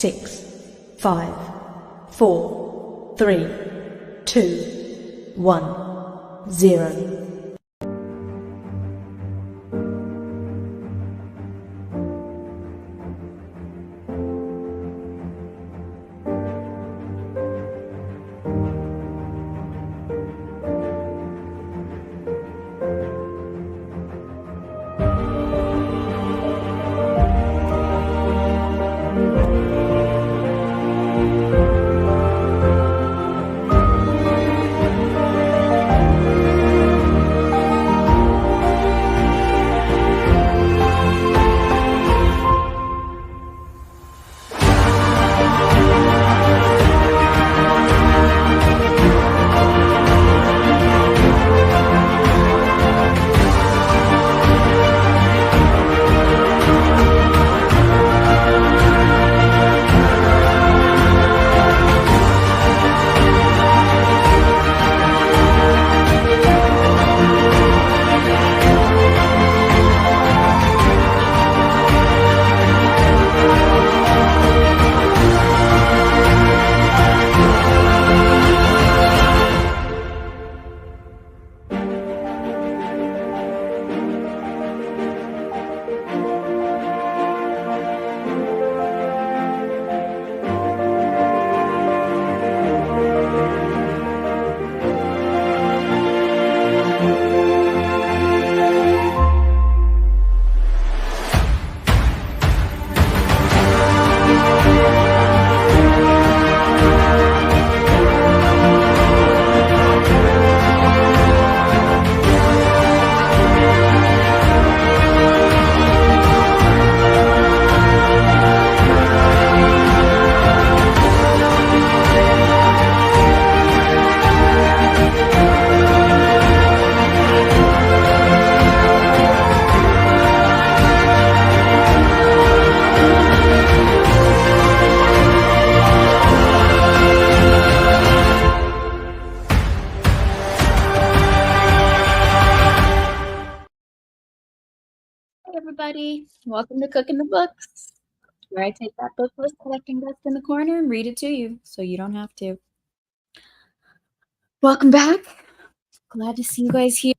6, 5, 4, 3, 2, 1, 0. Hey everybody, welcome to Cooking the Books, where I take that book list collecting dust in the corner and read it to you so you don't have to. Welcome back. Glad to see you guys here.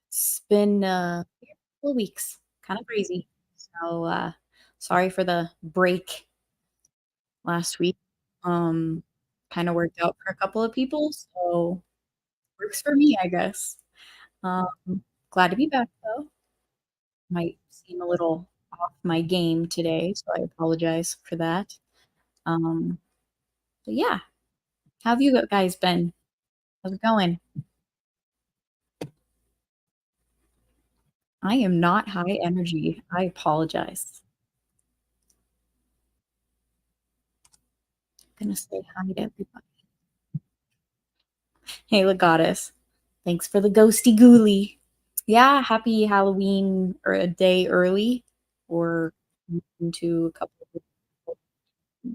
It's been a couple of weeks, kind of crazy. So sorry for the break last week. Kind of worked out for a couple of people, so works for me, I guess. Glad to be back though. Might seem a little off my game today, so I apologize for that. Um, but yeah, how have you guys been? How's it going? I am not high energy. I apologize. I'm gonna say hi to everybody. Hey, Legatus. Thanks for the ghosty ghoulie. Yeah, happy Halloween or a day early or into a couple of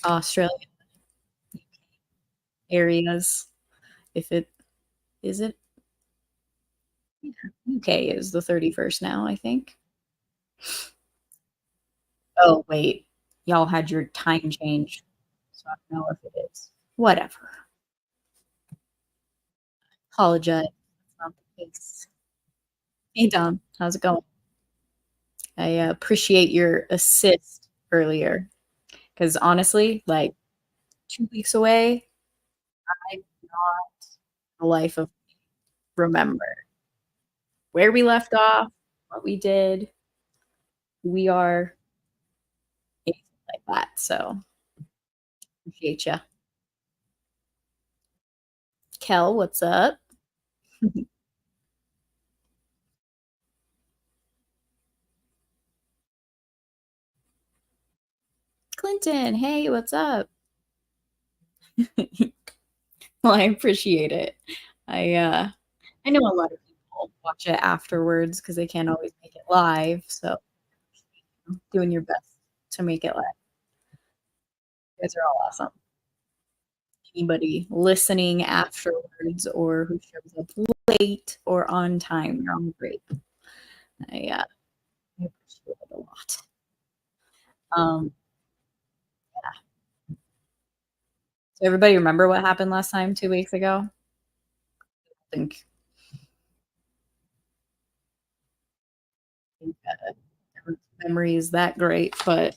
Australia areas. If it is it yeah, UK is the 31st now, I think. Oh, wait. Y'all had your time change. So I don't know if it is. Whatever. Apologize. That's not the case. Hey, Dom. How's it going? I appreciate your assist earlier because honestly, like 2 weeks away, I do not the life of remember where we left off, what we did, who we are, anything like that. So appreciate you. Kel, what's up? Clinton, hey, what's up? Well, I appreciate it. I know a lot of people watch it afterwards because they can't always make it live. So doing your best to make it live. You guys are all awesome. Anybody listening afterwards or who shows up late or on time, you're all great. I appreciate it a lot. Um, so everybody remember what happened last time 2 weeks ago? I think everyone's memory is that great, but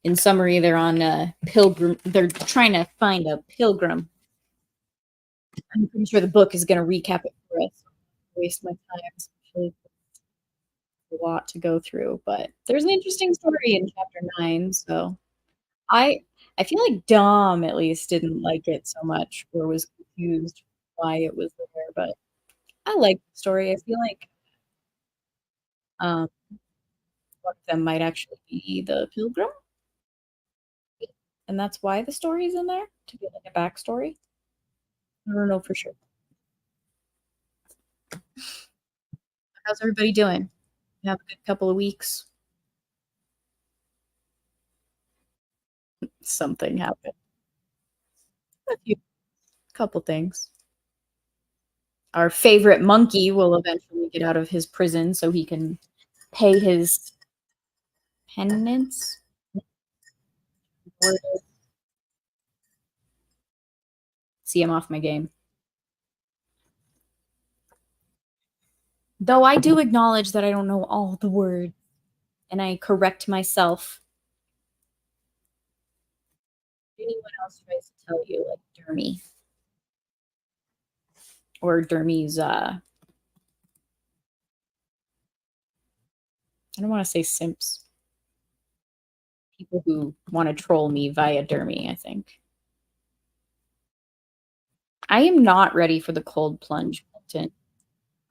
in summary, they're on a pilgrim. They're trying to find a pilgrim. I'm pretty sure the book is going to recap it for us. Waste my time, especially a lot to go through. But there's an interesting story in chapter 9. So I I feel like Dom at least didn't like it so much or was confused why it was there. But I like the story. I feel like um, one of them might actually be the pilgrim, and that's why the story is in there to get like a backstory. I don't know for sure. How's everybody doing? You have a good couple of weeks. Something happened. A few, couple things. Our favorite monkey will eventually get out of his prison so he can pay his penance. See, I'm off my game. Though I do acknowledge that I don't know all the words, and I correct myself. Anyone else tries to tell you, like Dermy or Dermy's, I don't want to say simps. People who want to troll me via Dermy, I think. I am not ready for the cold plunge, Milton.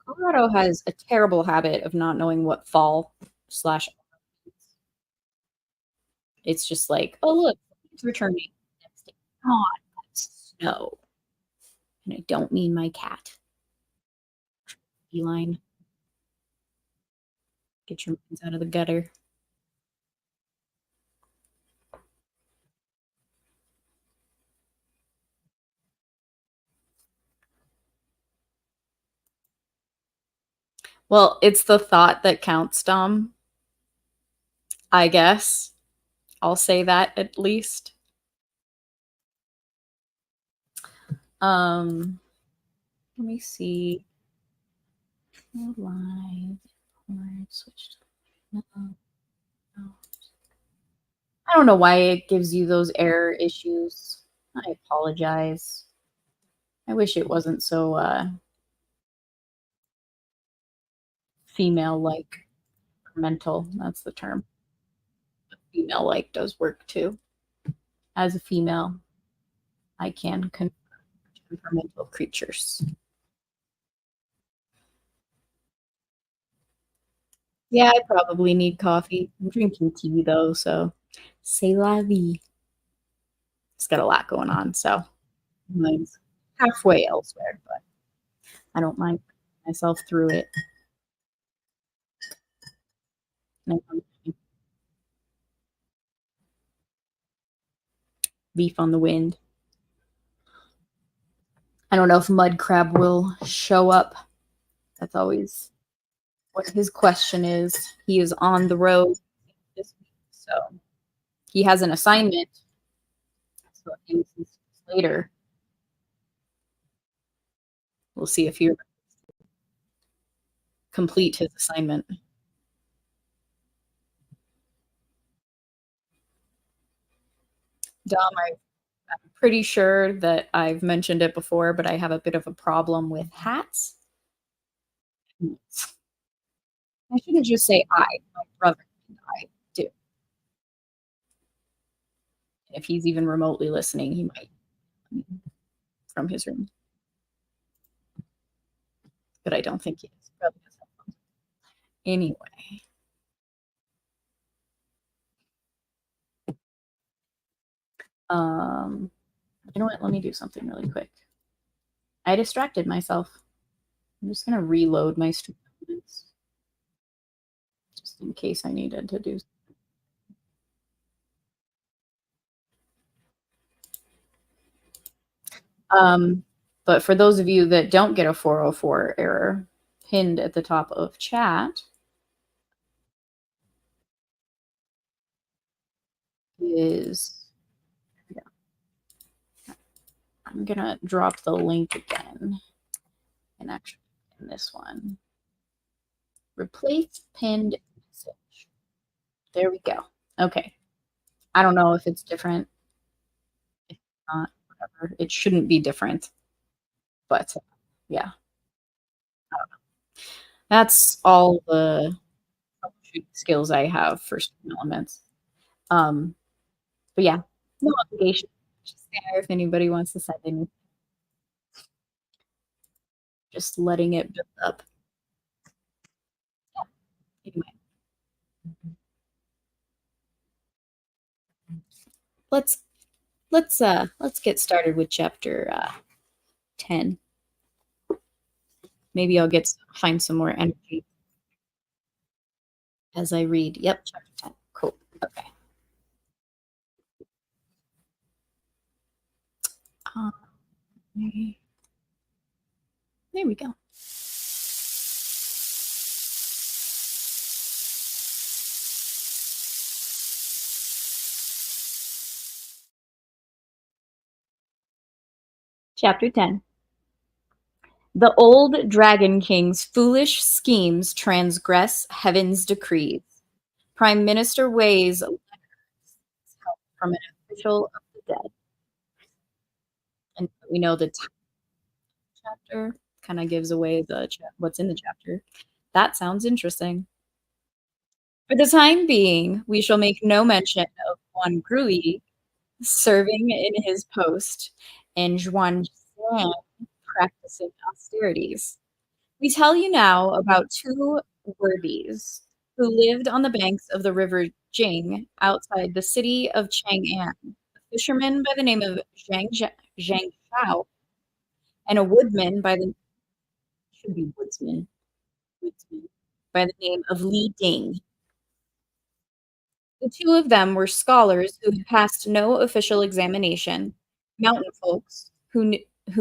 Colorado has a terrible habit of not knowing what fall slash. It's just like, oh look, it's returning. Next day, God, that's snow. And I don't mean my cat. Feline, get your minds out of the gutter. Well, it's the thought that counts, Dom. I guess. I'll say that at least. Um, Let me see. Live. Switch to no. I don't know why it gives you those error issues. I apologize. I wish it wasn't so female like mental. That's the term. Female like does work too. As a female, I can confirm temperamental creatures. Yeah, I probably need coffee. I'm drinking tea though, so c'est la vie. It's got a lot going on, so mine's halfway elsewhere, but I don't mind putting myself through it. Beef on the wind. I don't know if Mud Crab will show up. That's always what his question is. He is on the road this week, so he has an assignment. So later, we'll see if he complete his assignment. Dom, I'm pretty sure that I've mentioned it before, but I have a bit of a problem with hats. I shouldn't just say I, my brother and I do. If he's even remotely listening, he might from his room. But I don't think he is. Probably doesn't. Anyway. You know what? Let me do something really quick. I distracted myself. I'm just gonna reload my stream just in case I needed to do. But for those of you that don't get a 404 error pinned at the top of chat, is, yeah, I'm gonna drop the link again and actually in this one. Replace pinned message. There we go. Okay. I don't know if it's different. If not, whatever. It shouldn't be different. But yeah, that's all the troubleshooting skills I have for student elements. Um, but yeah, no obligation. Just there if anybody wants to send in, just letting it build up. Yeah, anyway, let's let's get started with chapter 10. Maybe I'll find some more energy as I read. Yep, chapter 10. Cool. Okay. Um, there we go. Chapter 10. The old Dragon King's foolish schemes transgress heaven's decrees. Prime Minister Wei's letters help from an official of the dead. And we know the chapter kind of gives away what's in the chapter. That sounds interesting. For the time being, we shall make no mention of Juan Gruy serving in his post and Juan Zhang practicing austerities. We tell you now about two worthies who lived on the banks of the river Jing outside the city of Chang'an. A fisherman by the name of Zhang Shao and a woodman should be woodsman, by the name of Li Ding. The two of them were scholars who had passed no official examination, mountain folks who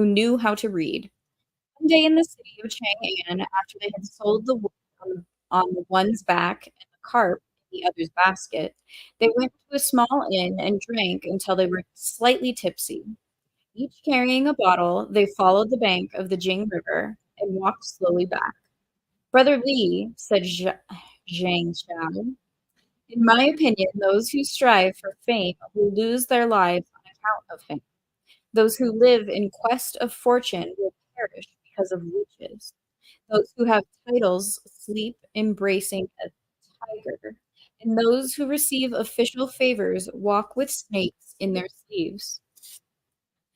knew how to read. One day in the city of Chang'an, after they had sold the wood on the one's back and the carp in the other's basket, they went to a small inn and drank until they were slightly tipsy. Each carrying a bottle, they followed the bank of the Jing River and walked slowly back. Brother Li, said Zhang Xiao, in my opinion, those who strive for fame will lose their lives on account of fame. Those who live in quest of fortune will perish because of riches. Those who have titles sleep embracing a tiger. And those who receive official favors walk with snakes in their sleeves.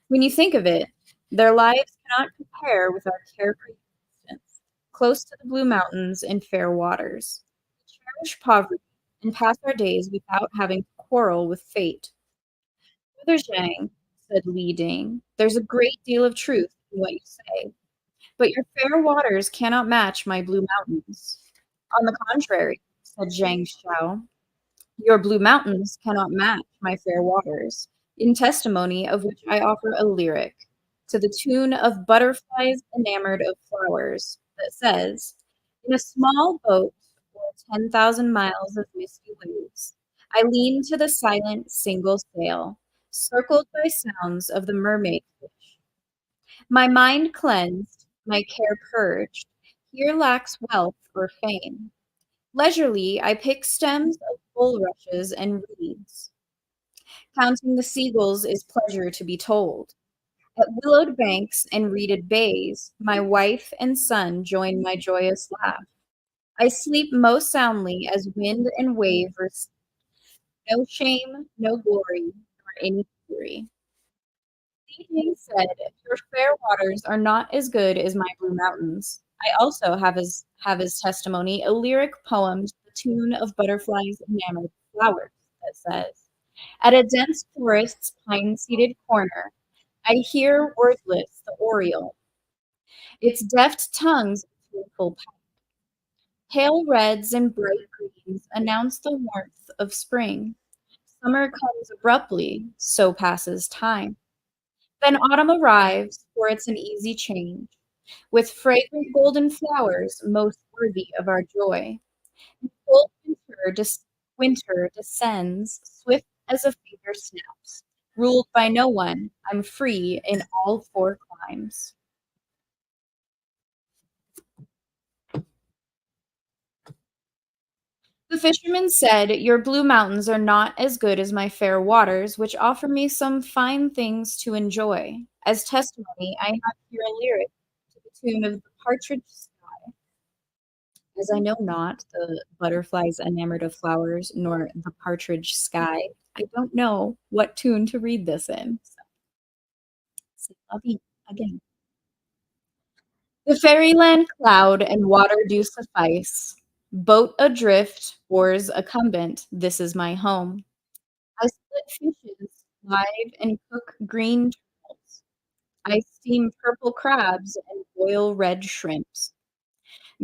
When you think of it, their lives cannot compare with our carefree existence, close to the blue mountains and fair waters. We cherish poverty and pass our days without having to quarrel with fate. Brother Zhang, said Li Ding, there's a great deal of truth in what you say, but your fair waters cannot match my blue mountains. On the contrary, said Zhang Xiao, your blue mountains cannot match my fair waters, in testimony of which I offer a lyric, to the tune of butterflies enamored of flowers, that says, in a small boat or 10,000 miles of misty waves, I lean to the silent single sail, circled by sounds of the mermaid fish. My mind cleansed, my care purged, here lacks wealth or fame. Leisurely, I pick stems of bulrushes and reeds. Counting the seagulls is pleasure to be told. At willowed banks and reeded bays, my wife and son join my joyous laugh. I sleep most soundly as wind and wave receive. No shame, no glory, nor any fury. Being said, your fair waters are not as good as my blue mountains. I also have as testimony a lyric poem to the tune of butterflies enamored with flowers that says, at a dense forest's pine-seated corner, I hear wordless the oriole, its deft tongues a tuneful pipe. Pale reds and bright greens announce the warmth of spring. Summer comes abruptly, so passes time. Then autumn arrives, for it's an easy change, with fragrant golden flowers most worthy of our joy. And cold winter descends, swift as a finger snaps. Ruled by no one, I'm free in all four climes. The fisherman said, "Your blue mountains are not as good as my fair waters, which offer me some fine things to enjoy. As testimony, I have here a lyric to the tune of the partridge sky. As I know not the butterflies enamored of flowers, nor the partridge sky, I don't know what tune to read this in. So, c'est la vie again. The fairyland cloud and water do suffice. Boat adrift, oars accumbent, this is my home. I split fishes live and cook green turtles. I steam purple crabs and boil red shrimps.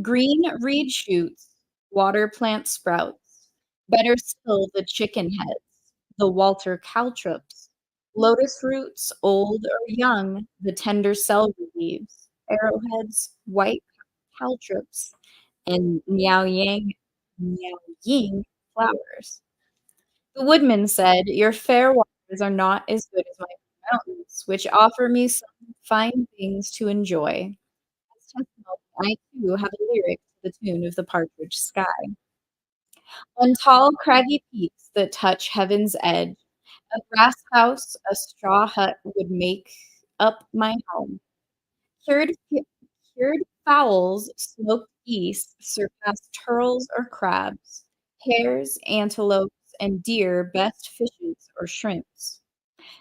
Green reed shoots, water plant sprouts. Better still the chicken heads, the Walter caltrops. Lotus roots, old or young, the tender celery leaves. Arrowheads, white caltrops, and miao ying flowers. The woodman said, "Your fair waters are not as good as my mountains, which offer me some fine things to enjoy." As testimony, I too have a lyric to the tune of the partridge sky. On tall, craggy peaks that touch heaven's edge, a grass house, a straw hut would make up my home. Cured, cured fowls, smoked geese surpass turtles or crabs, hares, antelopes, and deer best fishes or shrimps.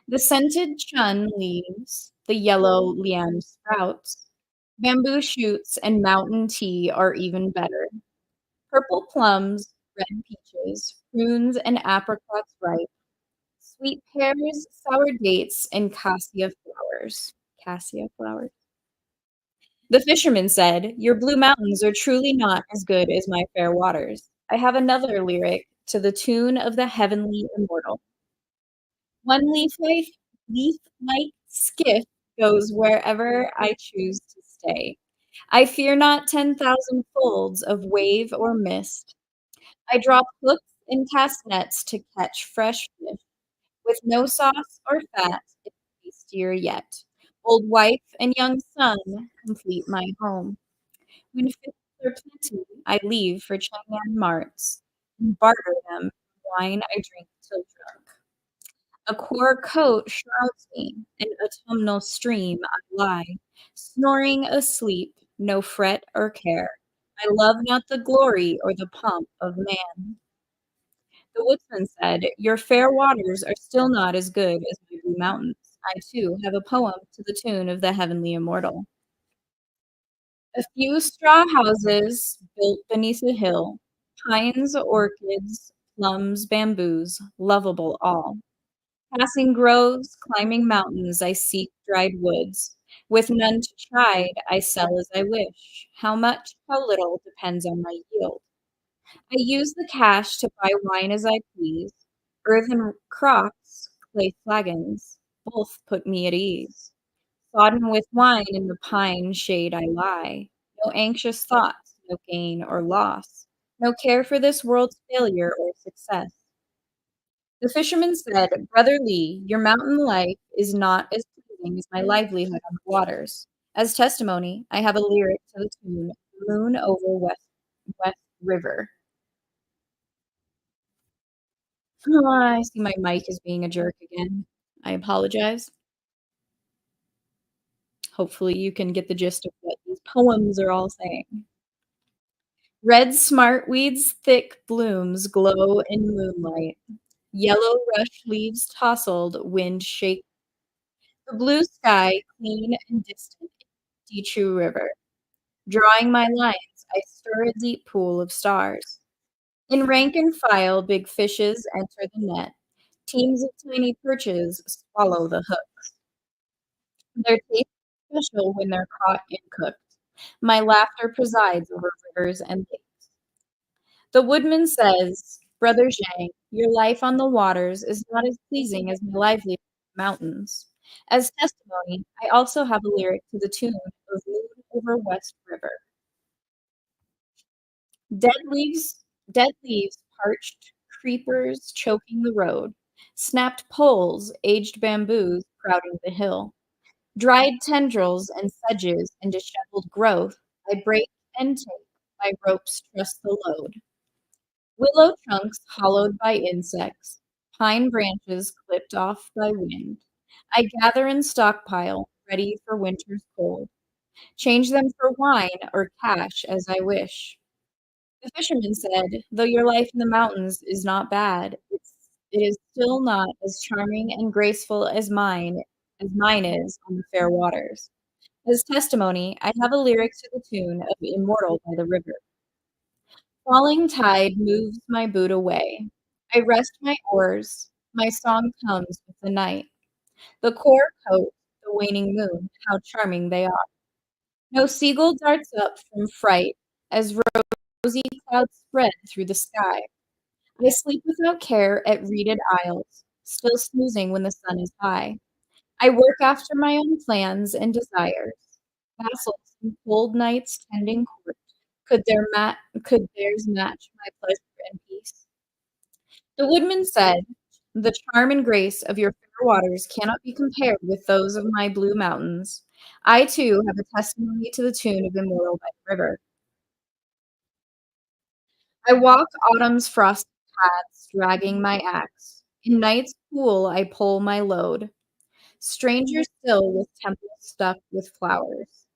The scented chun leaves, the yellow liane sprouts, bamboo shoots, and mountain tea are even better. Purple plums, red peaches, prunes, and apricots ripe, sweet pears, sour dates, and cassia flowers. Cassia flowers. The fisherman said, "Your blue mountains are truly not as good as my fair waters." I have another lyric to the tune of the heavenly immortal. One leaf-like skiff goes wherever I choose to stay. I fear not 10,000 folds of wave or mist. I drop hooks and cast nets to catch fresh fish. With no sauce or fat, it's tastier yet. Old wife and young son complete my home. When fish are plenty, I leave for Chang'an marts and barter them for wine I drink till drunk. A coir coat shrouds me, in autumnal stream I lie, snoring asleep, no fret or care. I love not the glory or the pomp of man. The woodsman said, "Your fair waters are still not as good as my blue mountains." I too have a poem to the tune of the heavenly immortal. A few straw houses built beneath a hill, pines, orchids, plums, bamboos, lovable all. Passing groves, climbing mountains, I seek dried woods. With none to chide, I sell as I wish. How much, how little, depends on my yield. I use the cash to buy wine as I please. Earthen crocks, clay flagons, both put me at ease. Sodden with wine in the pine shade I lie. No anxious thoughts, no gain or loss. No care for this world's failure or success. The fisherman said, "Brother Lee, your mountain life is not as pleasing as my livelihood on the waters." As testimony, I have a lyric to the tune, "Moon over West River." Oh, I see my mic is being a jerk again. I apologize. Hopefully you can get the gist of what these poems are all saying. Red smartweed's thick blooms glow in moonlight. Yellow rush leaves tousled, wind shake. The blue sky, clean and distant, Dechu River. Drawing my lines, I stir a deep pool of stars. In rank and file, big fishes enter the net. Teams of tiny perches swallow the hook. Their taste is special when they're caught and cooked. My laughter presides over rivers and lakes. The woodman says, "Brother Zhang, your life on the waters is not as pleasing as my livelihood in the mountains." As testimony, I also have a lyric to the tune of Moon over West River. Dead leaves, parched, creepers choking the road. Snapped poles, aged bamboos crowding the hill, dried tendrils and sedges and disheveled growth, I break and take, my ropes trust the load. Willow trunks hollowed by insects, pine branches clipped off by wind. I gather and stockpile, ready for winter's cold. Change them for wine or cash as I wish. The fisherman said, "Though your life in the mountains is not bad, it is still not as charming and graceful as mine is on the fair waters." As testimony, I have a lyric to the tune of Immortal by the River. Falling tide moves my boot away. I rest my oars. My song comes with the night. The core coat, the waning moon, how charming they are. No seagull darts up from fright as rosy clouds spread through the sky. I sleep without care at reeded isles, still snoozing when the sun is high. I work after my own plans and desires. Vassals in cold nights tending court, could theirs match my pleasure and peace? The woodman said, "The charm and grace of your fair waters cannot be compared with those of my blue mountains. I too have a testimony to the tune of Immortal by the River. I walk autumn's frosty paths, dragging my axe. In night's cool I pull my load. Stranger still with temples stuck with flowers.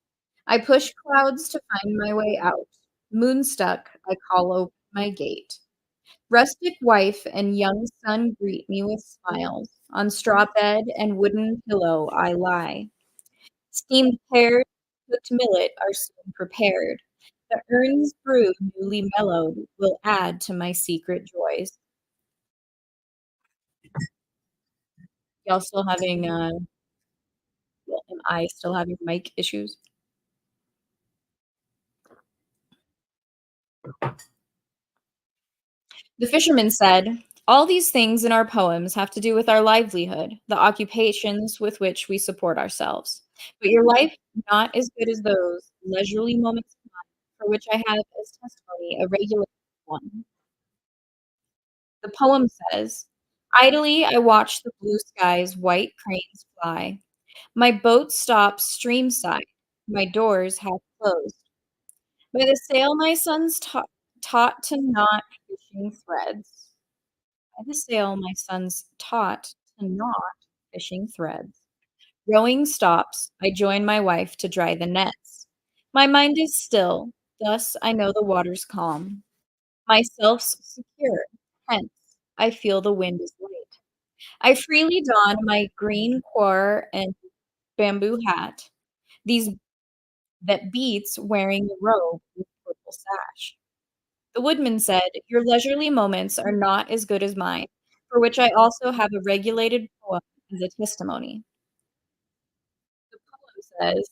I push clouds to find my way out. Moonstruck, I call open my gate. Rustic wife and young son greet me with smiles. On straw bed and wooden pillow I lie. Steamed pears, cooked millet are soon prepared. The urn's brew, newly mellowed, will add to my secret joys. Y'all still having, well, am I still having mic issues? The fisherman said, "All these things in our poems have to do with our livelihood, the occupations with which we support ourselves. But your life not as good as those leisurely moments of mine for which I have as testimony a regulated one." The poem says, "Idly I watch the blue skies white cranes fly. My boat stops streamside, my doors half closed. By the sail my son's taught to knot fishing threads. By the sail my son's taught to knot fishing threads. Rowing stops, I join my wife to dry the nets. My mind is still, thus I know the water's calm. Myself's secure, hence I feel the wind is light. I freely don my green coir and bamboo hat, these that beats wearing the robe with purple sash." The woodman said, "Your leisurely moments are not as good as mine, for which I also have a regulated poem as a testimony." The poem says,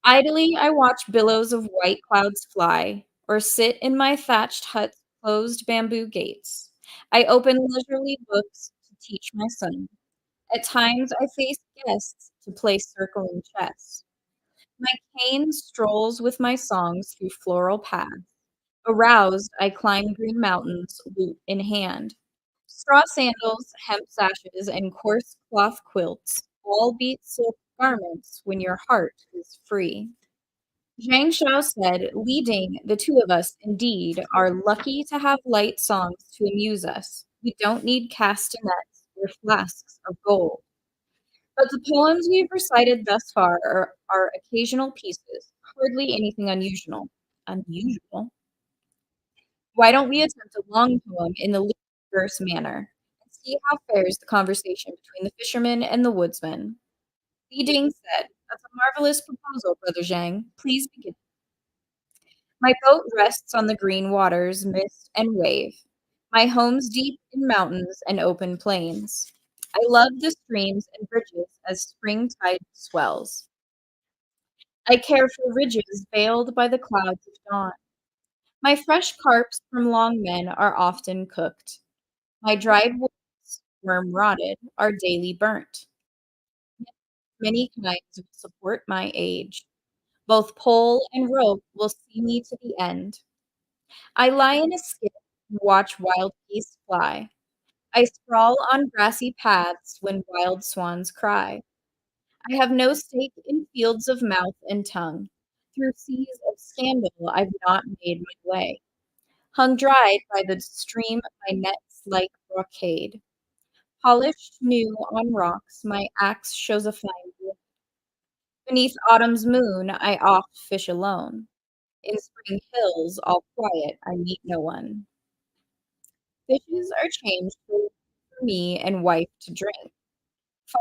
"Idly I watch billows of white clouds fly, or sit in my thatched hut's closed bamboo gates. I open leisurely books to teach my son. At times I face guests to play circling chess. My cane strolls with my songs through floral paths. Aroused, I climb green mountains, lute in hand. Straw sandals, hemp sashes, and coarse cloth quilts all beat silk garments when your heart is free." Zhang Shao said, "Leading, the two of us, indeed, are lucky to have light songs to amuse us. We don't need castanets or flasks of gold. But the poems we've recited thus far are occasional pieces, hardly anything unusual. Unusual? Why don't we attempt a long poem in the lyric verse manner, and see how fares the conversation between the fisherman and the woodsman?" Li Ding said, "That's a marvelous proposal, Brother Zhang. Please begin." "My boat rests on the green waters, mist and wave. My home's deep in mountains and open plains. I love the streams and bridges as spring tide swells. I care for ridges veiled by the clouds of dawn. My fresh carps from long men are often cooked. My dried woods, worm rotted, are daily burnt. Many kinds will support my age. Both pole and rope will see me to the end. I lie in a skip and watch wild geese fly. I sprawl on grassy paths when wild swans cry. I have no stake in fields of mouth and tongue. Through seas of scandal I've not made my way. Hung dried by the stream my nets like brocade. Polished new on rocks, my axe shows a fine blade. Beneath autumn's moon I oft fish alone. In spring hills all quiet I meet no one. Fishes are changed for me and wife to drink.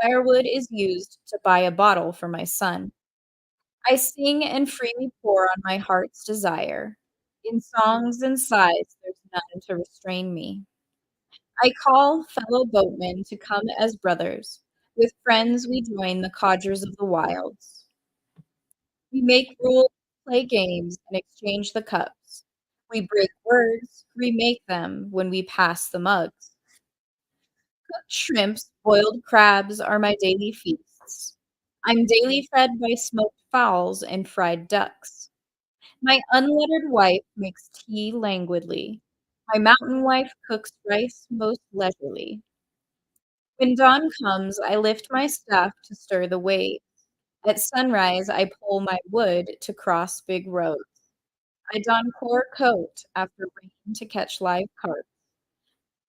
Firewood is used to buy a bottle for my son. I sing and freely pour on my heart's desire. In songs and sighs there's none to restrain me. I call fellow boatmen to come as brothers. With friends we join the codgers of the wilds. We make rules, play games, and exchange the cups. We break words, remake them when we pass the mugs. Cooked shrimps, boiled crabs are my daily feasts. I'm daily fed by smoked fowls and fried ducks. My unlettered wife makes tea languidly. My mountain wife cooks rice most leisurely. When dawn comes, I lift my staff to stir the waves. At sunrise, I pull my wood to cross big roads. I don cork coat after rain to catch live carp.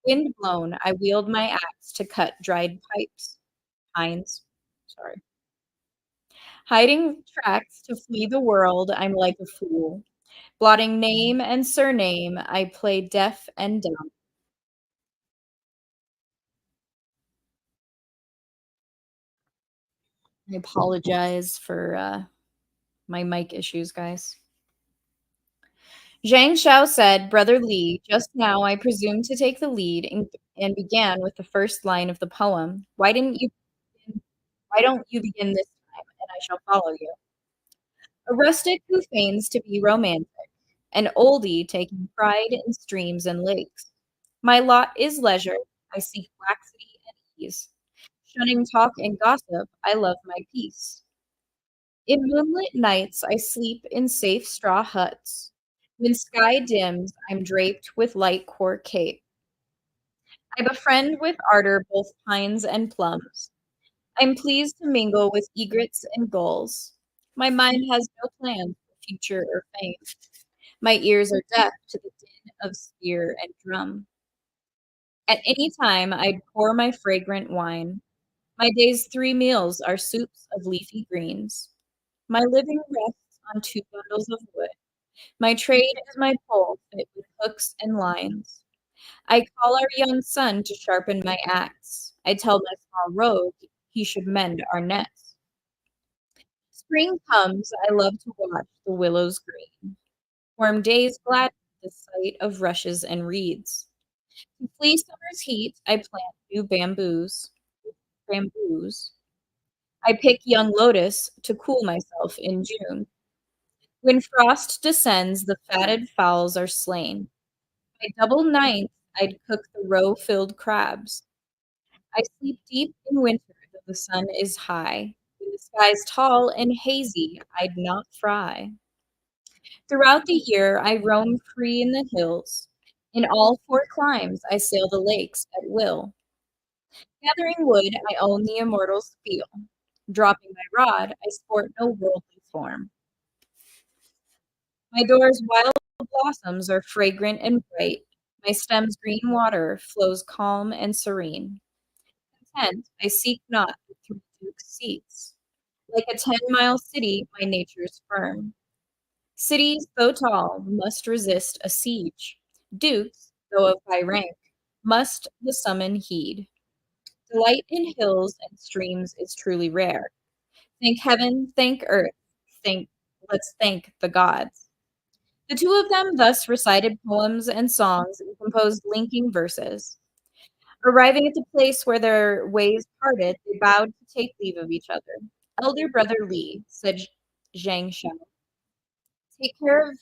Wind blown, I wield my axe to cut dried pines. Sorry. Hiding tracks to flee the world, I'm like a fool. Blotting name and surname, I play deaf and dumb. I apologize for my mic issues, guys. Zhang Xiao said, Brother Li, just now I presume to take the lead and began with the first line of the poem. Why don't you begin this time, and I shall follow you. A rustic who feigns to be romantic, an oldie taking pride in streams and lakes. My lot is leisure, I seek laxity and ease. Shunning talk and gossip, I love my peace. In moonlit nights, I sleep in safe straw huts. When sky dims, I'm draped with light core cape. I befriend with ardor both pines and plums. I'm pleased to mingle with egrets and gulls. My mind has no plans for future or fame. My ears are deaf to the din of spear and drum. At any time, I'd pour my fragrant wine. My day's 3 meals are soups of leafy greens. My living rests on 2 bundles of wood. My trade is my pole fit with hooks and lines. I call our young son to sharpen my axe. I tell my small rogue he should mend our nets. Spring comes, I love to watch the willows green. Warm days gladden the sight of rushes and reeds. To flee summer's heat, I plant new bamboos. I pick young lotus to cool myself in June. When frost descends, the fatted fowls are slain. By double ninth, I'd cook the roe-filled crabs. I sleep deep in winter, though the sun is high. When the sky's tall and hazy, I'd not fry. Throughout the year, I roam free in the hills. In all 4 climes, I sail the lakes at will. Gathering wood, I own the immortal spiel. Dropping my rod, I sport no worldly form. My door's wild blossoms are fragrant and bright. My stem's green water flows calm and serene. Content, I seek not the 3 dukes' seats. Like a 10-mile city, my nature's firm. Cities, though tall, must resist a siege. Dukes, though of high rank, must the summon heed. Delight in hills and streams is truly rare. Thank heaven, thank earth, let's thank the gods. The two of them thus recited poems and songs and composed linking verses. Arriving at the place where their ways parted, they bowed to take leave of each other. Elder brother Li, said Zhang Xiao, take care of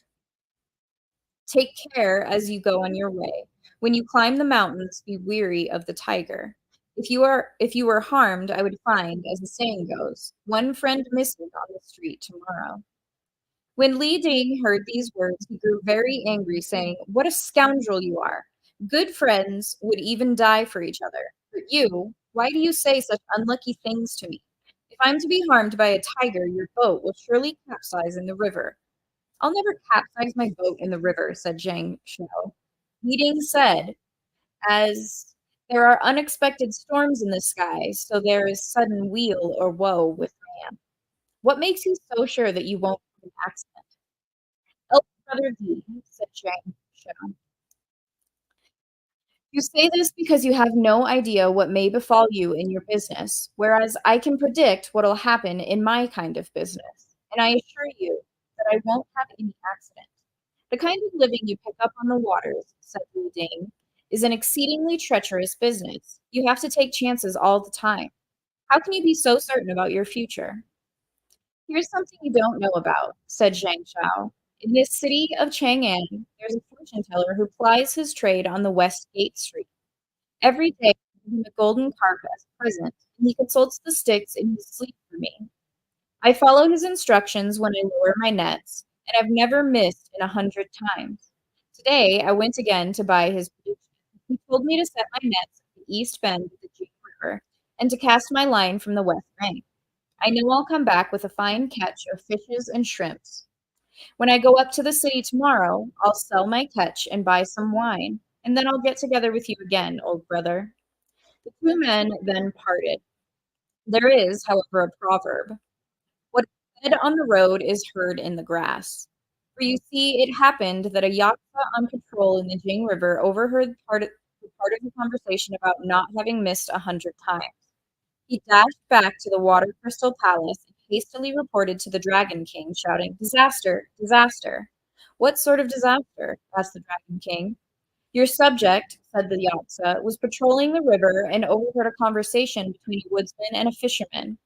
take care as you go on your way. When you climb the mountains, be weary of the tiger. If you were harmed, I would find, as the saying goes, one friend missing on the street tomorrow. When Li Ding heard these words, he grew very angry, saying, What a scoundrel you are! Good friends would even die for each other. But you, why do you say such unlucky things to me? If I'm to be harmed by a tiger, your boat will surely capsize in the river. I'll never capsize my boat in the river, said Zhang Shao. Meeting said, as there are unexpected storms in the sky, so there is sudden weal or woe with man. What makes you so sure that you won't have an accident? Elder brother V, said Zhang Shao. You say this because you have no idea what may befall you in your business, whereas I can predict what'll happen in my kind of business. And I assure you that I won't have any accident. The kind of living you pick up on the waters, said Wu Ding, is an exceedingly treacherous business. You have to take chances all the time. How can you be so certain about your future? Here's something you don't know about, said Zhang Shao. In this city of Chang'an, there's a fortune teller who plies his trade on the West Gate Street. Every day, I give him a golden carp as a present, and he consults the sticks in his sleep for me. I follow his instructions when I lower my nets, and I've never missed in 100 times. Today, I went again to buy his prediction. He told me to set my nets at the east bend of the Jade River and to cast my line from the west bank. I know I'll come back with a fine catch of fishes and shrimps. When I go up to the city tomorrow, I'll sell my catch and buy some wine, and then I'll get together with you again, old brother. The two men then parted. There is, however, a proverb: what is said on the road is heard in the grass. For you see, it happened that a yacht on patrol in the Jing River overheard part of the conversation about not having missed 100 times. He dashed back to the Water Crystal Palace and hastily reported to the Dragon King, shouting, "Disaster! Disaster!" "What sort of disaster?" asked the Dragon King. "Your subject," said the Yatsa, "was patrolling the river and overheard a conversation between a woodsman and a fisherman.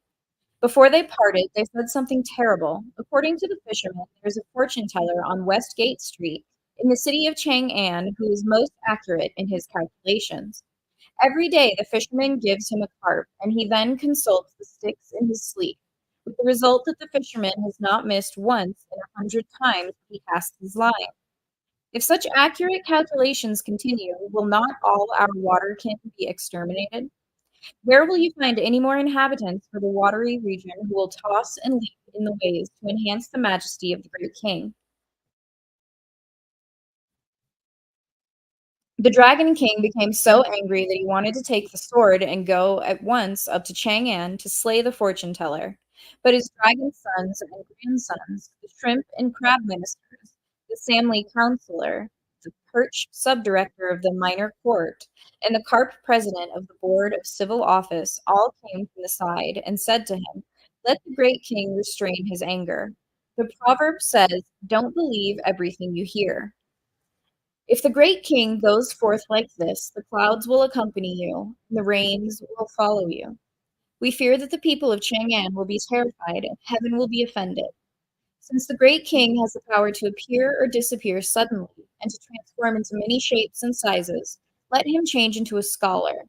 Before they parted, they said something terrible. According to the fisherman, there is a fortune teller on West Gate Street in the city of Chang'an who is most accurate in his calculations. Every day the fisherman gives him a carp, and he then consults the sticks in his sleep, with the result that the fisherman has not missed once in 100 times he casts his line. If such accurate calculations continue, will not all our waterkin be exterminated? Where will you find any more inhabitants for the watery region who will toss and leap in the waves to enhance the majesty of the great king?" The Dragon King became so angry that he wanted to take the sword and go at once up to Chang'an to slay the fortune teller. But his dragon sons and grandsons, the shrimp and crab ministers, the Samly counselor, the perch subdirector of the minor court, and the carp president of the board of civil office all came from the side and said to him, "Let the great king restrain his anger. The proverb says, 'Don't believe everything you hear.' If the great king goes forth like this, the clouds will accompany you, and the rains will follow you. We fear that the people of Chang'an will be terrified, and heaven will be offended. Since the great king has the power to appear or disappear suddenly, and to transform into many shapes and sizes, let him change into a scholar.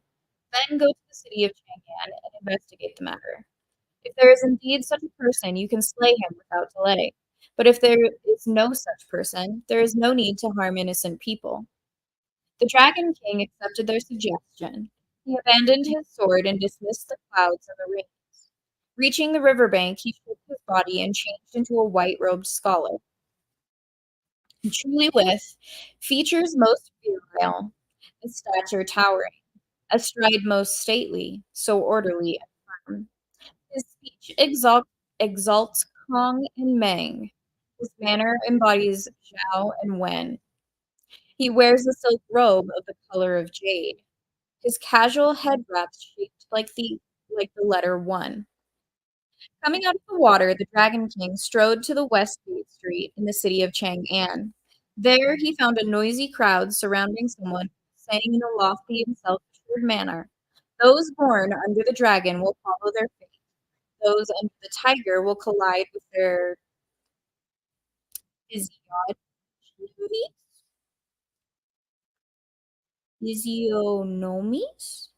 Then go to the city of Chang'an and investigate the matter. If there is indeed such a person, you can slay him without delay. But if there is no such person, there is no need to harm innocent people." The Dragon King accepted their suggestion. He abandoned his sword and dismissed the clouds and the rains. Reaching the river bank, he stripped his body and changed into a white-robed scholar, truly with features most virile, a stature towering, a stride most stately, so orderly and firm. His speech exalts Kong and Meng. His manner embodies Zhao and Wen. He wears a silk robe of the color of jade. His casual head wrap's shaped like the letter one. Coming out of the water, the Dragon King strode to the West Gate Street in the city of Chang'an. There he found a noisy crowd surrounding someone saying in a lofty and self-assured manner, "Those born under the dragon will follow their fate. Those under the tiger will collide with their physiognomies. Physiognomies?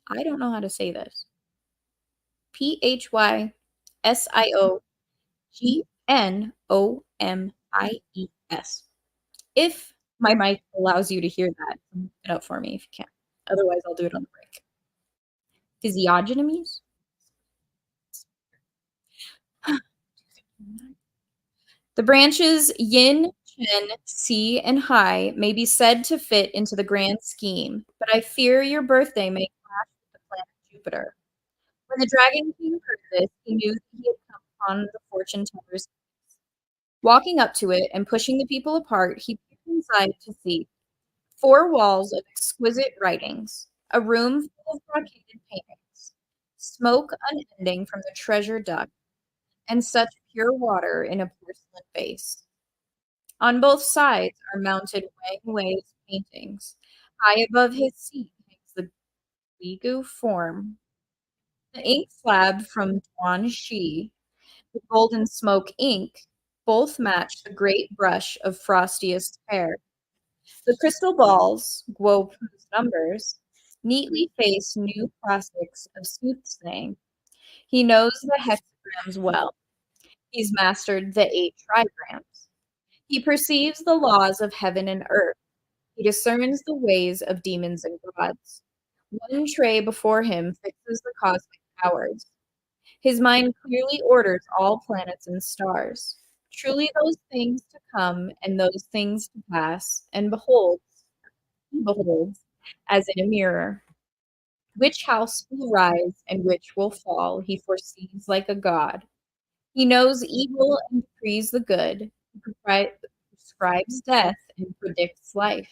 I don't know how to say this. Physionomies. If My mic allows you to hear that. Look it up for me if you can. Otherwise, I'll do it on the break. Physiognomies? The branches yin, chen, si, and hai may be said to fit into the grand scheme, but I fear your birthday may clash with the planet Jupiter. When the Dragon King heard this, he knew that he had come upon the fortune teller's place. Walking up to it and pushing the people apart, he peered inside to see four walls of exquisite writings, a room full of brocaded paintings, smoke unending from the treasure duct, and such pure water in a porcelain vase. On both sides are mounted Wang Wei's paintings. High above his seat hangs the Guigu form. The ink slab from Duan Shi, the golden smoke ink, both match the great brush of frostiest hair. The crystal balls, Guo Pu's numbers, neatly face new classics of soothsaying. He knows the hexagrams well. He's mastered the 8 trigrams. He perceives the laws of heaven and earth. He discerns the ways of demons and gods. One tray before him fixes the cosmic powers. His mind clearly orders all planets and stars. Truly those things to come and those things to pass, and beholds, as in a mirror. Which house will rise and which will fall, he foresees like a god. He knows evil and decrees the good. He prescribes death and predicts life.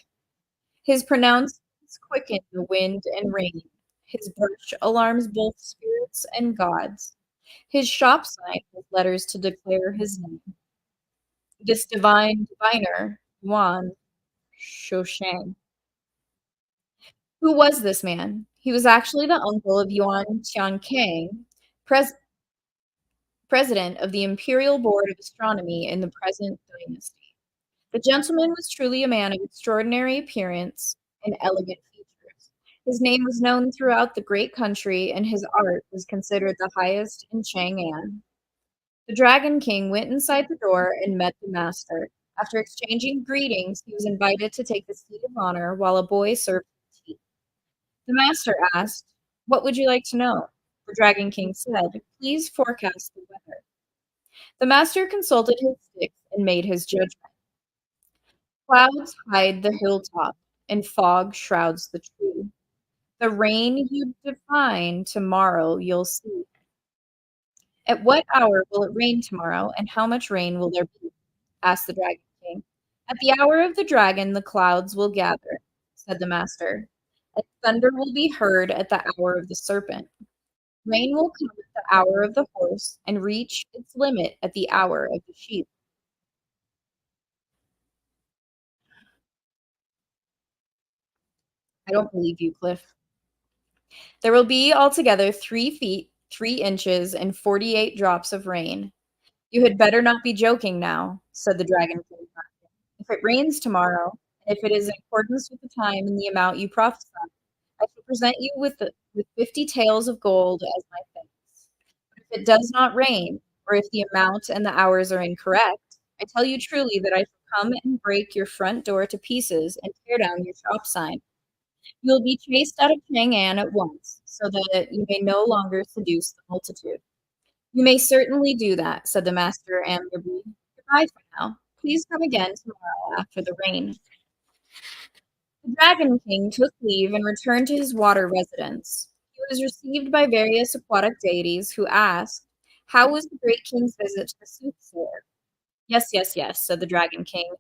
His pronouncements quicken the wind and rain. His brush alarms both spirits and gods. His shop sign has letters to declare his name. This diviner, Yuan Shoushang. Who was this man? He was actually the uncle of Yuan Tiankang, pres- president of the Imperial Board of Astronomy in the present dynasty. The gentleman was truly a man of extraordinary appearance and elegant features. His name was known throughout the great country, and his art was considered the highest in Chang'an. The Dragon King went inside the door and met the master. After exchanging greetings, he was invited to take the seat of honor while a boy served him tea. The master asked, "What would you like to know?" The Dragon King said, "Please forecast the weather." The master consulted his sticks and made his judgment. Clouds hide the hilltop, and fog shrouds the tree. The rain you define tomorrow you'll see. At what hour will it rain tomorrow, and how much rain will there be? Asked the Dragon King. At the hour of the dragon, the clouds will gather, said the master. And thunder will be heard at the hour of the serpent. Rain will come at the hour of the horse and reach its limit at the hour of the sheep. I don't believe you, Cliff. There will be altogether 3 feet, 3 inches, and 48 drops of rain. You had better not be joking now, said the Dragon King. If it rains tomorrow, and if it is in accordance with the time and the amount you prophesy, I shall present you with 50 taels of gold as my thanks. But if it does not rain, or if the amount and the hours are incorrect, I tell you truly that I shall come and break your front door to pieces and tear down your shop sign. You will be chased out of Chang'an at once, so that you may no longer seduce the multitude. You may certainly do that, said the master amiably. Goodbye for now. Please come again tomorrow after the rain. The Dragon King took leave and returned to his water residence. He was received by various aquatic deities who asked, "How was the great king's visit to the soothsayer?" Yes, yes, yes, said the Dragon King.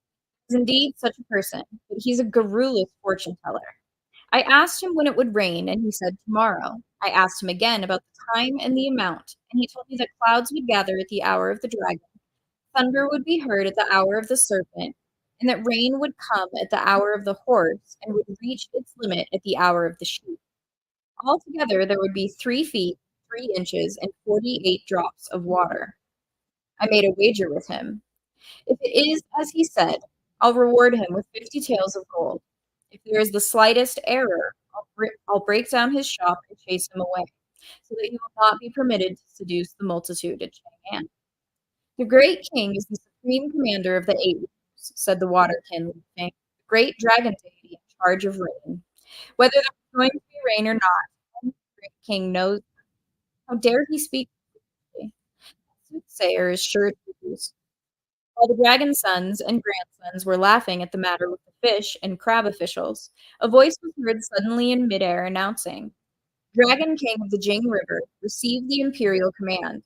He's indeed such a person, but he's a garrulous fortune teller. I asked him when it would rain, and he said tomorrow. I asked him again about the time and the amount, and he told me that clouds would gather at the hour of the dragon, thunder would be heard at the hour of the serpent, and that rain would come at the hour of the horse and would reach its limit at the hour of the sheep. Altogether, there would be 3 feet, 3 inches, and 48 drops of water. I made a wager with him. If it is as he said, I'll reward him with 50 taels of gold. If there is the slightest error, I'll break down his shop and chase him away, so that he will not be permitted to seduce the multitude at Chang'an. The great king is the supreme commander of the 8 rivers, said the waterkin, laughing. great dragon deity in charge of rain. Whether there's going to be rain or not, only the great king knows. How dare he speak? The soothsayer is sure to lose. While the dragon's sons and grandsons were laughing at the matter with the fish and crab officials, a voice was heard suddenly in midair announcing, Dragon King of the Jing River, received the imperial command.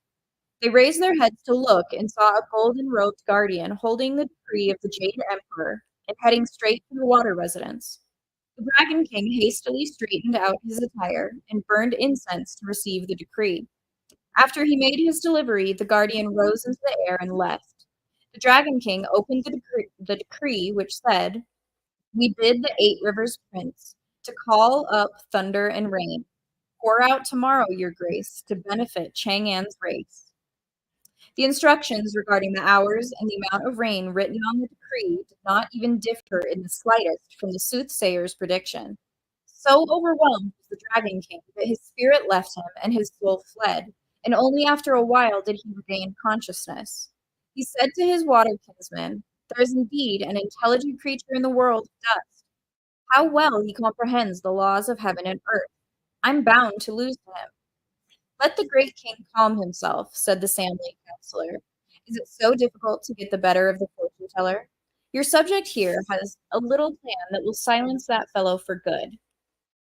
They raised their heads to look and saw a golden-robed guardian holding the decree of the Jade Emperor and heading straight to the water residence. The Dragon King hastily straightened out his attire and burned incense to receive the decree. After he made his delivery, the guardian rose into the air and left. The Dragon King opened the decree which said, We bid the Eight Rivers Prince to call up thunder and rain. Pour out tomorrow, your grace, to benefit Chang'an's race. The instructions regarding the hours and the amount of rain written on the decree did not even differ in the slightest from the soothsayer's prediction. So overwhelmed was the Dragon King that his spirit left him and his soul fled, and only after a while did he regain consciousness. He said to his water kinsman, There is indeed an intelligent creature in the world of dust. How well he comprehends the laws of heaven and earth. I'm bound to lose to him. Let the great king calm himself, said the Sandlake counselor. Is it so difficult to get the better of the fortune teller? Your subject here has a little plan that will silence that fellow for good.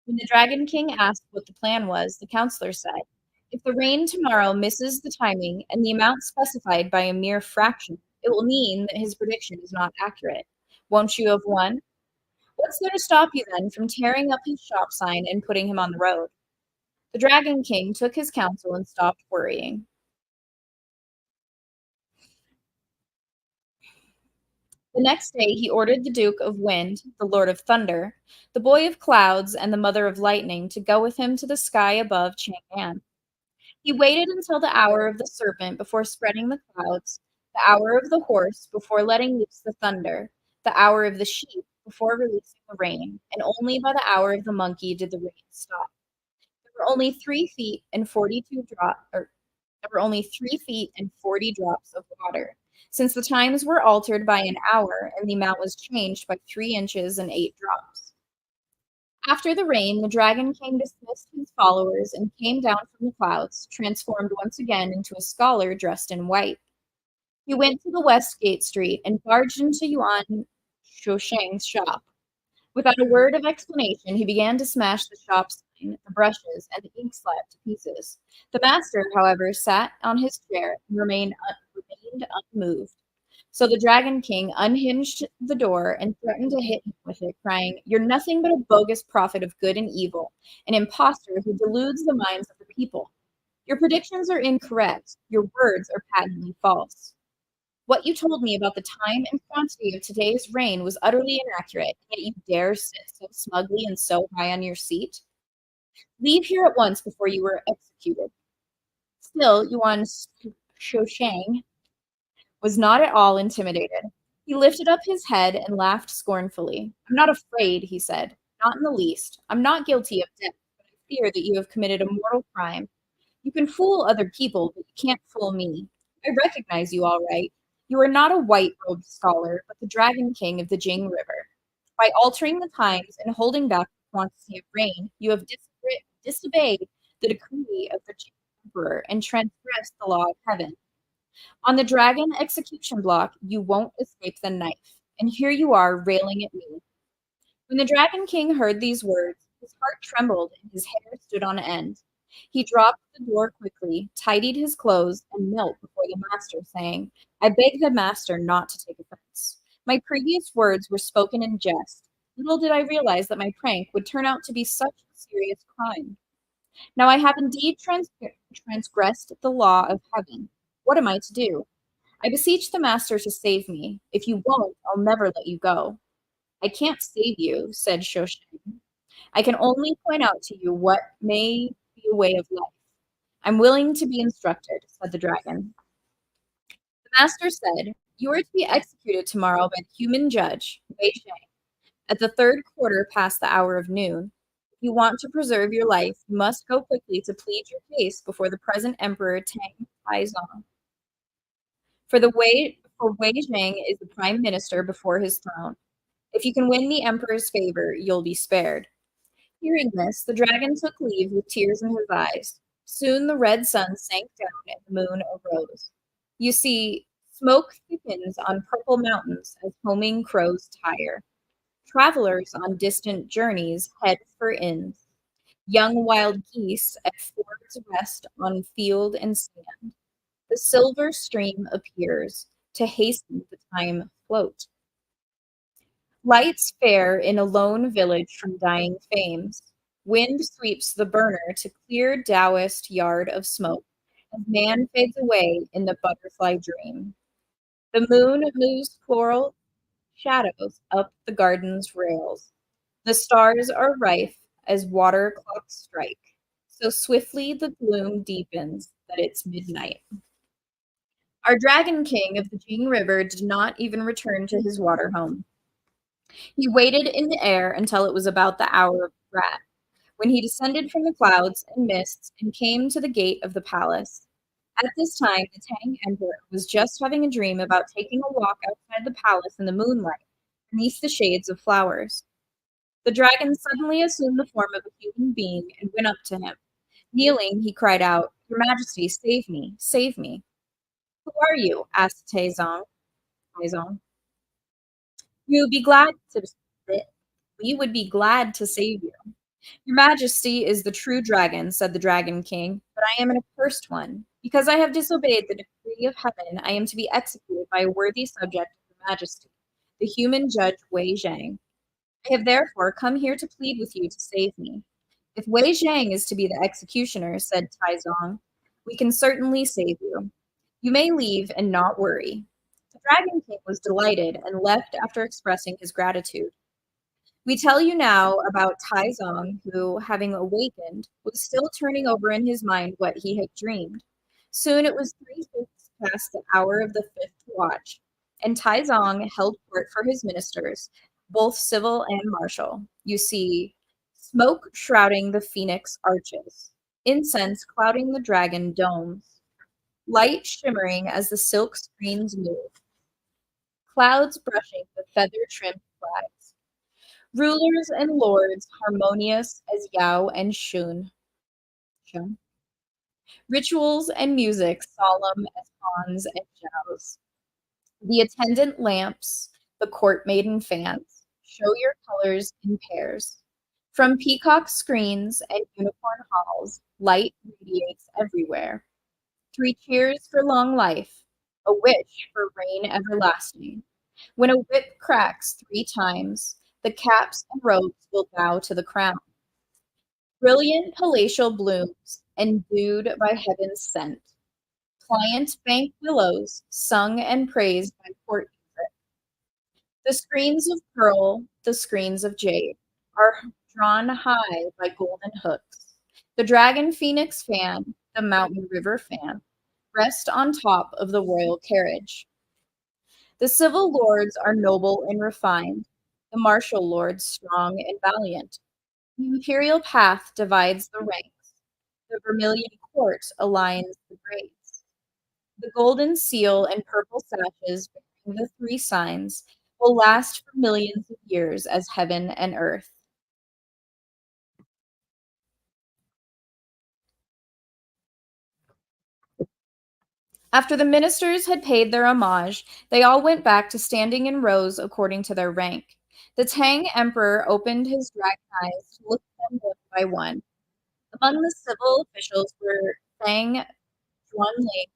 When the Dragon King asked what the plan was, the counselor said, If the rain tomorrow misses the timing and the amount specified by a mere fraction, it will mean that his prediction is not accurate. Won't you have won? What's there to stop you then from tearing up his shop sign and putting him on the road? The Dragon King took his counsel and stopped worrying. The next day he ordered the Duke of Wind, the Lord of Thunder, the Boy of Clouds, and the Mother of Lightning to go with him to the sky above Chang'an. He waited until the hour of the serpent before spreading the clouds, the hour of the horse before letting loose the thunder, the hour of the sheep before releasing the rain, and only by the hour of the monkey did the rain stop. There were only 3 feet and 42 drop, or there were only 3 feet and 40 drops of water, since the times were altered by an hour and the amount was changed by 3 inches and 8 drops. After the rain, the Dragon King dismissed his followers and came down from the clouds, transformed once again into a scholar dressed in white. He went to the Westgate Street and barged into Yuan Shosheng's shop. Without a word of explanation, he began to smash the shop sign, the brushes, and the ink slab to pieces. The master, however, sat on his chair and remained unmoved. So the Dragon King unhinged the door and threatened to hit him with it, crying, You're nothing but a bogus prophet of good and evil, an impostor who deludes the minds of the people. Your predictions are incorrect. Your words are patently false. What you told me about the time and quantity of today's rain was utterly inaccurate, yet you dare sit so smugly and so high on your seat? Leave here at once before you are executed. Still, Yuan Shosheng was not at all intimidated. He lifted up his head and laughed scornfully. I'm not afraid, he said. Not in the least. I'm not guilty of death, but I fear that you have committed a mortal crime. You can fool other people, but you can't fool me. I recognize you all right. You are not a white-robed scholar, but the Dragon King of the Jing River. By altering the times and holding back the quantity of rain, you have disobeyed the decree of the Jing Emperor and transgressed the law of heaven. On the dragon execution block, you won't escape the knife, and here you are railing at me. When the Dragon King heard these words, his heart trembled and his hair stood on end. He dropped the door quickly, tidied his clothes, and knelt before the master, saying, I beg the master not to take offense. My previous words were spoken in jest. Little did I realize that my prank would turn out to be such a serious crime. Now I have indeed transgressed the law of heaven. What am I to do? I beseech the master to save me. If you won't, I'll never let you go. I can't save you, said Shosheng. I can only point out to you what may be a way of life. I'm willing to be instructed, said the dragon. The master said, You are to be executed tomorrow by the human judge, Wei Shang, at the third quarter past the hour of noon. If you want to preserve your life, you must go quickly to plead your case before the present emperor Tang Taizong. For Wei Zhang is the prime minister before his throne. If you can win the emperor's favor, you'll be spared." Hearing this, the dragon took leave with tears in his eyes. Soon the red sun sank down and the moon arose. You see, smoke thickens on purple mountains as homing crows tire. Travelers on distant journeys head for inns. Young wild geese at fords rest on field and sand. The silver stream appears to hasten the time float. Lights fare in a lone village from dying fames. Wind sweeps the burner to clear Taoist yard of smoke, as man fades away in the butterfly dream. The moon moves floral shadows up the garden's rails. The stars are rife as water clocks strike. So swiftly the gloom deepens that it's midnight. Our dragon king of the Jing River did not even return to his water home. He waited in the air until it was about the hour of the rat, when he descended from the clouds and mists and came to the gate of the palace. At this time, the Tang Emperor was just having a dream about taking a walk outside the palace in the moonlight, beneath the shades of flowers. The dragon suddenly assumed the form of a human being and went up to him. Kneeling, he cried out, "Your Majesty, save me, save me." "Who are you?" asked Taizong. Taizong. "You would be glad to we would be glad to save you." "Your Majesty is the true dragon," said the Dragon King, "but I am an accursed one. Because I have disobeyed the decree of heaven, I am to be executed by a worthy subject of Your Majesty, the human judge Wei Zhang. I have therefore come here to plead with you to save me." "If Wei Zhang is to be the executioner," said Taizong, "we can certainly save you. You may leave and not worry." The Dragon King was delighted and left after expressing his gratitude. We tell you now about Taizong, who, having awakened, was still turning over in his mind what he had dreamed. Soon it was 3/5 past the hour of the fifth watch, and Taizong held court for his ministers, both civil and martial. You see, smoke shrouding the phoenix arches, incense clouding the dragon domes, light shimmering as the silk screens move, clouds brushing the feather-trimmed flags. Rulers and lords harmonious as Yao and Shun. Rituals and music solemn as Hans and Zhao's. The attendant lamps, the court maiden fans, show your colors in pairs. From peacock screens and unicorn halls, light radiates everywhere. 3 cheers for long life, a wish for reign everlasting. When a whip cracks 3 times, the caps and robes will bow to the crown. Brilliant palatial blooms, endued by heaven's scent. Pliant bank willows, sung and praised by court music. The screens of pearl, the screens of jade, are drawn high by golden hooks. The dragon phoenix fan, the mountain river fan, rest on top of the royal carriage. The civil lords are noble and refined, the martial lords strong and valiant. The imperial path divides the ranks, the vermilion court aligns the grades. The golden seal and purple sashes bearing the 3 signs will last for millions of years as heaven and earth. After the ministers had paid their homage, they all went back to standing in rows according to their rank. The Tang Emperor opened his dragon eyes to look at them one by one. Among the civil officials were Fang Juanling,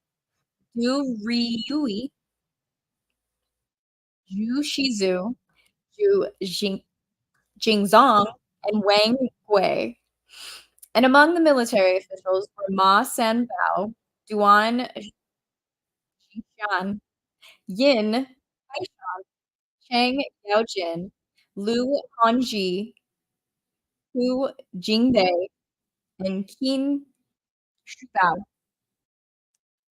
Du Riyui, Zhu Shizu, Zhu Jingzong, and Wang Gui. And among the military officials were Ma Sanbao, Duan Xishan, Yin Haishan, Chang Yaojin, Lu Hongji, Hu Jingdei, and Qin Shubao.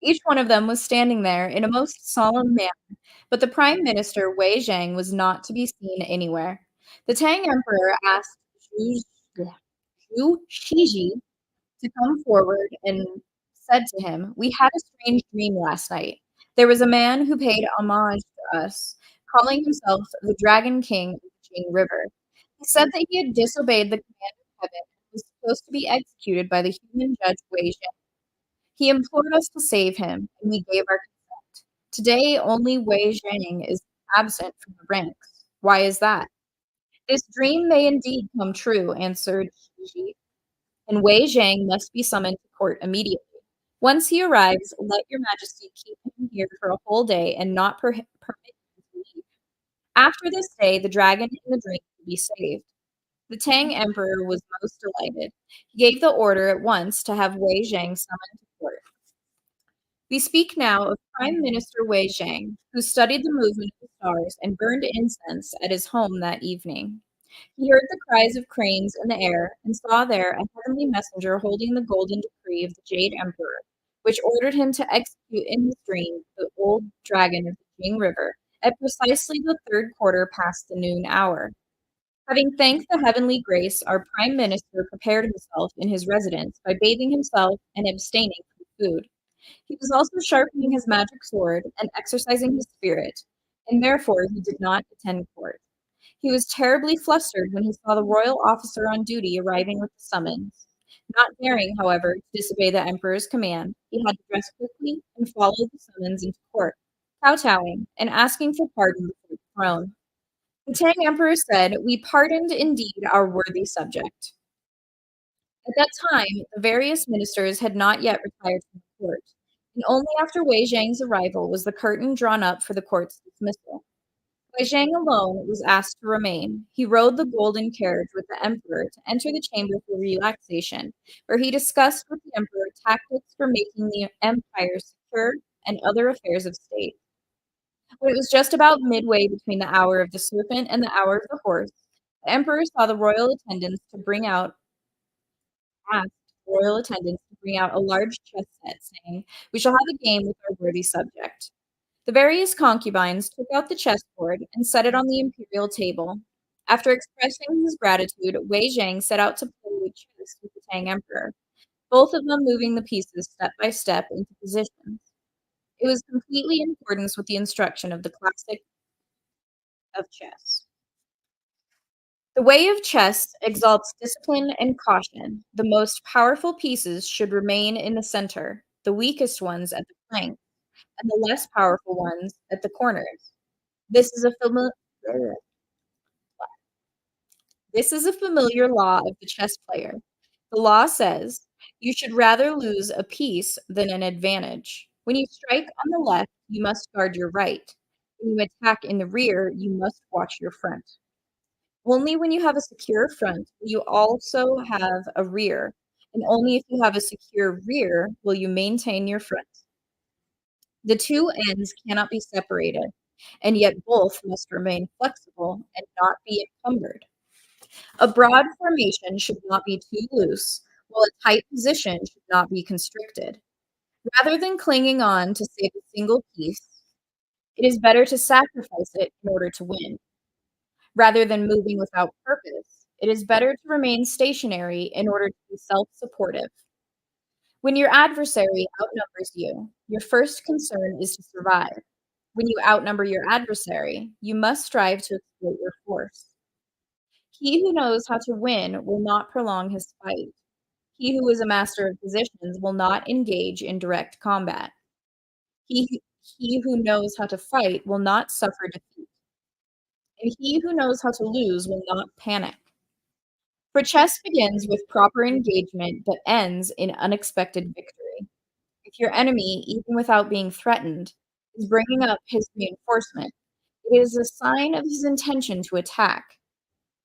Each one of them was standing there in a most solemn manner, but the prime minister, Wei Zhang, was not to be seen anywhere. The Tang Emperor asked Zhu, Zhu Shiji to come forward and said to him, "We had a strange dream last night. There was a man who paid homage to us, calling himself the Dragon King of Jing River. He said that he had disobeyed the command of heaven and was supposed to be executed by the human judge Wei Zhang. He implored us to save him, and we gave our consent. Today, only Wei Zhang is absent from the ranks. Why is that? This dream may indeed come true, answered Shiji, and Wei Zhang must be summoned to court immediately. Once he arrives, let your majesty keep him here for a whole day and not permit him to leave. After this day, the dragon in the dream will be saved. The Tang emperor was most delighted. He gave the order at once to have Wei Zhang summoned to court. We speak now of Prime Minister Wei Zhang, who studied the movement of the stars and burned incense at his home that evening. He heard the cries of cranes in the air and saw there a heavenly messenger holding the golden decree of the Jade Emperor, which ordered him to execute in his dream the old dragon of the Jing River at precisely the third quarter past the noon hour. Having thanked the heavenly grace, our prime minister prepared himself in his residence by bathing himself and abstaining from food. He was also sharpening his magic sword and exercising his spirit, and therefore he did not attend court. He was terribly flustered when he saw the royal officer on duty arriving with the summons. Not daring, however, to disobey the emperor's command, he had to dress quickly and follow the summons into court, kowtowing and asking for pardon before the throne. The Tang emperor said, "We pardoned indeed our worthy subject." At that time, the various ministers had not yet retired from the court, and only after Wei Zhang's arrival was the curtain drawn up for the court's dismissal. Wei Zhang alone was asked to remain. He rode the golden carriage with the emperor to enter the chamber for relaxation, where he discussed with the emperor tactics for making the empire secure and other affairs of state. When it was just about midway between the hour of the serpent and the hour of the horse, the emperor saw the royal attendants to bring out asked royal attendants to bring out a large chess set, saying, "We shall have a game with our worthy subject." The various concubines took out the chessboard and set it on the imperial table. After expressing his gratitude, Wei Zhang set out to play chess with the Tang emperor, both of them moving the pieces step by step into positions. It was completely in accordance with the instruction of the classic of chess. The way of chess exalts discipline and caution. The most powerful pieces should remain in the center, the weakest ones at the flanks, and the less powerful ones at the corners. This is a familiar This is a familiar law of the chess player. The law says you should rather lose a piece than an advantage. When you strike on the left, you must guard your right. When you attack in the rear, you must watch your front. Only when you have a secure front will you also have a rear, and only if you have a secure rear will you maintain your front. The two ends cannot be separated, and yet both must remain flexible and not be encumbered. A broad formation should not be too loose, while a tight position should not be constricted. Rather than clinging on to save a single piece, it is better to sacrifice it in order to win. Rather than moving without purpose, it is better to remain stationary in order to be self-supportive. When your adversary outnumbers you, your first concern is to survive. When you outnumber your adversary, you must strive to exploit your force. He who knows how to win will not prolong his fight. He who is a master of positions will not engage in direct combat. He who knows how to fight will not suffer defeat, and he who knows how to lose will not panic. For chess begins with proper engagement but ends in unexpected victory. If your enemy, even without being threatened, is bringing up his reinforcement, it is a sign of his intention to attack.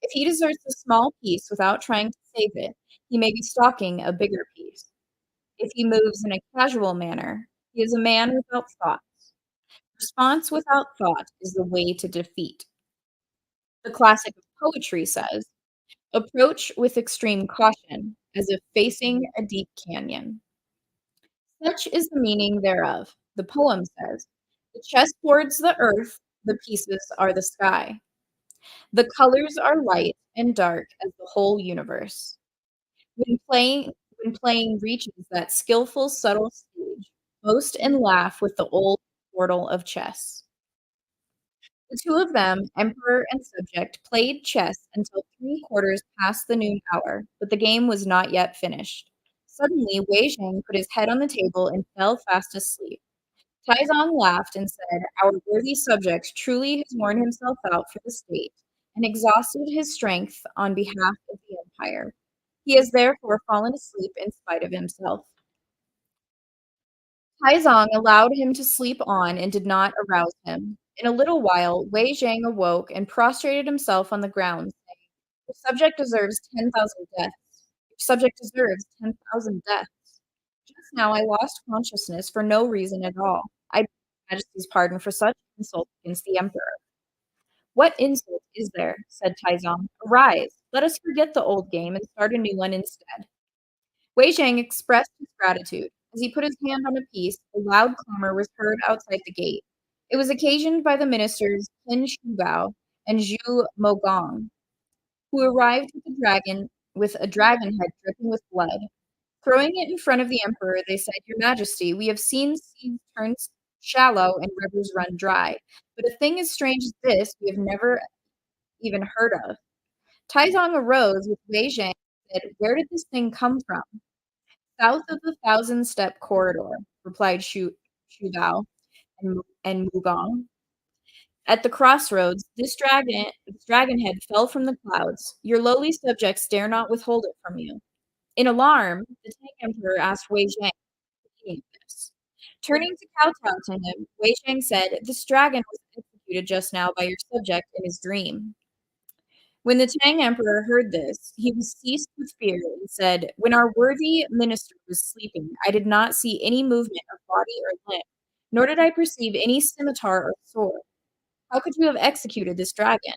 If he deserts a small piece without trying to save it, he may be stalking a bigger piece. If he moves in a casual manner, he is a man without thoughts. Response without thought is the way to defeat. The classic of poetry says, "Approach with extreme caution, as if facing a deep canyon." Such is the meaning thereof. The poem says, "The chessboard's the earth, the pieces are the sky. The colors are light and dark as the whole universe." When playing reaches that skillful, subtle stage, boast and laugh with the old mortal of chess. The two of them, emperor and subject, played chess until 3 quarters past the noon hour, but the game was not yet finished. Suddenly, Wei Zhang put his head on the table and fell fast asleep. Taizong laughed and said, "Our worthy subject truly has worn himself out for the state and exhausted his strength on behalf of the empire. He has therefore fallen asleep in spite of himself." Taizong allowed him to sleep on and did not arouse him. In a little while, Wei Zhang awoke and prostrated himself on the ground, saying, "Your subject deserves 10,000 deaths. Your subject deserves 10,000 deaths. Just now I lost consciousness for no reason at all. I beg Your Majesty's pardon for such insult against the Emperor." "What insult is there?" said Taizong. "Arise, let us forget the old game and start a new one instead." Wei Zhang expressed his gratitude. As he put his hand on a piece, a loud clamor was heard outside the gate. It was occasioned by the ministers Qin Shubao and Zhu Mogong, who arrived with a dragon head dripping with blood. Throwing it in front of the emperor, they said, "Your Majesty, we have seen seas turn shallow and rivers run dry, but a thing as strange as this we have never even heard of." Taizong arose with Wei Zhang and said, "Where did this thing come from?" "South of the thousand-step corridor," replied Shu Bao and Mugong. "At the crossroads, this dragon head fell from the clouds. Your lowly subjects dare not withhold it from you." In alarm, the Tang Emperor asked Wei Zhang the meaning of this. Turning to kowtow to him, Wei Zhang said, "This dragon was executed just now by your subject in his dream." When the Tang Emperor heard this, he was seized with fear and said, "When our worthy minister was sleeping, I did not see any movement of body or limb, nor did I perceive any scimitar or sword. How could you have executed this dragon?"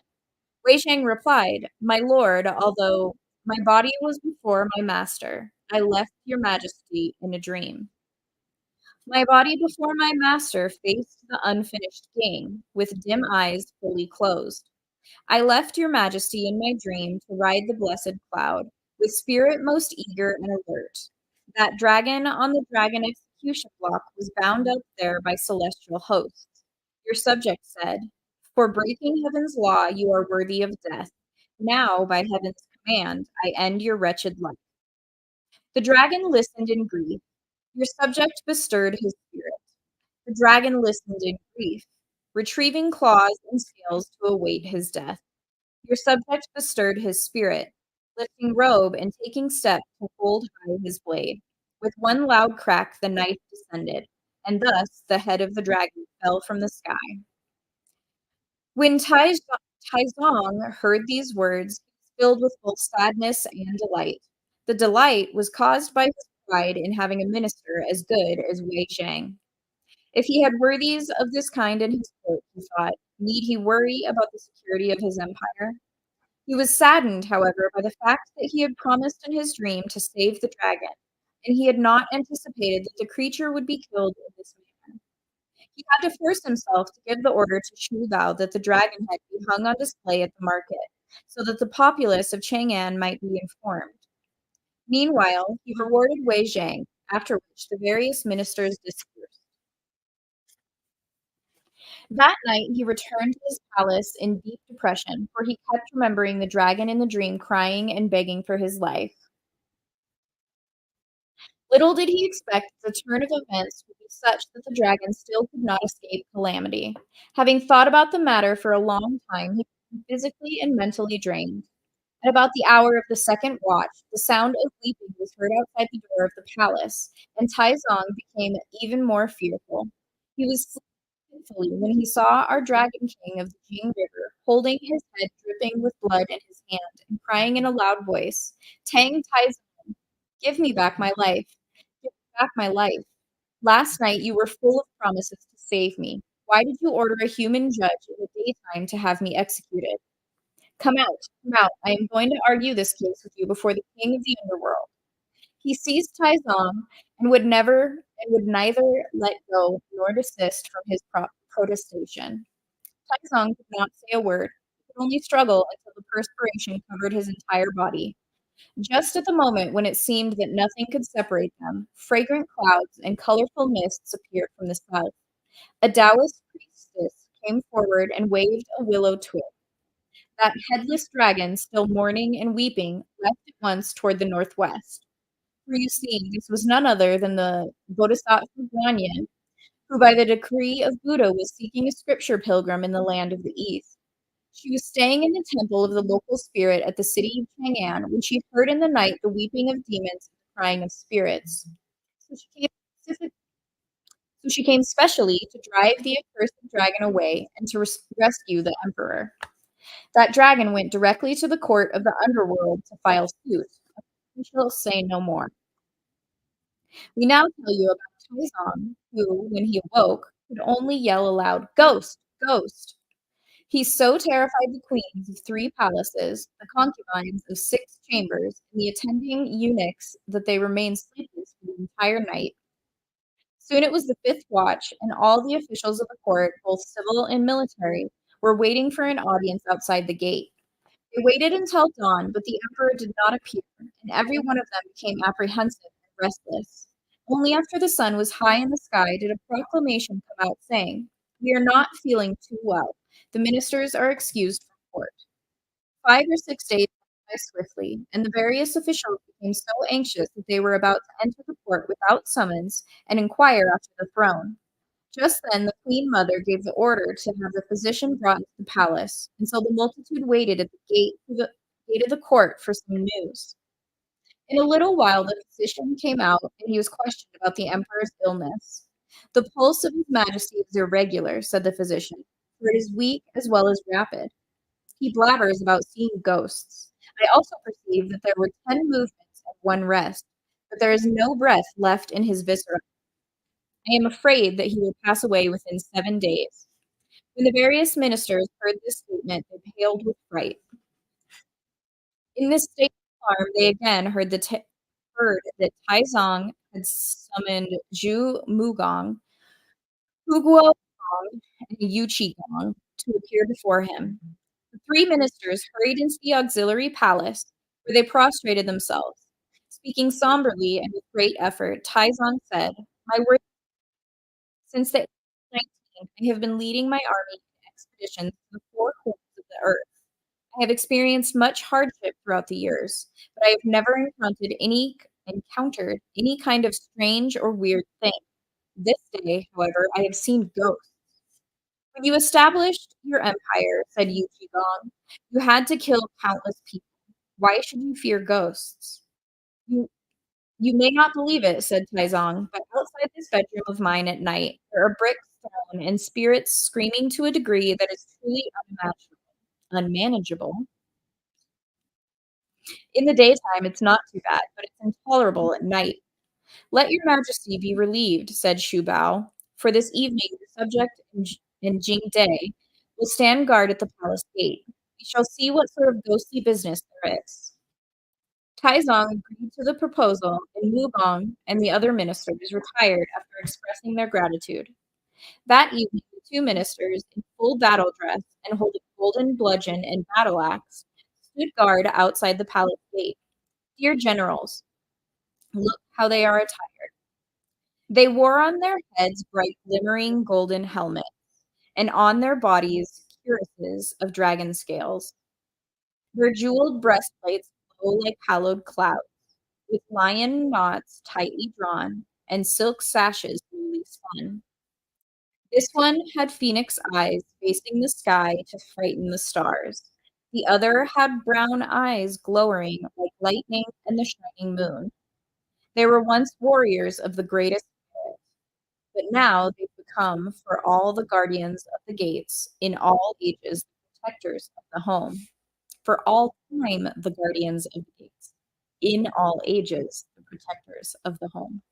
Wei Shang replied, "My lord, although my body was before my master, I left your majesty in a dream. My body before my master faced the unfinished game, with dim eyes fully closed. I left your majesty in my dream to ride the blessed cloud, with spirit most eager and alert. That dragon on the dragon execution block was bound up there by celestial hosts. Your subject said, 'For breaking heaven's law, you are worthy of death. Now, by heaven's command, I end your wretched life.' The dragon listened in grief. Your subject bestirred his spirit. The dragon listened in grief, retrieving claws and scales to await his death. Your subject bestirred his spirit, lifting robe and taking step to hold high his blade. With one loud crack, the knife descended, and thus the head of the dragon fell from the sky. When Taizong heard these words, he was filled with both sadness and delight. The delight was caused by his pride in having a minister as good as Wei Zhang. If he had worthies of this kind in his court, he thought, need he worry about the security of his empire? He was saddened, however, by the fact that he had promised in his dream to save the dragon, and he had not anticipated that the creature would be killed in this manner. He had to force himself to give the order to Shu Bao that the dragon head be hung on display at the market, so that the populace of Chang'an might be informed. Meanwhile, he rewarded Wei Zhang, after which the various ministers dispersed. That night he returned to his palace in deep depression, for he kept remembering the dragon in the dream crying and begging for his life. Little did he expect that the turn of events would be such that the dragon still could not escape calamity. Having thought about the matter for a long time, he became physically and mentally drained. At about the hour of the second watch, the sound of weeping was heard outside the door of the palace, and Taizong became even more fearful. He was sleeping fitfully when he saw our Dragon King of the Jing River, holding his head dripping with blood in his hand, and crying in a loud voice, "Tang Taizong, give me back my life. Give me back my life. Last night you were full of promises to save me. Why did you order a human judge in the daytime to have me executed? Come out, come out. I am going to argue this case with you before the king of the underworld." He seized Taizong and would neither let go nor desist from his protestation. Taizong could not say a word. He could only struggle until the perspiration covered his entire body. Just at the moment when it seemed that nothing could separate them, fragrant clouds and colorful mists appeared from the south. A Taoist priestess came forward and waved a willow twig. That headless dragon, still mourning and weeping, leapt at once toward the northwest. For you see, this was none other than the Bodhisattva Guanyin, who by the decree of Buddha was seeking a scripture pilgrim in the land of the East. She was staying in the temple of the local spirit at the city of Chang'an when she heard in the night the weeping of demons and the crying of spirits. So she came specially to drive the accursed dragon away and to rescue the emperor. That dragon went directly to the court of the underworld to file suit. We shall say no more. We now tell you about Taizong, who, when he awoke, could only yell aloud, "Ghost! Ghost!" He so terrified the queens of 3 palaces, the concubines of 6 chambers, and the attending eunuchs that they remained sleepless for the entire night. Soon it was the 5th watch, and all the officials of the court, both civil and military, were waiting for an audience outside the gate. They waited until dawn, but the emperor did not appear, and every one of them became apprehensive and restless. Only after the sun was high in the sky did a proclamation come out saying, "We are not feeling too well. The ministers are excused from court." 5 or 6 days went by swiftly, and the various officials became so anxious that they were about to enter the court without summons and inquire after the throne. Just then the queen mother gave the order to have the physician brought into the palace, and so the multitude waited at the gate of the court for some news. In a little while the physician came out, and he was questioned about the emperor's illness. "The pulse of his majesty is irregular," said the physician, "for it is weak as well as rapid. He blabbers about seeing ghosts. I also perceive that there were 10 movements and 1 rest, but there is no breath left in his viscera. I am afraid that he will pass away within 7 days." When the various ministers heard this statement, they paled with fright. In this state of alarm, they again heard that Taizong had summoned Zhu Mugong, Huguo Gong, and Yu Qigong to appear before him. The 3 ministers hurried into the auxiliary palace, where they prostrated themselves. Speaking somberly and with great effort, Taizong said, "My worthy, since the age of 19, I have been leading my army in expeditions to the 4 corners of the earth. I have experienced much hardship throughout the years, but I have never encountered any kind of strange or weird thing. This day, however, I have seen ghosts." "When you established your empire," said Yu Qigong, "you had to kill countless people. Why should you fear ghosts?" "You You may not believe it," said Taizong, "but outside this bedroom of mine at night, there are bricks thrown and spirits screaming to a degree that is truly unmanageable. In the daytime, it's not too bad, but it's intolerable at night." "Let your majesty be relieved," said Shu Bao, "for this evening the subject and Jing Day will stand guard at the palace gate. We shall see what sort of ghostly business there is." Taizong agreed to the proposal, and Wu Gong and the other ministers retired after expressing their gratitude. That evening, the 2 ministers, in full battle dress and holding golden bludgeon and battle axe, stood guard outside the palace gate. "Dear generals, look how they are attired." They wore on their heads bright glimmering golden helmets, and on their bodies cuirasses of dragon scales. Their jeweled breastplates glow like hallowed clouds, with lion knots tightly drawn, and silk sashes newly spun. This one had phoenix eyes facing the sky to frighten the stars. The other had brown eyes glowering like lightning and the shining moon. They were once warriors of the greatest spirit, but now they've become, for all the guardians of the gates, in all ages, the protectors of the home. For all time, the guardians of the gates, in all ages, the protectors of the home.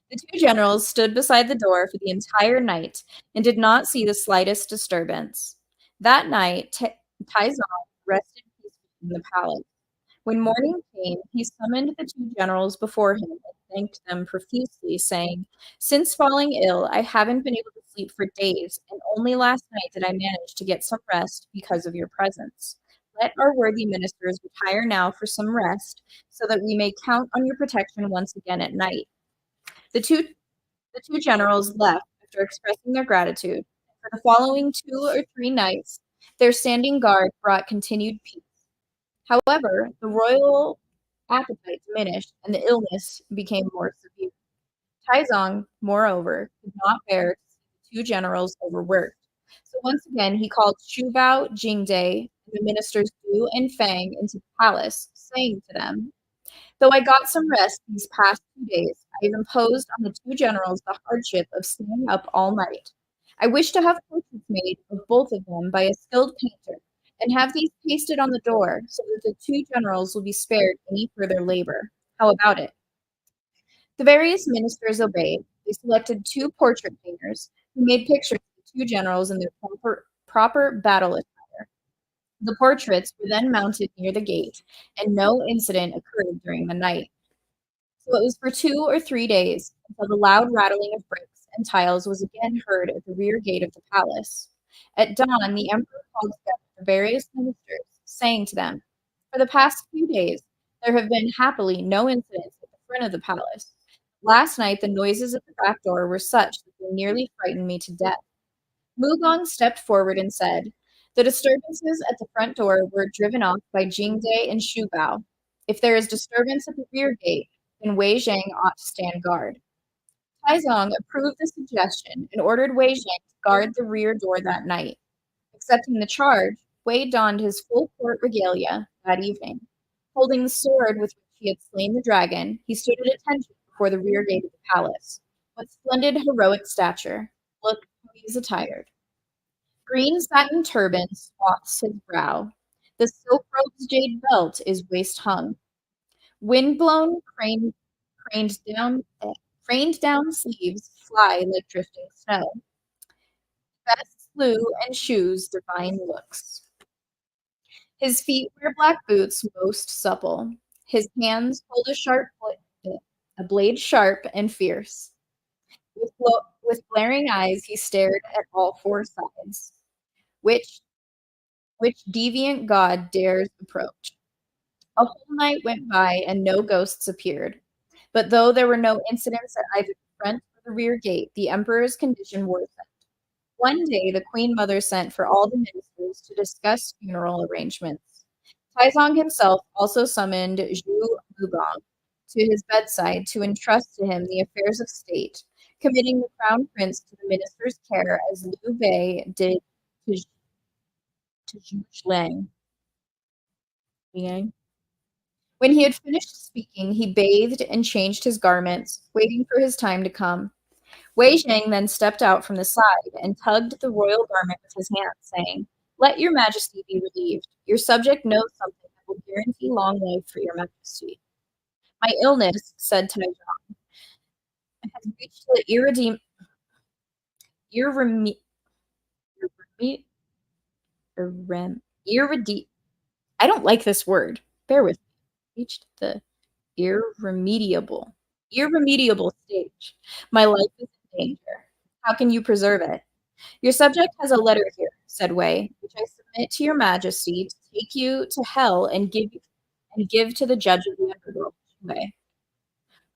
The 2 generals stood beside the door for the entire night and did not see the slightest disturbance. That night, Taizong rested peacefully in the palace. When morning came, he summoned the 2 generals before him and thanked them profusely, saying, "Since falling ill, I haven't been able to sleep for days, and only last night did I manage to get some rest because of your presence. Let our worthy ministers retire now for some rest, so that we may count on your protection once again at night." The two generals left after expressing their gratitude. For the following 2 or 3 nights, their standing guard brought continued peace. However, the royal appetite diminished and the illness became more severe. Taizong, moreover, could not bear to see the 2 generals overworked. So once again, he called Shubao, Jingde, and the ministers Du and Fang into the palace, saying to them, "Though I got some rest these past 2 days, I have imposed on the 2 generals the hardship of staying up all night. I wish to have portraits made of both of them by a skilled painter, and have these pasted on the door, so that the 2 generals will be spared any further labor. How about it?" The various ministers obeyed. They selected 2 portrait painters, who made pictures of the 2 generals in their proper battle attire. The portraits were then mounted near the gate, and no incident occurred during the night. So it was for 2 or 3 days until the loud rattling of bricks and tiles was again heard at the rear gate of the palace. At dawn, the emperor called together the various ministers, saying to them, "For the past few days, there have been happily no incidents at the front of the palace. Last night, the noises at the back door were such that they nearly frightened me to death." Mugong stepped forward and said, "The disturbances at the front door were driven off by Jingde and Shubao. If there is disturbance at the rear gate, then Wei Zhang ought to stand guard." Taizong approved the suggestion and ordered Wei Zhang to guard the rear door that night. Accepting the charge, Wei donned his full court regalia that evening. Holding the sword with which he had slain the dragon, he stood at attention before the rear gate of the palace. What splendid heroic stature! Look how he is attired. Green satin turban swathes his brow. The silk robe's jade belt is waist hung. Windblown, craned down sleeves fly like drifting snow. Vest, slew, and shoes divine looks. His feet wear black boots most supple. His hands hold a blade sharp and fierce. With glaring eyes he stared at all 4 sides. Which deviant god dares approach? A whole night went by and no ghosts appeared. But though there were no incidents at either the front or the rear gate, the emperor's condition worsened. One day, the queen mother sent for all the ministers to discuss funeral arrangements. Taizong himself also summoned Zhu Lugong to his bedside to entrust to him the affairs of state, committing the crown prince to the minister's care as Liu Bei did to Zhu Liang. When he had finished speaking, he bathed and changed his garments, waiting for his time to come. Wei Zhang then stepped out from the side and tugged the royal garment with his hand, saying, "Let your majesty be relieved. Your subject knows something that will guarantee long life for your majesty." "My illness," said Taizong, "has reached the irreme- irreme- irrede- I don't like this word. Bear with me. Reached the irremediable stage. My life is in danger. How can you preserve it?" "Your subject has a letter here," said Wei, "which I submit to your majesty to take you to hell and give to the judge of the underworld." Wei.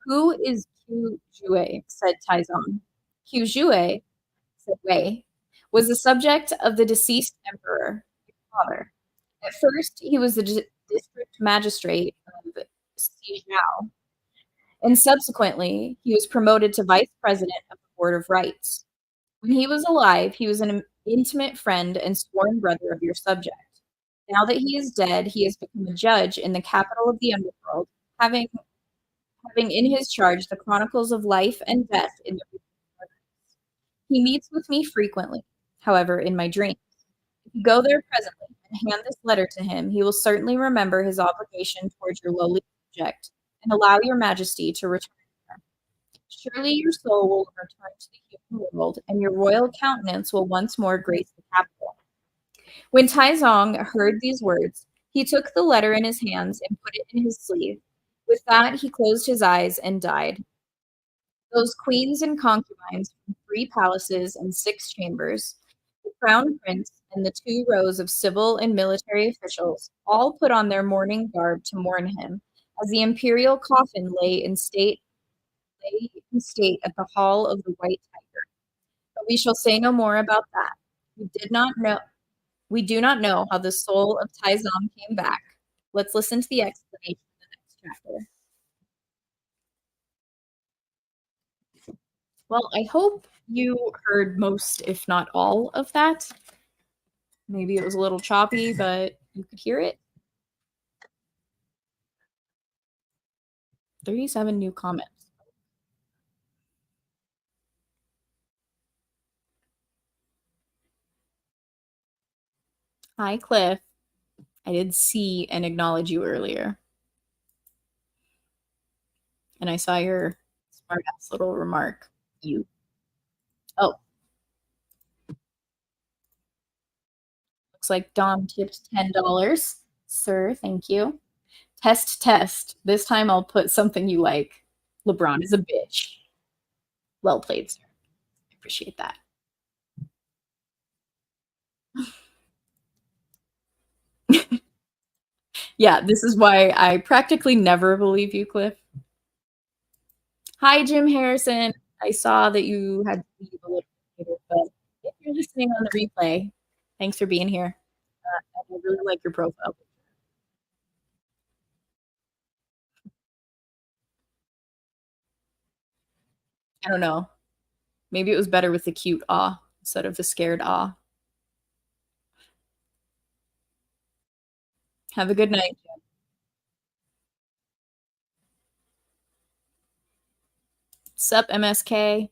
"Who is Qiu Jue?" said Taizong. "Qiu Jue," said Wei, "was the subject of the deceased emperor, your father. At first, he was the district magistrate of Xizhou, and subsequently, he was promoted to vice president of the Board of Rights. When he was alive, he was an intimate friend and sworn brother of your subject. Now that he is dead, he has become a judge in the capital of the underworld, having in his charge the chronicles of life and death in the region. He meets with me frequently, however, in my dreams. If you go there presently and hand this letter to him, he will certainly remember his obligation towards your lowly subject and allow your majesty to return there. Surely your soul will return to the human world, and your royal countenance will once more grace the capital." When Taizong heard these words, he took the letter in his hands and put it in his sleeve. With that, he closed his eyes and died. Those queens and concubines from 3 palaces and 6 chambers, the crown prince, and the 2 rows of civil and military officials all put on their mourning garb to mourn him, as the imperial coffin lay in state at the Hall of the White Tiger. We shall say no more about that. We did not know we do not know how the soul of Taizong came back. Let's listen to the explanation in the next chapter. Well, I hope you heard most, if not all, of that. Maybe it was a little choppy, but you could hear it. 37 new comments. Hi, Cliff. I did see and acknowledge you earlier. And I saw your smart ass little remark. You. Oh, looks like Dom tipped $10. Sir, thank you. Test, test. This time I'll put something you like. LeBron is a bitch. Well played, sir. I appreciate that. Yeah, this is why I practically never believe you, Cliff. Hi, Jim Harrison. I saw that you had to leave a little bit later, but if you're listening on the replay, thanks for being here. I really like your profile. I don't know. Maybe it was better with the cute awe instead of the scared awe. Have a good night. Sup, MSK.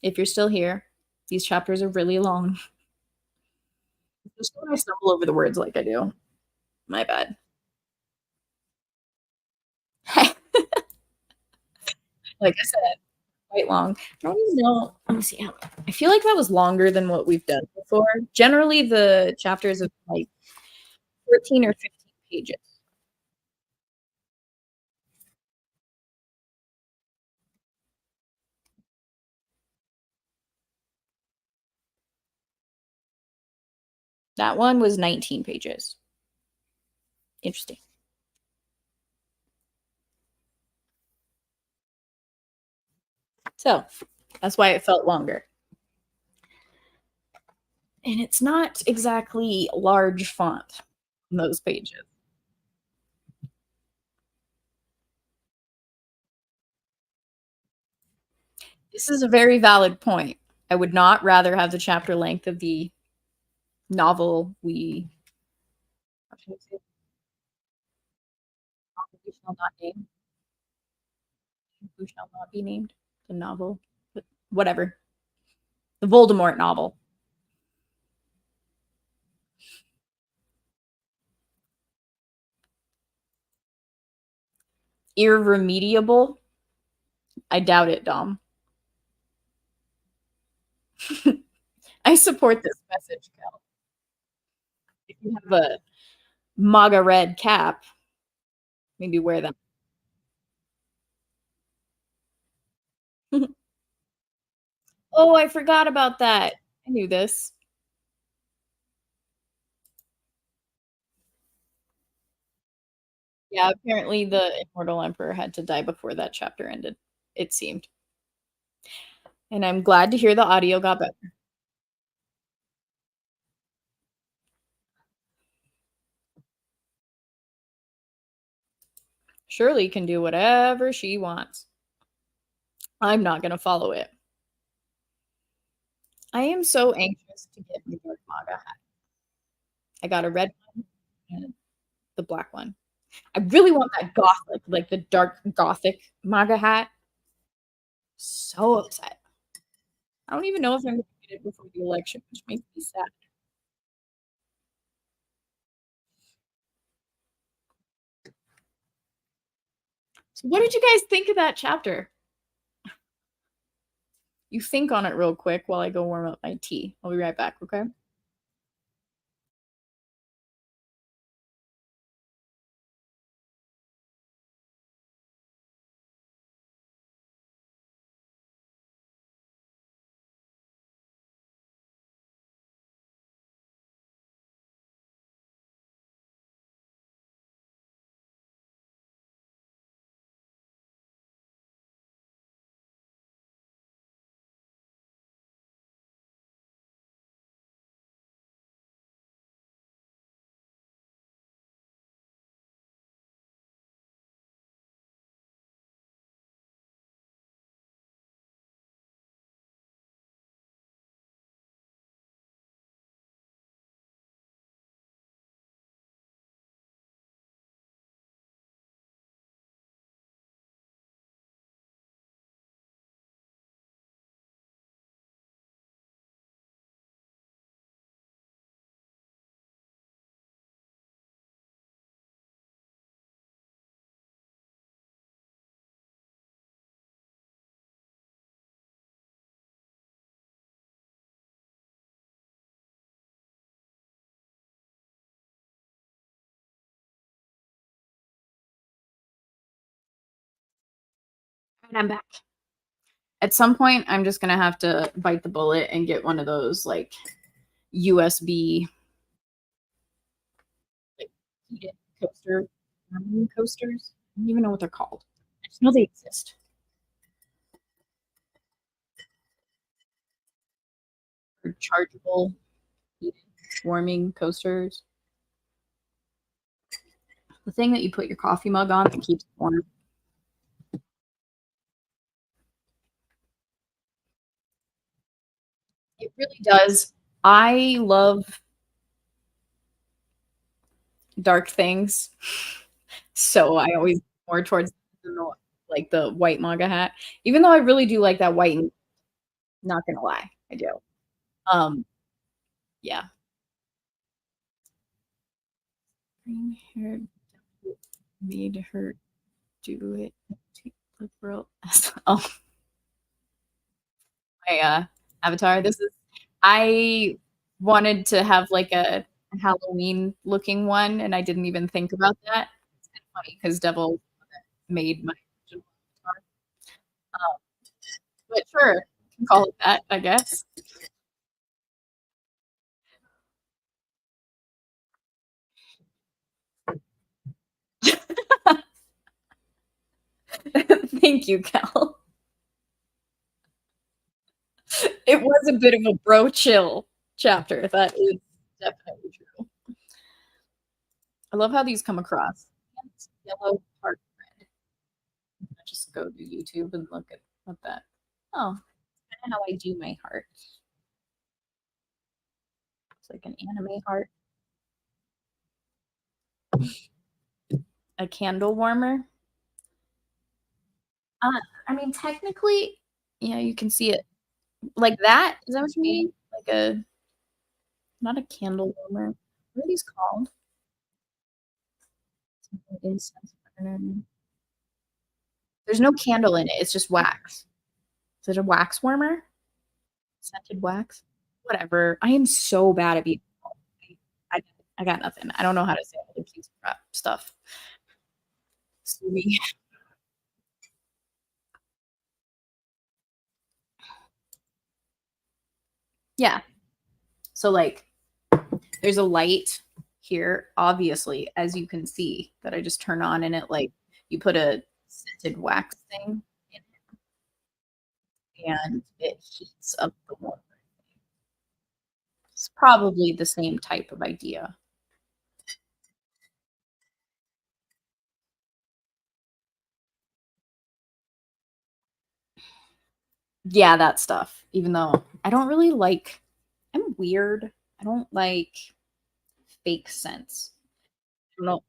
If you're still here, these chapters are really long. Just when I stumble over the words like I do. My bad. Like I said, quite long. I don't even know. Let me see. I feel like that was longer than what we've done before. Generally, the chapters of like 14 or 15 pages. That one was 19 pages. Interesting. So that's why it felt longer. And it's not exactly large font on those pages. This is a very valid point. I would not rather have the chapter length of the novel we shall not name. Who shall not be named? The novel. Whatever. The Voldemort novel. Irremediable. I doubt it, Dom. I support this message, Cal. If you have a MAGA red cap, maybe wear them. Oh, I forgot about that. I knew this. Yeah, apparently the Immortal Emperor had to die before that chapter ended, it seemed. And I'm glad to hear the audio got better. Shirley can do whatever she wants. I'm not going to follow it. I am so anxious to get my dark MAGA hat. I got a red one and the black one. I really want that gothic, like the dark gothic MAGA hat. So upset. I don't even know if I'm going to get it before the election, which makes me sad. So, what did you guys think of that chapter? You think on it real quick while I go warm up my tea. I'll be right back, okay? And I'm back. At some point, I'm just gonna have to bite the bullet and get one of those like USB like heated coasters. I don't even know what they're called. I just know they exist. Or chargeable heated warming coasters. The thing that you put your coffee mug on that keeps it warm. It really does. I love dark things, so I always more towards the, like the white manga hat. Even though I really do like that white, and not gonna lie, I do. Um, yeah. Green haired made her do it. Liberal. Oh, my avatar. This is. I wanted to have like a Halloween looking one, and I didn't even think about that. It's kind of funny because Devil made my original avatar. Um, but sure, you can call it that, I guess. Thank you, Cal. It was a bit of a bro chill chapter. That is definitely true. I love how these come across. Yellow heart red. I just go to YouTube and look at what that. Oh, kind of how I do my heart. It's like an anime heart. A candle warmer. Uh, I mean, technically, yeah, you can see it like that. Is that what you mean? Like a not a candle warmer. What are these called? Incense burner. There's no candle in it. It's just wax. Is it a wax warmer? Scented wax? Whatever. I am so bad at being. I, I got nothing. I don't know how to say other piece of crap stuff. Sue me. Yeah. So like there's a light here, obviously, as you can see, that I just turn on and it like you put a scented wax thing in it and it heats up the warmer. It's probably the same type of idea. Yeah, that stuff. Even though I don't really like, I'm weird. I don't like fake scents. I don't know.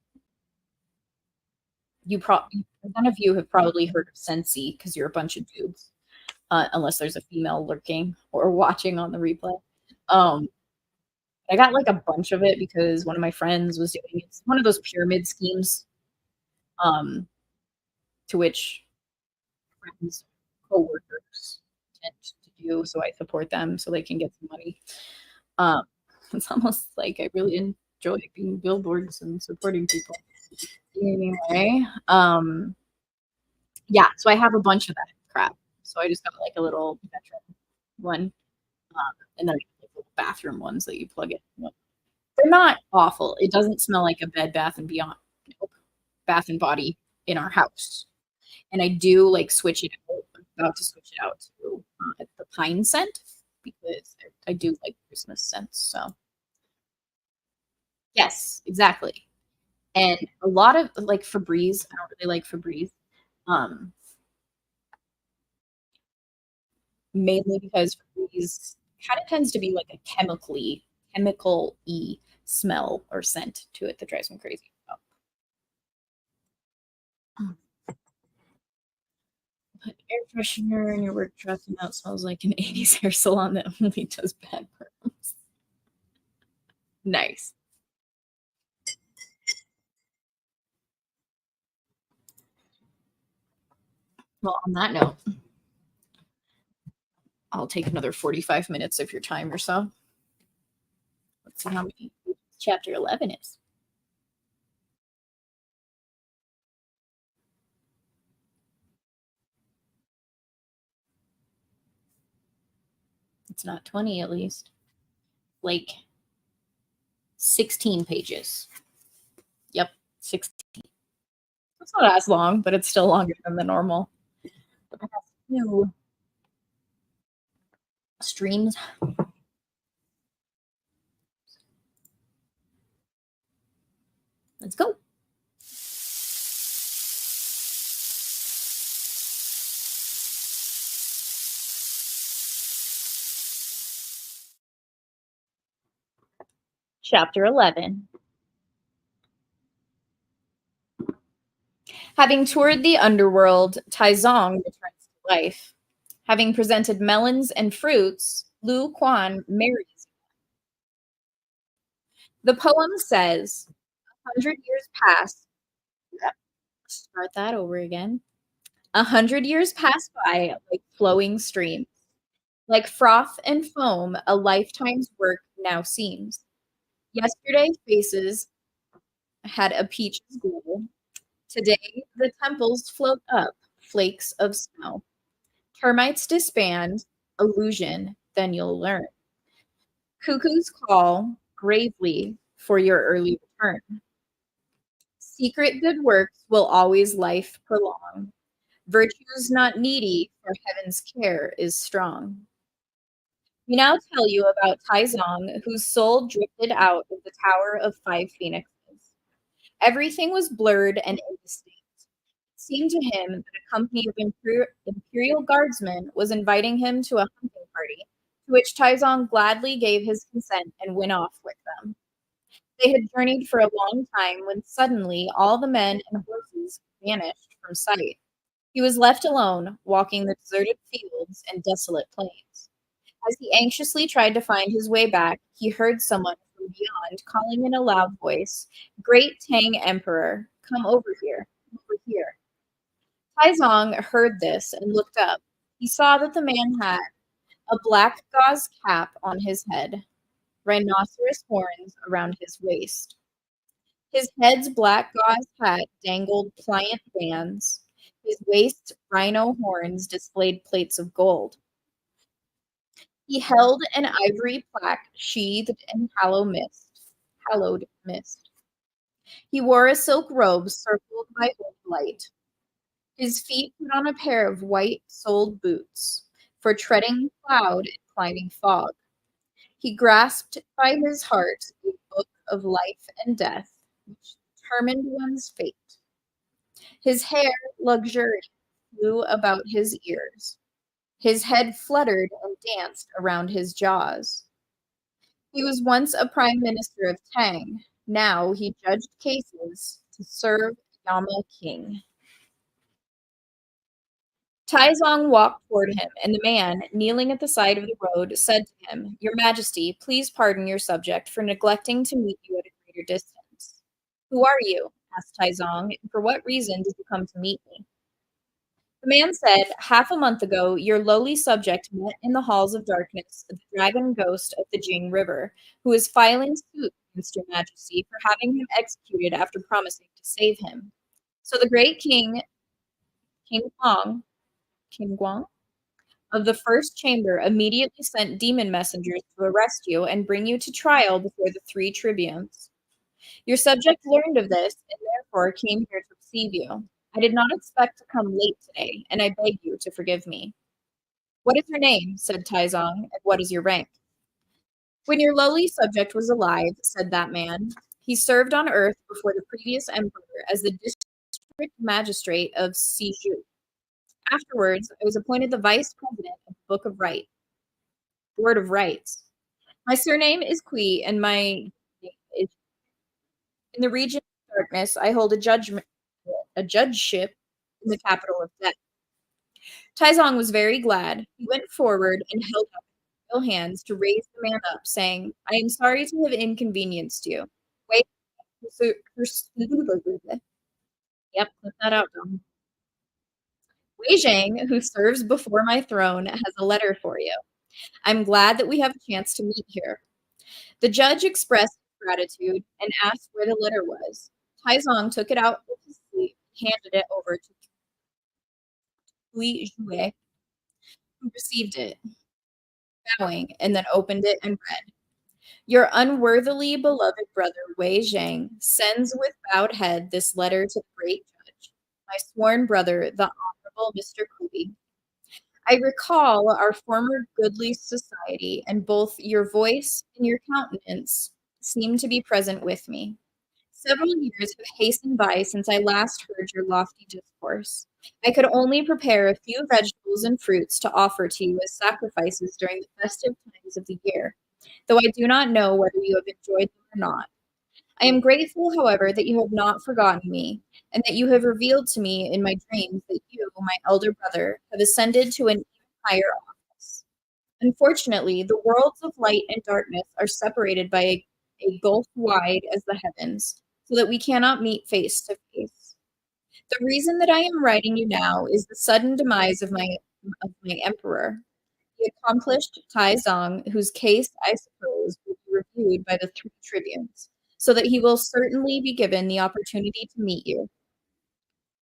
You probably none of you have probably heard of Scentsy because you're a bunch of dudes, unless there's a female lurking or watching on the replay. Um, I got like a bunch of it because one of my friends was doing it's one of those pyramid schemes, um, to which friends, coworkers tend to do. So I support them so they can get some money. Um, it's almost like I really enjoy being billboards and supporting people. Anyway, yeah, so I have a bunch of that crap. So I just got like a little veteran one, and then like little bathroom ones that you plug in. They're not awful. It doesn't smell like a Bed Bath and Beyond, nope. Bath and Body in our house. And I do like switch it out. I'm about to switch it out to the pine scent because I do like Christmas scents. So yes, exactly. And a lot of like Febreze. I don't really like Febreze. Um, Mainly because Febreze kind of tends to be like a chemical y smell or scent to it that drives me crazy. So, put air freshener in your work truck and that smells like an 80s hair salon that only does bad perms. Nice. Well, on that note, I'll take another 45 minutes of your time or so. Let's see how many chapter 11 is. It's not 20 at least. Like 16 pages. Yep, 16. It's not as long, but it's still longer than the normal. But it has 2 streams. Let's go. Chapter 11. Having toured the underworld, Taizong returns to life. Having presented melons and fruits, Lu Quan marries. The poem says, 100 years pass. Start that over again. 100 years pass by like flowing streams. Like froth and foam, a lifetime's work now seems. Yesterday's faces had a peach's glow. Today, the temples float up, flakes of snow. Termites disband, illusion, then you'll learn. Cuckoos call gravely for your early return. Secret good works will always life prolong. Virtue's not needy, for heaven's care is strong. We now tell you about Taizong, whose soul drifted out of the Tower of Five Phoenixes. Everything was blurred and indistinct. It seemed to him that a company of imperial guardsmen was inviting him to a hunting party, to which Taizong gladly gave his consent and went off with them. They had journeyed for a long time when suddenly all the men and horses vanished from sight. He was left alone, walking the deserted fields and desolate plains. As he anxiously tried to find his way back, he heard someone from beyond calling in a loud voice, "Great Tang Emperor, come over here, over here." Taizong heard this and looked up. He saw that the man had a black gauze cap on his head, rhinoceros horns around his waist. His head's black gauze hat dangled pliant bands. His waist's rhino horns displayed plates of gold. He held an ivory plaque sheathed in hallowed mist. He wore a silk robe circled by gold light. His feet put on a pair of white-soled boots for treading cloud and climbing fog. He grasped by his heart a book of life and death, which determined one's fate. His hair, luxuriant, flew about his ears. His head fluttered and danced around his jaws. He was once a prime minister of Tang. Now he judged cases to serve Yama King. Taizong walked toward him, and the man, kneeling at the side of the road, said to him, "Your Majesty, please pardon your subject for neglecting to meet you at a greater distance." "Who are you?" asked Taizong, "and for what reason did you come to meet me?" The man said, "Half a month ago, your lowly subject met in the halls of darkness the dragon ghost of the Jing River, who is filing suit against your Majesty for having him executed after promising to save him. So the great king, King Guang, of the first chamber immediately sent demon messengers to arrest you and bring you to trial before the 3 tribunes. Your subject learned of this and therefore came here to receive you. I did not expect to come late today, and I beg you to forgive me." "What is your name?" said Taizong, "and what is your rank?" "When your lowly subject was alive," said that man, "he served on earth before the previous emperor as the district magistrate of Siju. Afterwards, I was appointed the vice president of the Board of Rights. My surname is Kui, and my name is in the region of darkness. I hold a judgeship in the capital of death." Taizong was very glad. He went forward and held up his real hands to raise the man up, saying, "I am sorry to have inconvenienced you. Wait, yep, put that out, Dom. Wei Zhang, who serves before my throne, has a letter for you. I'm glad that we have a chance to meet here." The judge expressed gratitude and asked where the letter was. Taizong took it out of his sleeve and handed it over to Hui Jue, who received it. bowing, and then opened it and read. Your unworthily beloved brother Wei Zhang sends with bowed head this letter to the great judge, my sworn brother, the Honorable Mr. Kui. I recall our former goodly society, and both your voice and your countenance seem to be present with me. Several years have hastened by since I last heard your lofty discourse. I could only prepare a few vegetables and fruits to offer to you as sacrifices during the festive times of the year, though I do not know whether you have enjoyed them or not. I am grateful, however, that you have not forgotten me, and that you have revealed to me in my dreams that you, my elder brother, have ascended to an even higher office. Unfortunately, the worlds of light and darkness are separated by a gulf wide as the heavens, so that we cannot meet face to face. The reason that I am writing you now is the sudden demise of my emperor, the accomplished Tai Zong, whose case, I suppose, will be reviewed by the three tribunes, so that he will certainly be given the opportunity to meet you.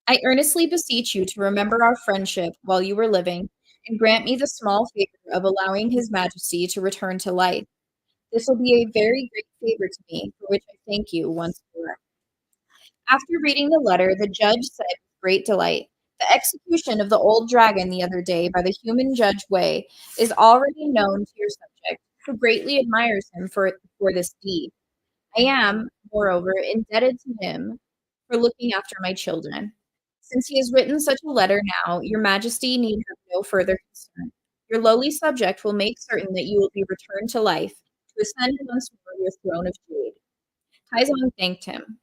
I earnestly beseech you to remember our friendship while you were living, and grant me the small favor of allowing His Majesty to return to life. This will be a very great favor to me, for which I thank you once more. After reading the letter, the judge said with great delight, the execution of the old dragon the other day by the human judge Wei is already known to your subject, who greatly admires him for this deed. I am, moreover, indebted to him for looking after my children. Since he has written such a letter now, your majesty need have no further concern. Your lowly subject will make certain that you will be returned to life, to ascend once more your throne of jade. Taizong thanked him.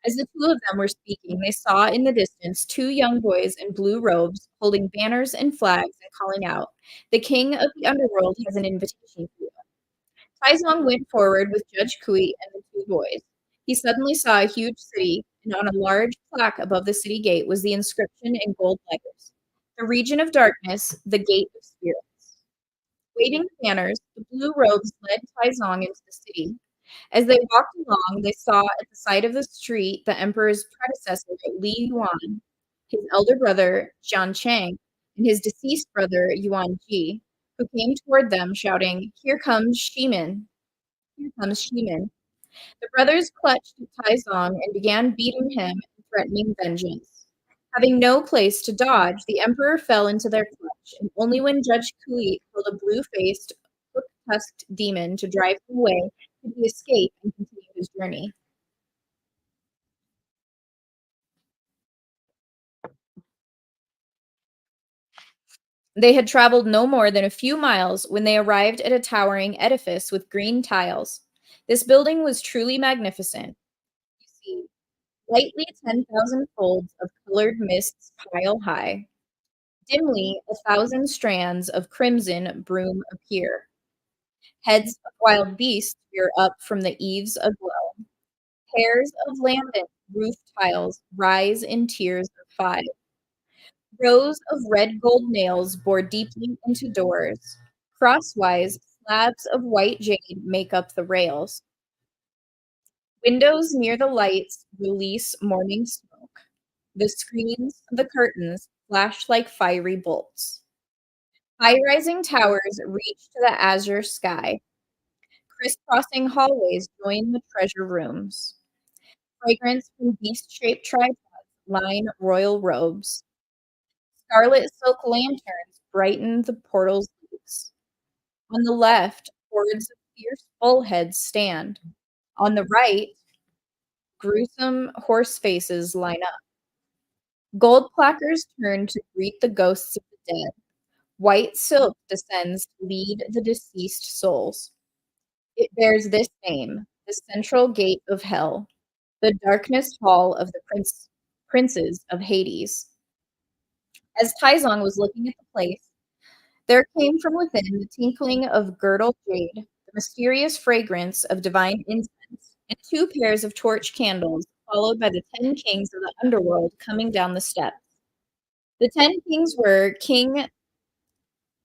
As the two of them were speaking, they saw in the distance two young boys in blue robes holding banners and flags and calling out, the king of the underworld has an invitation for you. Taizong went forward with Judge Kui and the two boys. He suddenly saw a huge city, and on a large plaque above the city gate was the inscription in gold letters, the region of darkness, the gate of spirits. Waving the banners, the blue robes led Taizong into the city. As they walked along, they saw at the side of the street the emperor's predecessor, Li Yuan, his elder brother, Jian Chang, and his deceased brother, Yuan Ji, who came toward them shouting, Here comes Shimin! Here comes Shimin! The brothers clutched at Taizong and began beating him and threatening vengeance. Having no place to dodge, the emperor fell into their clutch, and only when Judge Kui told a blue-faced, hook-tusked demon to drive him away could he escape and continue his journey. They had traveled no more than a few miles when they arrived at a towering edifice with green tiles. This building was truly magnificent. You see, lightly 10,000 folds of colored mists pile high. Dimly, 1,000 strands of crimson broom appear. Heads of wild beasts rear up from the eaves aglow. Pairs of lambent roof tiles rise in tiers of five. Rows of red gold nails bore deeply into doors. Crosswise, slabs of white jade make up the rails. Windows near the lights release morning smoke. The screens, the curtains, flash like fiery bolts. High-rising towers reach to the azure sky. Crisscrossing hallways join the treasure rooms. Fragrance from beast-shaped tripods line royal robes. Scarlet silk lanterns brighten the portal's leaves. On the left, hordes of fierce bullheads stand. On the right, gruesome horse faces line up. Gold placards turn to greet the ghosts of the dead. White silk descends to lead the deceased souls. It bears this name, the central gate of hell, the darkness hall of the princes of Hades. As Taizong was looking at the place, there came from within the tinkling of girdled jade, the mysterious fragrance of divine incense, and two pairs of torch candles, followed by the 10 kings of the underworld coming down the steps. The 10 kings were King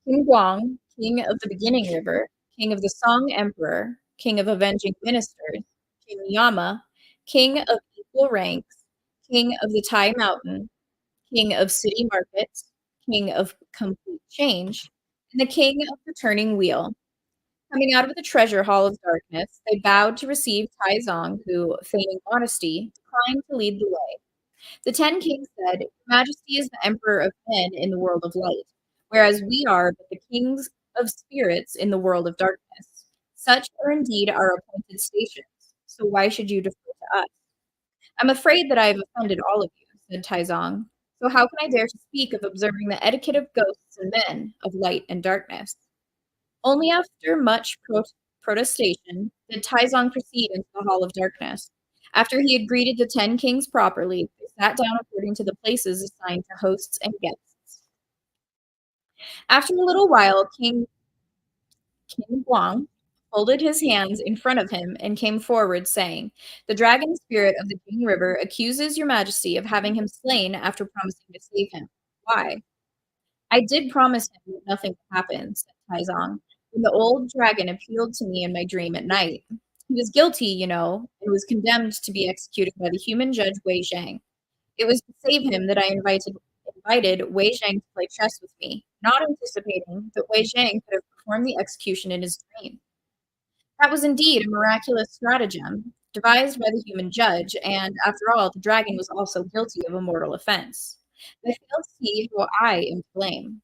Guang, king of the beginning river, king of the Song emperor, king of avenging ministers, King Yama, king of equal ranks, king of the Tai mountain, king of city markets, king of complete change, and the king of the turning wheel. Coming out of the treasure hall of darkness, they bowed to receive Taizong, who, feigning modesty, declined to lead the way. The 10 kings said, "Your Majesty is the emperor of men in the world of light, whereas we are but the kings of spirits in the world of darkness. Such are indeed our appointed stations, so why should you defer to us?" "I'm afraid that I have offended all of you," said Taizong. "So how can I dare to speak of observing the etiquette of ghosts and men, of light and darkness?" Only after much protestation did Taizong proceed into the Hall of Darkness. After he had greeted the 10 kings properly, they sat down according to the places assigned to hosts and guests. After a little while, King Guang folded his hands in front of him and came forward, saying, "The dragon spirit of the Jing River accuses your Majesty of having him slain after promising to save him. Why?" "I did promise him that nothing would happen," said Taizong, "when the old dragon appealed to me in my dream at night. He was guilty, and was condemned to be executed by the human judge Wei Zhang. It was to save him that I invited Wei Zhang to play chess with me, not anticipating that Wei Zhang could have performed the execution in his dream. That was indeed a miraculous stratagem, devised by the human judge, and, after all, the dragon was also guilty of a mortal offense. I fail to see how I am to blame."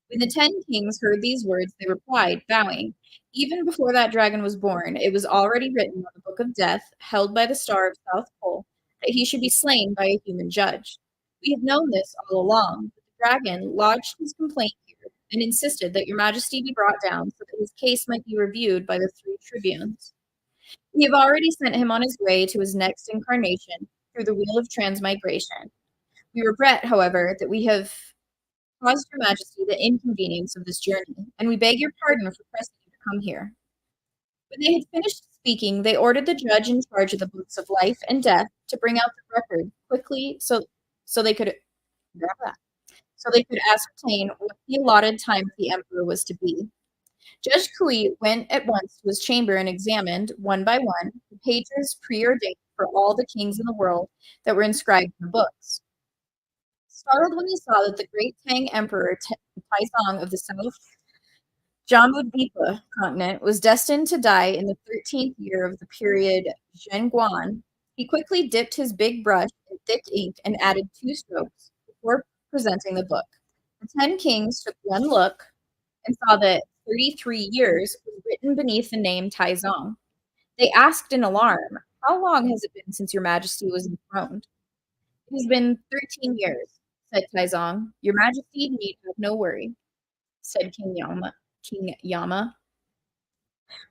When the 10 kings heard these words, they replied, bowing, "Even before that dragon was born, it was already written on the book of death, held by the star of South Pole, that he should be slain by a human judge. We have known this all along, but the dragon lodged his complaint here and insisted that your Majesty be brought down so that his case might be reviewed by the 3 tribunes. We have already sent him on his way to his next incarnation through the wheel of transmigration. We regret, however, that we have caused your Majesty the inconvenience of this journey, and we beg your pardon for pressing you to come here." When they had finished speaking, they ordered the judge in charge of the books of life and death to bring out the record quickly so they could ascertain what the allotted time of the emperor was to be. Judge Kui went at once to his chamber and examined, one by one, the pages preordained for all the kings in the world that were inscribed in the books. Startled when he saw that the great Tang Emperor Taizong of the South Jambudipa continent was destined to die in the 13th year of the period Zhenguan, he quickly dipped his big brush in thick ink and added 2 strokes before presenting the book. The 10 kings took one look and saw that 33 years was written beneath the name Taizong. They asked in alarm, "How long has it been since your Majesty was enthroned?" "It has been 13 years," said Taizong. "Your Majesty need have no worry," said King Yama,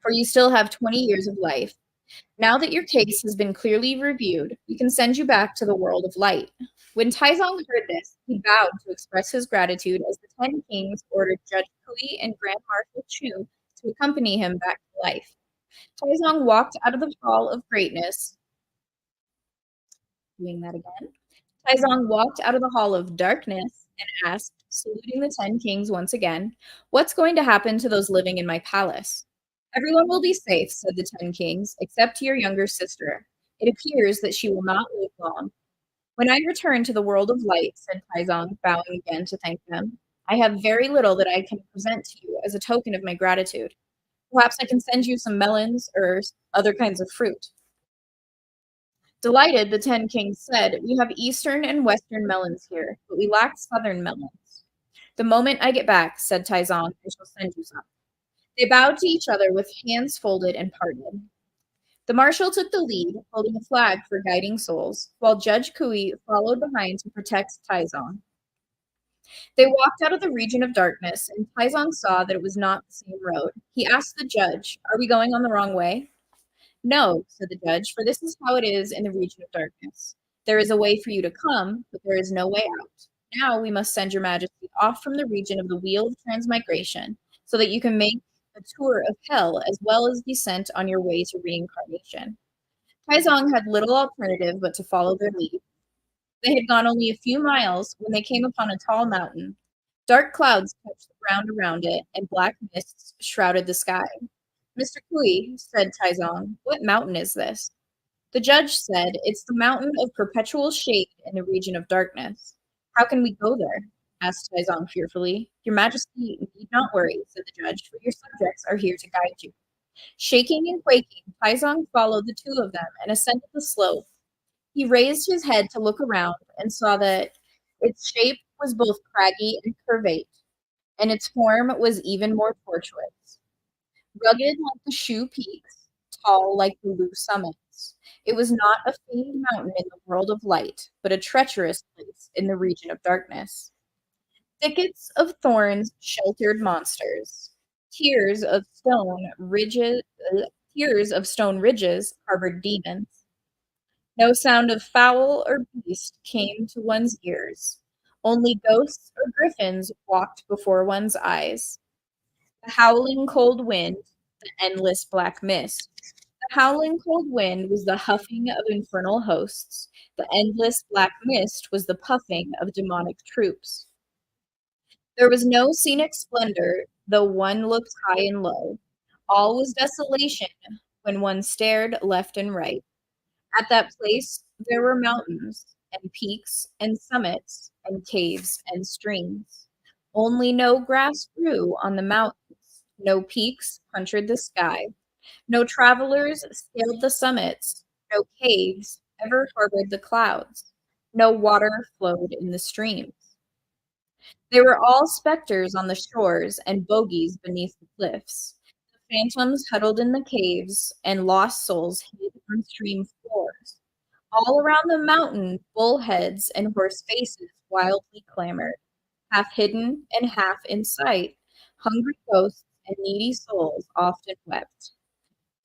"for you still have 20 years of life. Now that your case has been clearly reviewed, we can send you back to the world of light." When Taizong heard this, he bowed to express his gratitude as the 10 kings ordered Judge Kui and Grand Marshal Chu to accompany him back to life. Taizong walked out of the Hall of Greatness. Doing that again. Taizong walked out of the Hall of Darkness and asked, saluting the 10 kings once again, "What's going to happen to those living in my palace?" "Everyone will be safe," said the 10 kings, "except your younger sister. It appears that she will not live long." "When I return to the world of light," said Taizong, bowing again to thank them, "I have very little that I can present to you as a token of my gratitude. Perhaps I can send you some melons or other kinds of fruit." Delighted, the 10 kings said, "We have eastern and western melons here, but we lack southern melons." "The moment I get back," said Taizong, "I shall send you some." They bowed to each other with hands folded and parted. The marshal took the lead, holding a flag for guiding souls, while Judge Kui followed behind to protect Taizong. They walked out of the region of darkness, and Taizong saw that it was not the same road. He asked the judge, "Are we going on the wrong way?" "No," said the judge, "for this is how it is in the region of darkness. There is a way for you to come, but there is no way out. Now we must send your Majesty off from the region of the Wheel of Transmigration, so that you can make a tour of hell as well as be sent on your way to reincarnation." Taizong had little alternative but to follow their lead. They had gone only a few miles when they came upon a tall mountain. Dark clouds touched the ground around it, and black mists shrouded the sky. "Mr. Kui," said Taizong, "what mountain is this?" The judge said, "It's the mountain of perpetual shade in the region of darkness." "How can we go there?" asked Taizong fearfully. Your Majesty need not worry, said the judge, for your subjects are here to guide you. Shaking and quaking, Taizong followed the two of them and ascended the slope. He raised his head to look around and saw that its shape was both craggy and curvate, and its form was even more tortuous. Rugged like the Shu peaks, tall like the Lu summits, it was not a famed mountain in the world of light, but a treacherous place in the region of darkness. Thickets of thorns sheltered monsters. Tiers of stone ridges, tiers of stone ridges harbored demons. No sound of fowl or beast came to one's ears. Only ghosts or griffins walked before one's eyes. The howling cold wind, the endless black mist. The howling cold wind was the huffing of infernal hosts. The endless black mist was the puffing of demonic troops. There was no scenic splendor, though one looked high and low. All was desolation when one stared left and right. At that place there were mountains, and peaks, and summits, and caves, and streams. Only no grass grew on the mountains, no peaks punctured the sky, no travelers scaled the summits, no caves ever harbored the clouds, no water flowed in the streams. They were all specters on the shores and bogies beneath the cliffs. The phantoms huddled in the caves, and lost souls hid on stream floors. All around the mountain, bullheads and horse faces wildly clamored. Half hidden and half in sight, hungry ghosts and needy souls often wept.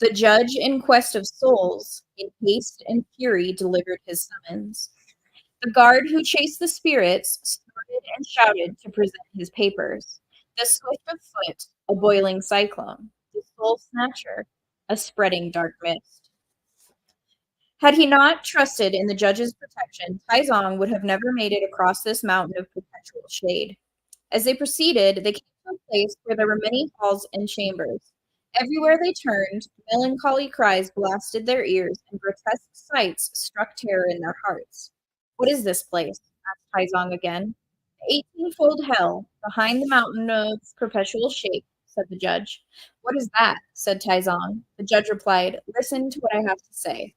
The judge in quest of souls, in haste and fury, delivered his summons. The guard who chased the spirits snorted and shouted to present his papers. The swift of foot, a boiling cyclone. The soul snatcher, a spreading dark mist. Had he not trusted in the judge's protection, Taizong would have never made it across this mountain of perpetual shade. As they proceeded, they came to a place where there were many halls and chambers. Everywhere they turned, melancholy cries blasted their ears, and grotesque sights struck terror in their hearts. What is this place? Asked Taizong again. The 18-fold hell, behind the mountain of perpetual shade, said the judge. What is that? Said Taizong. The judge replied, Listen to what I have to say.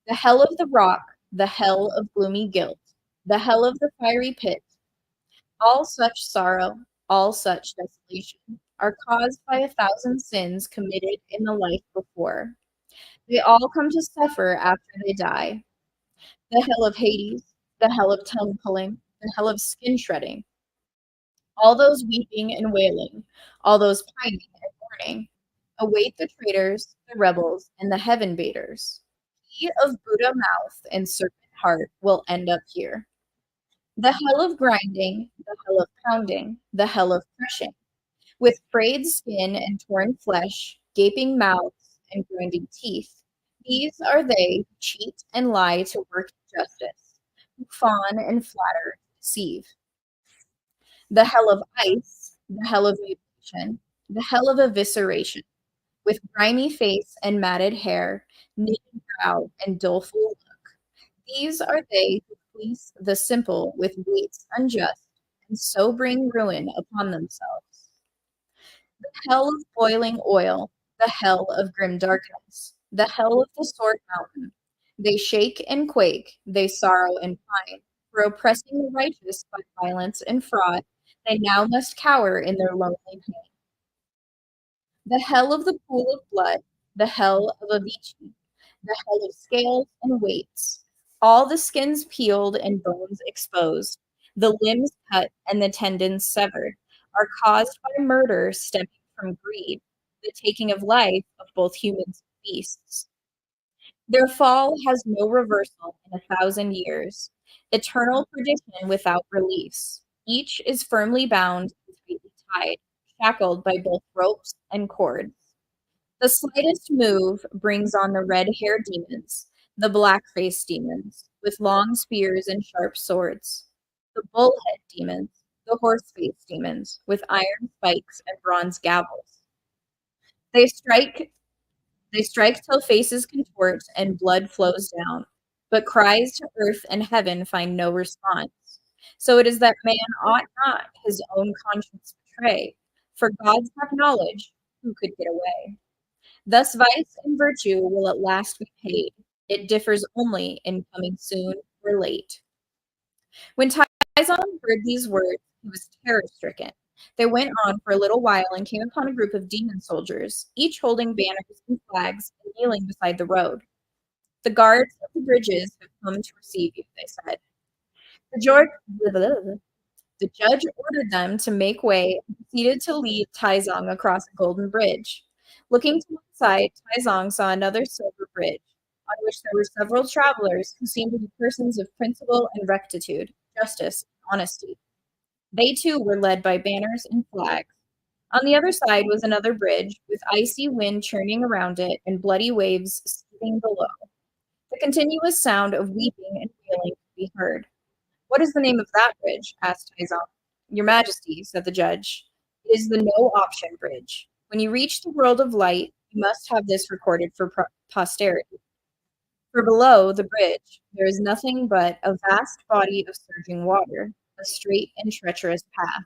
The hell of the rock, the hell of gloomy guilt, the hell of the fiery pit, all such sorrow, all such desolation, are caused by 1,000 sins committed in the life before. They all come to suffer after they die. The hell of Hades, the hell of tongue pulling, the hell of skin shredding, all those weeping and wailing, all those pining and mourning, await the traitors, the rebels, and the heaven baiters. He of Buddha mouth and serpent heart will end up here. The hell of grinding, the hell of pounding, the hell of crushing, with frayed skin and torn flesh, gaping mouths and grinding teeth. These are they who cheat and lie to work injustice, who fawn and flatter, deceive. The hell of ice, the hell of mutilation, the hell of evisceration, with grimy face and matted hair, knitted brow and doleful look. These are they who fleece the simple with weights unjust, and so bring ruin upon themselves. The hell of boiling oil, the hell of grim darkness, the hell of the sword mountain. They shake and quake, they sorrow and pine, for oppressing the righteous by violence and fraud. They now must cower in their lonely pain. The hell of the pool of blood, the hell of Avicii, the hell of scales and weights, all the skins peeled and bones exposed, the limbs cut and the tendons severed, are caused by murder stemming from greed, the taking of life of both humans and beasts. Their fall has no reversal in 1,000 years, eternal perdition without release. Each is firmly bound and tightly tied, shackled by both ropes and cords. The slightest move brings on the red-haired demons, the black-faced demons, with long spears and sharp swords, the bullhead demons, the horse-faced demons, with iron spikes and bronze gavels. They strike till faces contort and blood flows down, but cries to earth and heaven find no response. So it is that man ought not his own conscience betray, for gods have knowledge, who could get away? Thus vice and virtue will at last be paid. It differs only in coming soon or late. When Tizon heard these words, he was terror-stricken. They went on for a little while and came upon a group of demon soldiers, each holding banners and flags and kneeling beside the road. The guards of the bridges have come to receive you, they said. The, George, the judge ordered them to make way and proceeded to lead Taizong across a golden bridge. Looking to one side, Taizong saw another silver bridge, on which there were several travelers who seemed to be persons of principle and rectitude, justice, and honesty. They too were led by banners and flags. On the other side was another bridge, with icy wind churning around it and bloody waves seething below. The continuous sound of weeping and wailing could be heard. "What is the name of that bridge?" asked Taizong. "Your Majesty," said the judge, "it is the no option bridge. When you reach the world of light, you must have this recorded for posterity. For below the bridge, there is nothing but a vast body of surging water, a straight and treacherous path,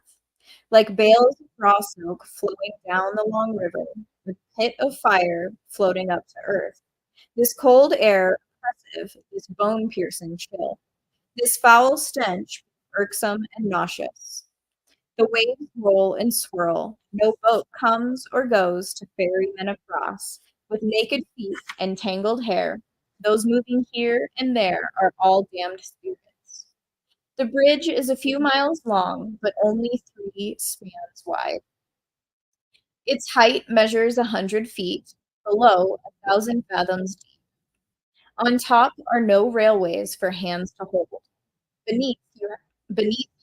like bales of raw silk flowing down the long river, with a pit of fire floating up to earth. This cold air oppressive, this bone-piercing chill. This foul stench, irksome and nauseous. The waves roll and swirl. No boat comes or goes to ferry men across. With naked feet and tangled hair, those moving here and there are all damned spirits. The bridge is a few miles long, but only 3 spans wide. Its height measures 100 feet, below 1,000 fathoms deep. On top are no railways for hands to hold. Beneath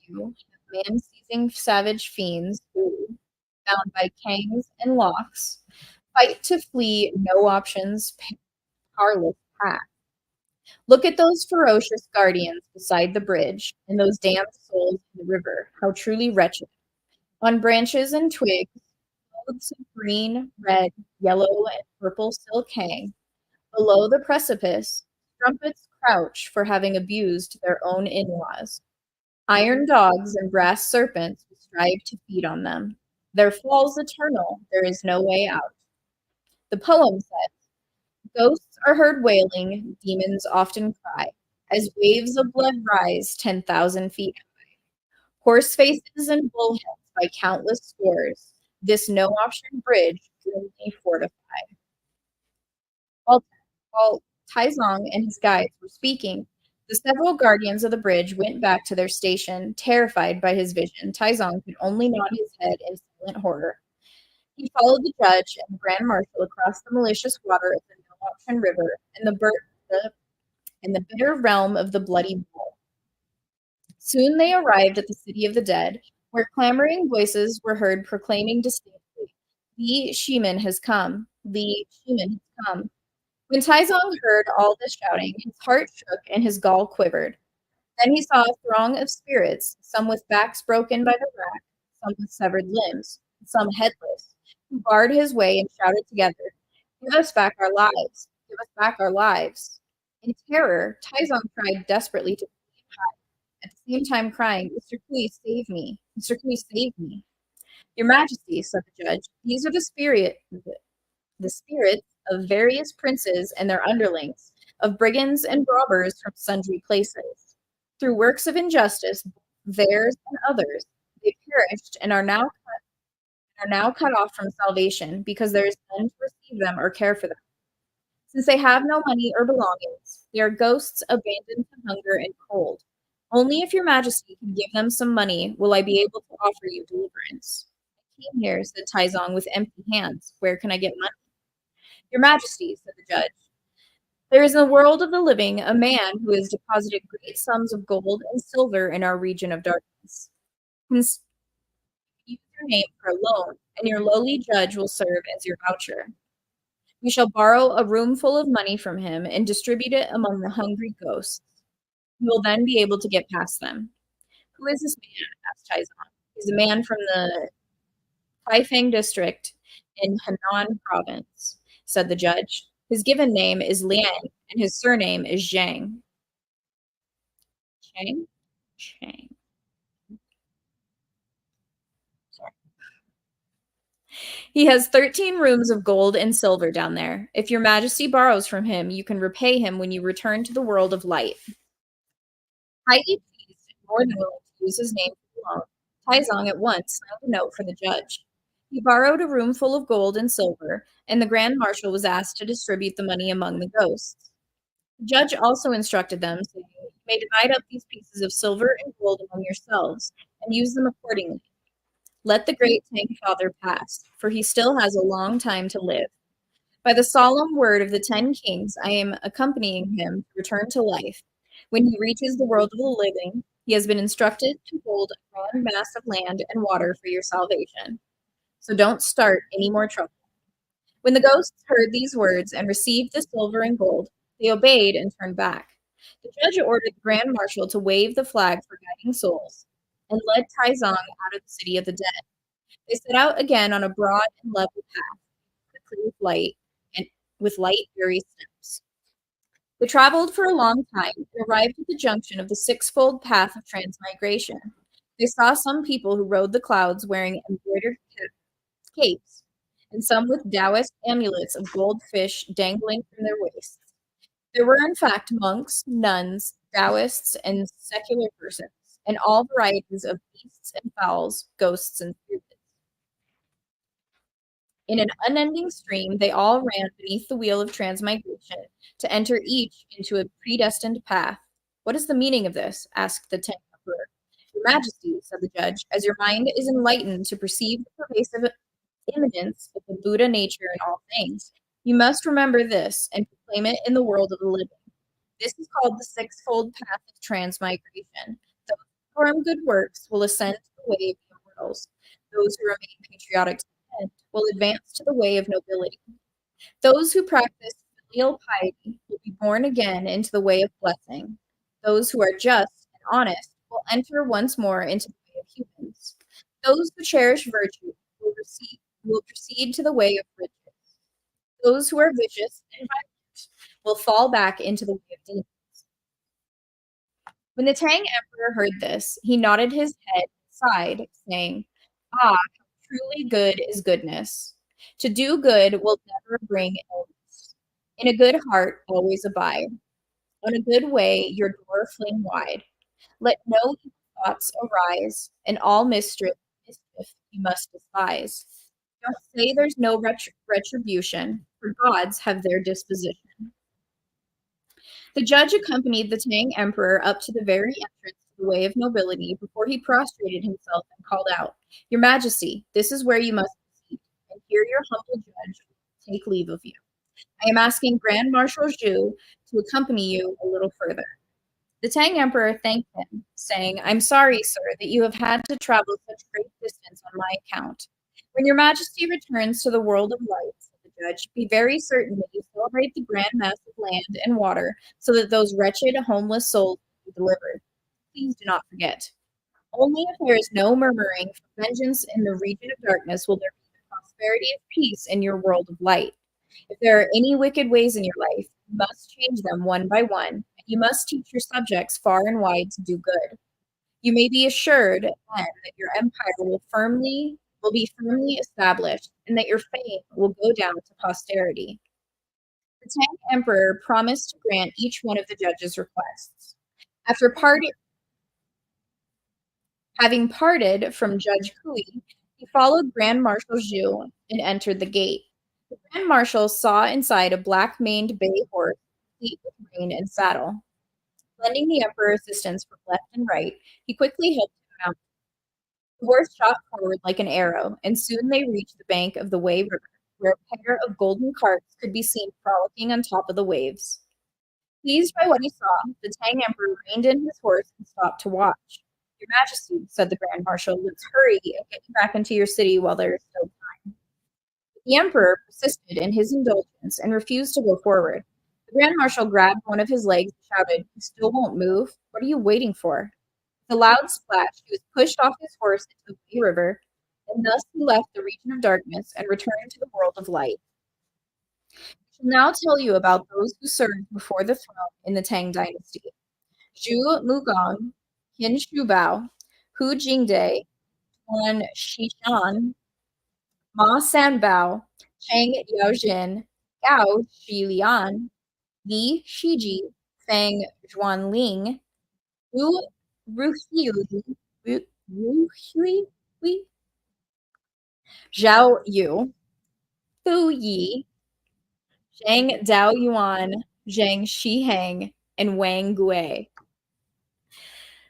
you, man-seizing savage fiends who, bound by cangs and locks, fight to flee no options, powerless path. Look at those ferocious guardians beside the bridge, and those damned souls in the river, how truly wretched. On branches and twigs, clothes of green, red, yellow, and purple silk hang. Below the precipice, strumpets crouch for having abused their own in-laws. Iron dogs and brass serpents will strive to feed on them. Their fall's eternal, there is no way out. The poem says, ghosts are heard wailing, demons often cry, as waves of blood rise 10,000 feet high. Horse faces and bullheads by countless scores, this no-option bridge grimly fortify. While Taizong and his guides were speaking, the several guardians of the bridge went back to their station, terrified by his vision. Taizong could only nod his head in silent horror. He followed the judge and the grand marshal across the malicious water of the no-option river and the bitter realm of the bloody bull. Soon they arrived at the city of the dead, where clamoring voices were heard proclaiming distinctly, "Li Shimen has come! Li Shimen has come!" When Taizong heard all this shouting, his heart shook and his gall quivered. Then he saw a throng of spirits, some with backs broken by the rack, some with severed limbs, some headless, who barred his way and shouted together, "Give us back our lives! Give us back our lives!" In terror, Taizong tried desperately to flee high, at the same time crying, "Mr. Kui, save me! Mr. Kui, save me!" "Your Majesty," said the judge, "these are the spirits of various princes and their underlings, of brigands and robbers from sundry places. Through works of injustice, theirs and others, they perished and are now cut off from salvation, because there is none to receive them or care for them. Since they have no money or belongings, they are ghosts abandoned to hunger and cold. Only if your Majesty can give them some money will I be able to offer you deliverance." "I came here," said Taizong, "with empty hands. Where can I get money?" "Your Majesty," said the judge, "there is in the world of the living a man who has deposited great sums of gold and silver in our region of darkness. Use your name for a loan, and your lowly judge will serve as your voucher. We shall borrow a roomful of money from him and distribute it among the hungry ghosts. You will then be able to get past them." "Who is this man?" asked Taizong. "He's a man from the Taifang district in Henan province," said the judge. "His given name is Liang, and his surname is Zhang." Chang? Chang. He has 13 rooms of gold and silver down there. If your majesty borrows from him, you can repay him when you return to the world of light. Highly pleased and more than willing to use his name for the loan, Taizong at once signed a note for the judge. He borrowed a room full of gold and silver, and the grand marshal was asked to distribute the money among the ghosts. The judge also instructed them, saying, "You may divide up these pieces of silver and gold among yourselves, and use them accordingly. Let the great Tang Father pass, for he still has a long time to live. By the solemn word of the 10 kings, I am accompanying him to return to life. When he reaches the world of the living, he has been instructed to hold a grand mass of land and water for your salvation. So don't start any more trouble." When the ghosts heard these words and received the silver and gold, they obeyed and turned back. The judge ordered the grand marshal to wave the flag for guiding souls and led Taizong out of the city of the dead. They set out again on a broad and level path, quickly with light, airy steps. They traveled for a long time and arrived at the junction of the sixfold path of transmigration. They saw some people who rode the clouds wearing embroidered capes, and some with Taoist amulets of gold fish dangling from their waists. There were, in fact, monks, nuns, Taoists, and secular persons, and all varieties of beasts and fowls, ghosts and spirits. In an unending stream, they all ran beneath the wheel of transmigration to enter each into a predestined path. "What is the meaning of this?" asked the Tang Emperor. "Your Majesty," said the judge, "as your mind is enlightened to perceive the pervasive immanence of the Buddha nature in all things, you must remember this and proclaim it in the world of the living. This is called the sixfold path of transmigration. Those who perform good works will ascend to the way of the immortals. Those who remain patriotic to the end will advance to the way of nobility. Those who practice filial piety will be born again into the way of blessing. Those who are just and honest will enter once more into the way of humans. Those who cherish virtue will proceed to the way of riches. Those who are vicious and violent will fall back into the way of demons." When the Tang Emperor heard this, he nodded his head and sighed, saying, "Ah, how truly good is goodness. To do good will never bring illness. In a good heart always abide. On a good way your door fling wide. Let no evil thoughts arise, and all mischief you must despise. Don't say there's no retribution, for gods have their disposition." The judge accompanied the Tang Emperor up to the very entrance to the way of nobility before he prostrated himself and called out, "Your Majesty, this is where you must proceed, and here your humble judge will take leave of you. I am asking Grand Marshal Zhu to accompany you a little further." The Tang Emperor thanked him, saying, "I'm sorry, sir, that you have had to travel such great distance on my account. When your Majesty returns to the world of light," said the judge, "be very certain that you celebrate the grand mass of land and water so that those wretched, homeless souls will be delivered. Please do not forget. Only if there is no murmuring for vengeance in the region of darkness will there be the prosperity of peace in your world of light. If there are any wicked ways in your life, you must change them one by one, and you must teach your subjects far and wide to do good. You may be assured then that your empire will be firmly established, and that your fame will go down to posterity." The Tang Emperor promised to grant each one of the judge's requests. After having parted from Judge Kui, he followed Grand Marshal Zhu and entered the gate. The Grand Marshal saw inside a black-maned bay horse, complete with rein and saddle. Lending the Emperor assistance from left and right, he quickly helped him mount. The horse shot forward like an arrow, and soon they reached the bank of the Wei River, where a pair of golden carts could be seen frolicking on top of the waves. Pleased by what he saw, the Tang Emperor reined in his horse and stopped to watch. "Your Majesty," said the Grand Marshal, "let's hurry and get you back into your city while there is still time." But the Emperor persisted in his indulgence and refused to go forward. The Grand Marshal grabbed one of his legs and shouted, "You still won't move? What are you waiting for?" With a loud splash, he was pushed off his horse into the Wei River, and thus he left the region of darkness and returned to the world of light. I shall now tell you about those who served before the throne in the Tang Dynasty. Zhu Mugong, Qin Shubao, Hu Jingde, Tuan Shishan, Ma Sanbao, Cheng Yaojin, Gao Xilian, Li Shiji, Feng Zhuanling, Ru Ruhui, Ruhui, Zhao Yu, Fu Yi, Zhang Daoyuan, Zhang Shiheng, and Wang Gui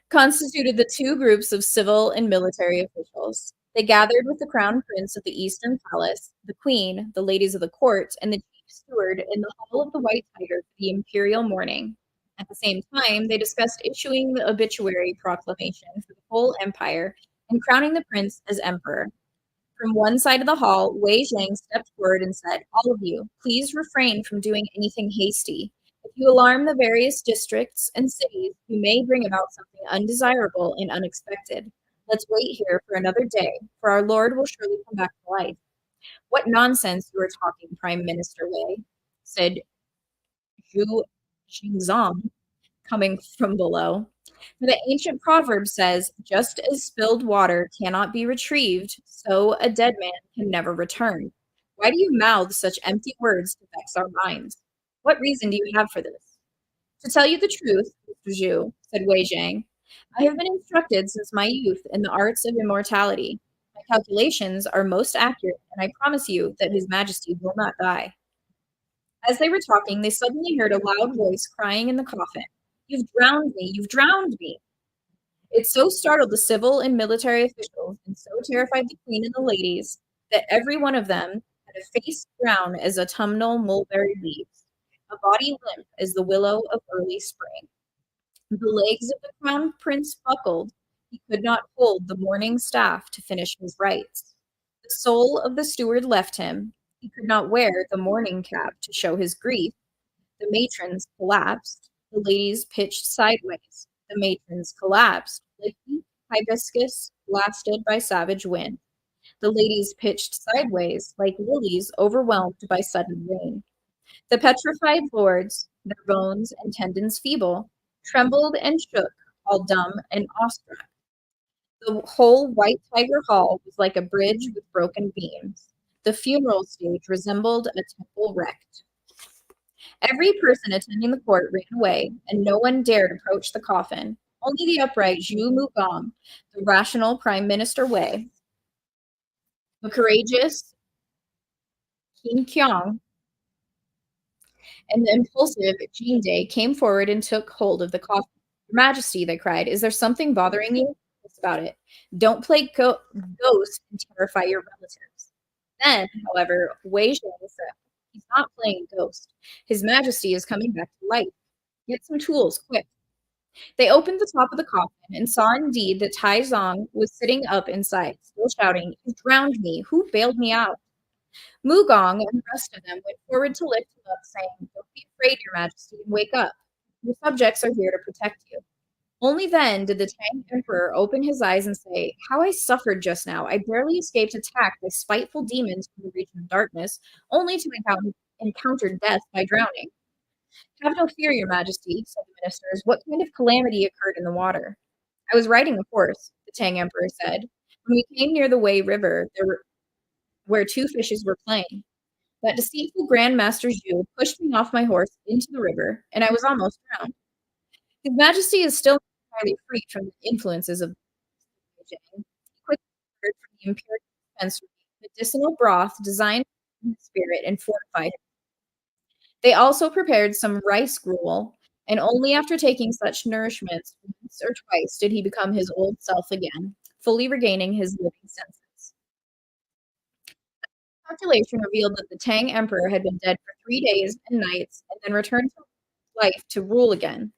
constituted the two groups of civil and military officials. They gathered with the crown prince at the Eastern Palace, the queen, the ladies of the court, and the chief steward in the Hall of the White Tiger for the imperial mourning. At the same time, they discussed issuing the obituary proclamation for the whole empire and crowning the prince as emperor. From one side of the hall, Wei Zhang stepped forward and said, "All of you, please refrain from doing anything hasty. If you alarm the various districts and cities, you may bring about something undesirable and unexpected. Let's wait here for another day, for our Lord will surely come back to life." "What nonsense you are talking, Prime Minister Wei," said Zhu Xingzong, coming from below. For the ancient proverb says, "Just as spilled water cannot be retrieved, so a dead man can never return." Why do you mouth such empty words to vex our minds? What reason do you have for this? "To tell you the truth, Mr. Zhu," said Wei Zhang, "I have been instructed since my youth in the arts of immortality. My calculations are most accurate, and I promise you that His Majesty will not die." As they were talking, they suddenly heard a loud voice crying in the coffin, "You've drowned me! You've drowned me!" It so startled the civil and military officials and so terrified the queen and the ladies that every one of them had a face brown as autumnal mulberry leaves, a body limp as the willow of early spring. The legs of the crown prince buckled. He could not hold the mourning staff to finish his rites. The soul of the steward left him. He could not wear the mourning cap to show his grief. The matrons collapsed. The ladies pitched sideways. The matrons collapsed, like deep hibiscus blasted by savage wind. The ladies pitched sideways, like lilies overwhelmed by sudden rain. The petrified lords, their bones and tendons feeble, trembled and shook, all dumb and awestruck. The whole White Tiger Hall was like a bridge with broken beams. The funeral stage resembled a temple wrecked. Every person attending the court ran away, and no one dared approach the coffin. Only the upright Zhu Mugong, the rational Prime Minister Wei, the courageous Qin Qiang, and the impulsive Jean Day came forward and took hold of the coffin. "Your Majesty," they cried, "is there something bothering you? What's about it? Don't play ghost and terrify your relatives." Then, however, Wei Zhang said, "He's not playing ghost. His Majesty is coming back to life. Get some tools, quick." They opened the top of the coffin and saw indeed that Tai Zong was sitting up inside, still shouting, "You drowned me. Who bailed me out?" Mugong and the rest of them went forward to lift him up, saying, "Don't be afraid, Your Majesty, and wake up. Your subjects are here to protect you." Only then did the Tang Emperor open his eyes and say, "How I suffered just now. I barely escaped attack by spiteful demons from the region of darkness, only to encounter death by drowning." "Have no fear, Your Majesty," said the ministers. "What kind of calamity occurred in the water?" "I was riding a horse," the Tang Emperor said. "When we came near the Wei River, where two fishes were playing. That deceitful Grand Master Zhu pushed me off my horse into the river, and I was almost drowned. His Majesty is still entirely free from the influences of Beijing." He quickly ordered from the imperial dispensary medicinal broth designed to calm his spirit and fortify him. They also prepared some rice gruel, and only after taking such nourishments once or twice did he become his old self again, fully regaining his living senses. Calculation revealed that the Tang Emperor had been dead for 3 days and nights and then returned to life to rule again.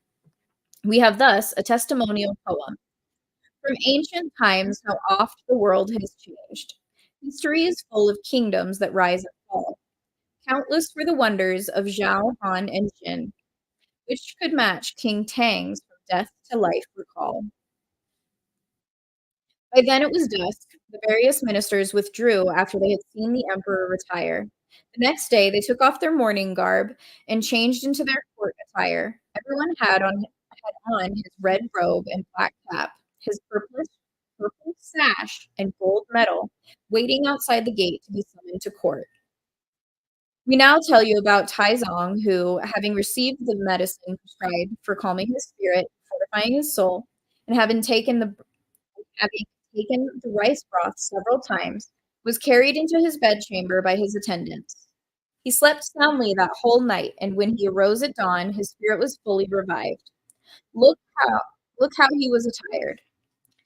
We have thus a testimonial poem. From ancient times, how oft the world has changed. History is full of kingdoms that rise and fall. Countless were the wonders of Zhao, Han, and Jin, which could match King Tang's from death to life recall. By then it was dusk. The various ministers withdrew after they had seen the emperor retire. The next day they took off their mourning garb and changed into their court attire. Everyone had on his red robe and black cap, his purplish purple sash and gold medal, waiting outside the gate to be summoned to court. We now tell you about Taizong, who, having received the medicine prescribed for calming his spirit, fortifying his soul, and having taken the rice broth several times, was carried into his bedchamber by his attendants. He slept soundly that whole night, and when he arose at dawn, his spirit was fully revived. Look how look how he was attired.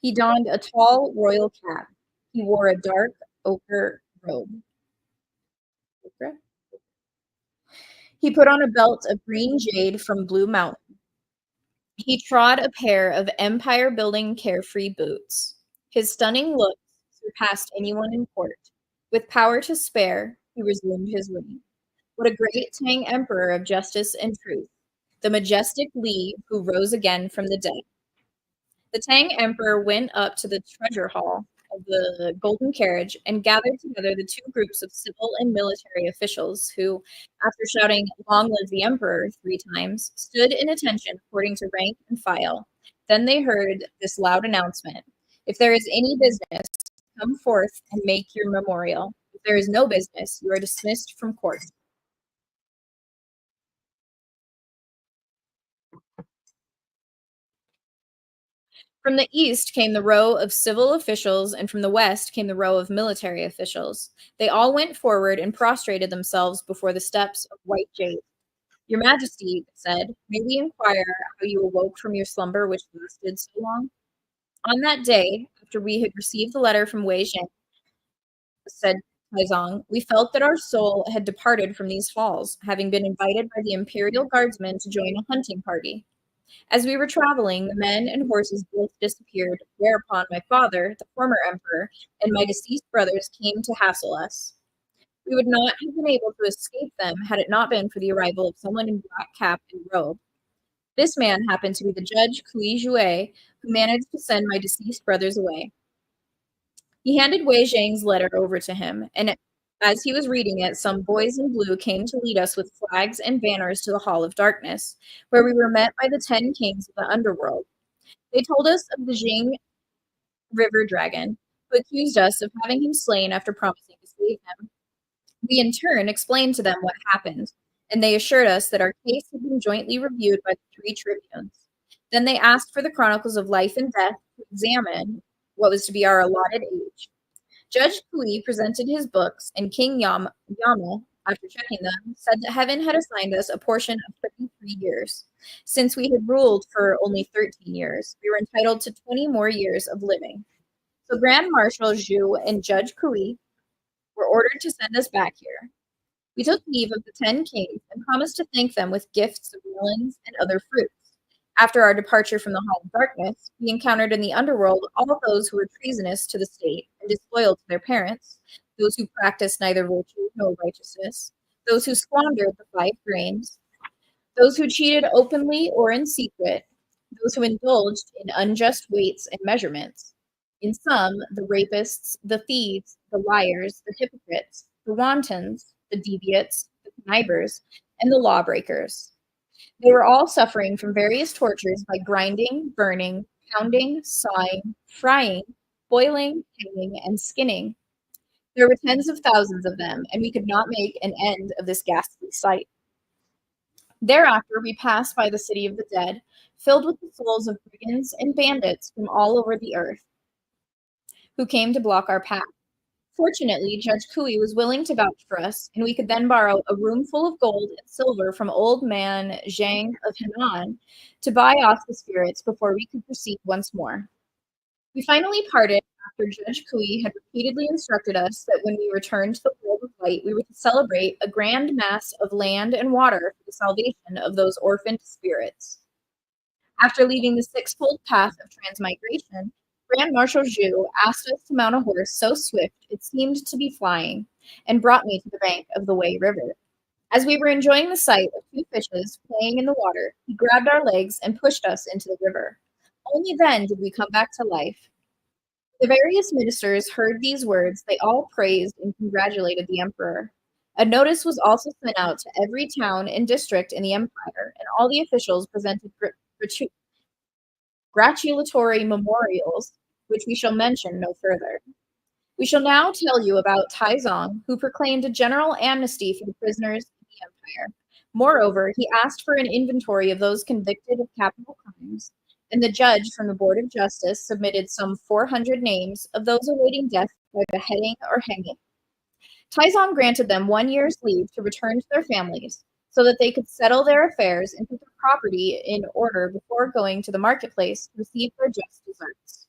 He donned a tall royal cap. He wore a dark ochre robe. Ochre? He put on a belt of green jade from Blue Mountain. He trod a pair of empire-building carefree boots. His stunning looks surpassed anyone in court. With power to spare, he resumed his reign. What a great Tang emperor of justice and truth, the majestic Li who rose again from the dead. The Tang emperor went up to the treasure hall of the golden carriage and gathered together the two groups of civil and military officials who, after shouting "Long live the emperor" 3 times, stood in attention according to rank and file. Then they heard this loud announcement: "If there is any business, come forth and make your memorial. If there is no business, you are dismissed from court." From the east came the row of civil officials, and from the west came the row of military officials. They all went forward and prostrated themselves before the steps of white jade. "Your Majesty," they said, "may we inquire how you awoke from your slumber which lasted so long?" "On that day, after we had received the letter from Wei Zhang," said Taizong, "we felt that our soul had departed from these halls, having been invited by the imperial guardsmen to join a hunting party. As we were traveling, the men and horses both disappeared, whereupon my father, the former emperor, and my deceased brothers came to hassle us. We would not have been able to escape them had it not been for the arrival of someone in black cap and robe. This man happened to be the judge Kui Jue, who managed to send my deceased brothers away." He handed Wei Zhang's letter over to him, and as he was reading it, some boys in blue came to lead us with flags and banners to the Hall of Darkness, where we were met by the 10 kings of the underworld. They told us of the Jing River Dragon, who accused us of having him slain after promising to save him. We in turn explained to them what happened, and they assured us that our case had been jointly reviewed by the 3 tribunes. Then they asked for the chronicles of life and death to examine what was to be our allotted age. Judge Kui presented his books, and King Yama, after checking them, said that heaven had assigned us a portion of 33 years. Since we had ruled for only 13 years, we were entitled to 20 more years of living. So Grand Marshal Zhu and Judge Kui were ordered to send us back here. We took leave of the 10 kings and promised to thank them with gifts of melons and other fruits. After our departure from the Hall of Darkness, we encountered in the underworld all those who were treasonous to the state and disloyal to their parents, those who practiced neither virtue nor righteousness, those who squandered the 5 grains, those who cheated openly or in secret, those who indulged in unjust weights and measurements. In sum, the rapists, the thieves, the liars, the hypocrites, the wantons, the deviates, the connivers, and the lawbreakers. They were all suffering from various tortures by grinding, burning, pounding, sawing, frying, boiling, hanging, and skinning. There were tens of thousands of them, and we could not make an end of this ghastly sight. Thereafter, we passed by the city of the dead, filled with the souls of brigands and bandits from all over the earth, who came to block our path. Fortunately, Judge Kui was willing to vouch for us, and we could then borrow a room full of gold and silver from old man Zhang of Henan to buy off the spirits before we could proceed once more. We finally parted after Judge Kui had repeatedly instructed us that when we returned to the world of light, we were to celebrate a grand mass of land and water for the salvation of those orphaned spirits. After leaving the 6-fold path of transmigration, Grand Marshal Zhu asked us to mount a horse so swift it seemed to be flying, and brought me to the bank of the Wei River. As we were enjoying the sight of 2 fishes playing in the water, he grabbed our legs and pushed us into the river. Only then did we come back to life. The various ministers heard these words. They all praised and congratulated the emperor. A notice was also sent out to every town and district in the empire, and all the officials presented gratulatory memorials which we shall mention no further. We shall now tell you about Taizong, who proclaimed a general amnesty for the prisoners in the empire. Moreover, he asked for an inventory of those convicted of capital crimes, and the judge from the Board of Justice submitted some 400 names of those awaiting death by beheading or hanging. Taizong granted them 1 year's leave to return to their families so that they could settle their affairs and put their property in order before going to the marketplace to receive their just deserts.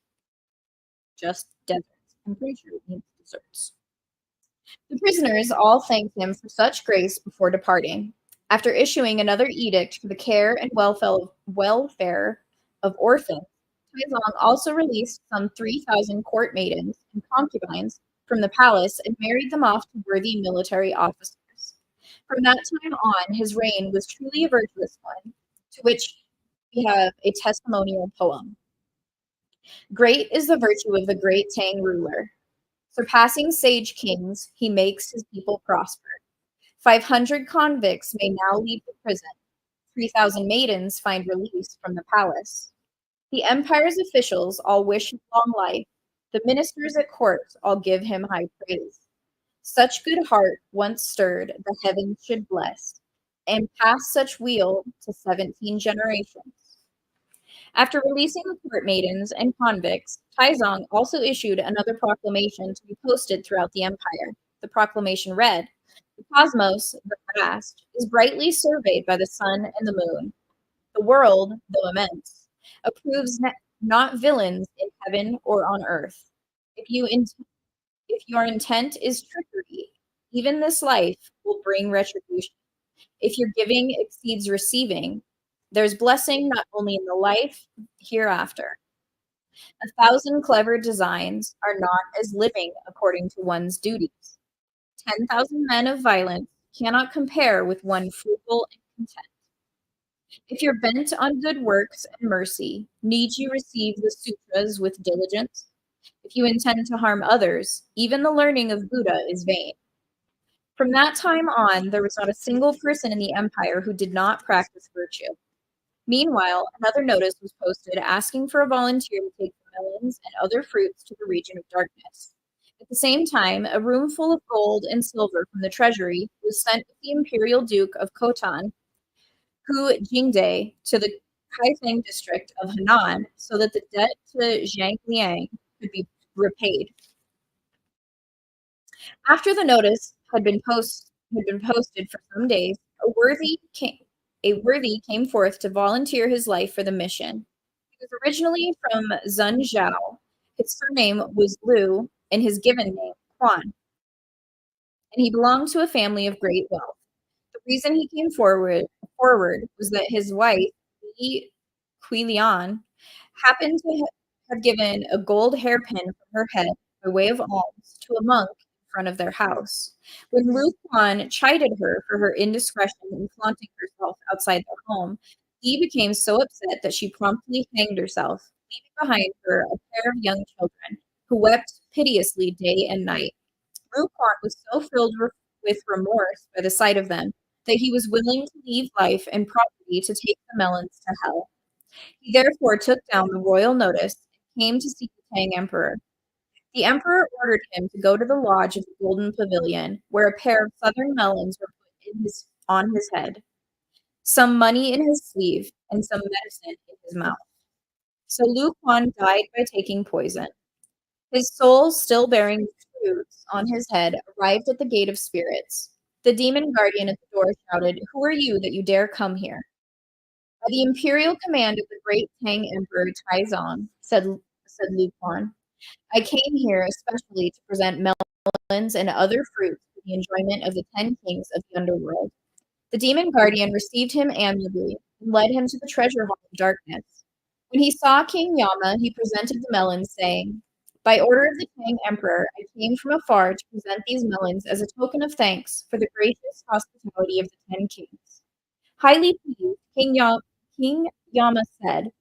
Just deserts. I'm pretty sure it means deserts. The prisoners all thanked him for such grace before departing. After issuing another edict for the care and welfare of orphans, Taizong also released some 3,000 court maidens and concubines from the palace and married them off to worthy military officers. From that time on, his reign was truly a virtuous one, to which we have a testimonial poem. Great is the virtue of the great Tang ruler. Surpassing sage kings, he makes his people prosper. 500 convicts may now leave the prison. 3,000 maidens find release from the palace. The empire's officials all wish him long life. The ministers at court all give him high praise. Such good heart once stirred, the heavens should bless, and pass such weal to 17 generations. After releasing the court maidens and convicts, Taizong also issued another proclamation to be posted throughout the empire. The proclamation read, "The cosmos, the vast, is brightly surveyed by the sun and the moon. The world, though immense, approves not villains in heaven or on earth. If your intent is trickery, even this life will bring retribution. If your giving exceeds receiving, there's blessing not only in the life hereafter. 1,000 clever designs are not as living according to one's duties. 10,000 men of violence cannot compare with one frugal and content. If you're bent on good works and mercy, need you receive the sutras with diligence? If you intend to harm others, even the learning of Buddha is vain." From that time on, there was not a single person in the empire who did not practice virtue. Meanwhile, another notice was posted asking for a volunteer to take the melons and other fruits to the region of darkness. At the same time, a room full of gold and silver from the treasury was sent to the imperial duke of Khotan, Hu Jingde, to the Kaifeng district of Henan so that the debt to Zhang Liang could be repaid. After the notice had been posted for some days, a worthy came forth to volunteer his life for the mission. He was originally from Zhenzhou. His surname was Liu, and his given name Quan, and he belonged to a family of great wealth. The reason he came forward was that his wife, Li Quilian, happened to have given a gold hairpin from her head by way of alms to a monk in front of their house. When Lu Quan chided her for her indiscretion in flaunting herself outside their home, Li became so upset that she promptly hanged herself, leaving behind her a pair of young children who wept piteously day and night. Lu Quan was so filled with remorse by the sight of them that he was willing to leave life and property to take the melons to hell. He therefore took down the royal notice and came to see the Tang Emperor. The emperor ordered him to go to the lodge of the Golden Pavilion, where a pair of southern melons were put on his head, some money in his sleeve, and some medicine in his mouth. So Lu Quan died by taking poison. His soul, still bearing fruits on his head, arrived at the gate of spirits. The demon guardian at the door shouted, "Who are you that you dare come here?" "By the imperial command of the great Tang Emperor Taizong," said Lu Quan, "I came here especially to present melons and other fruits for the enjoyment of the 10 kings of the underworld." The demon guardian received him amiably and led him to the treasure hall of darkness. When he saw King Yama, he presented the melons, saying, "By order of the Tang Emperor, I came from afar to present these melons as a token of thanks for the gracious hospitality of the 10 kings." Highly pleased, King Yama said,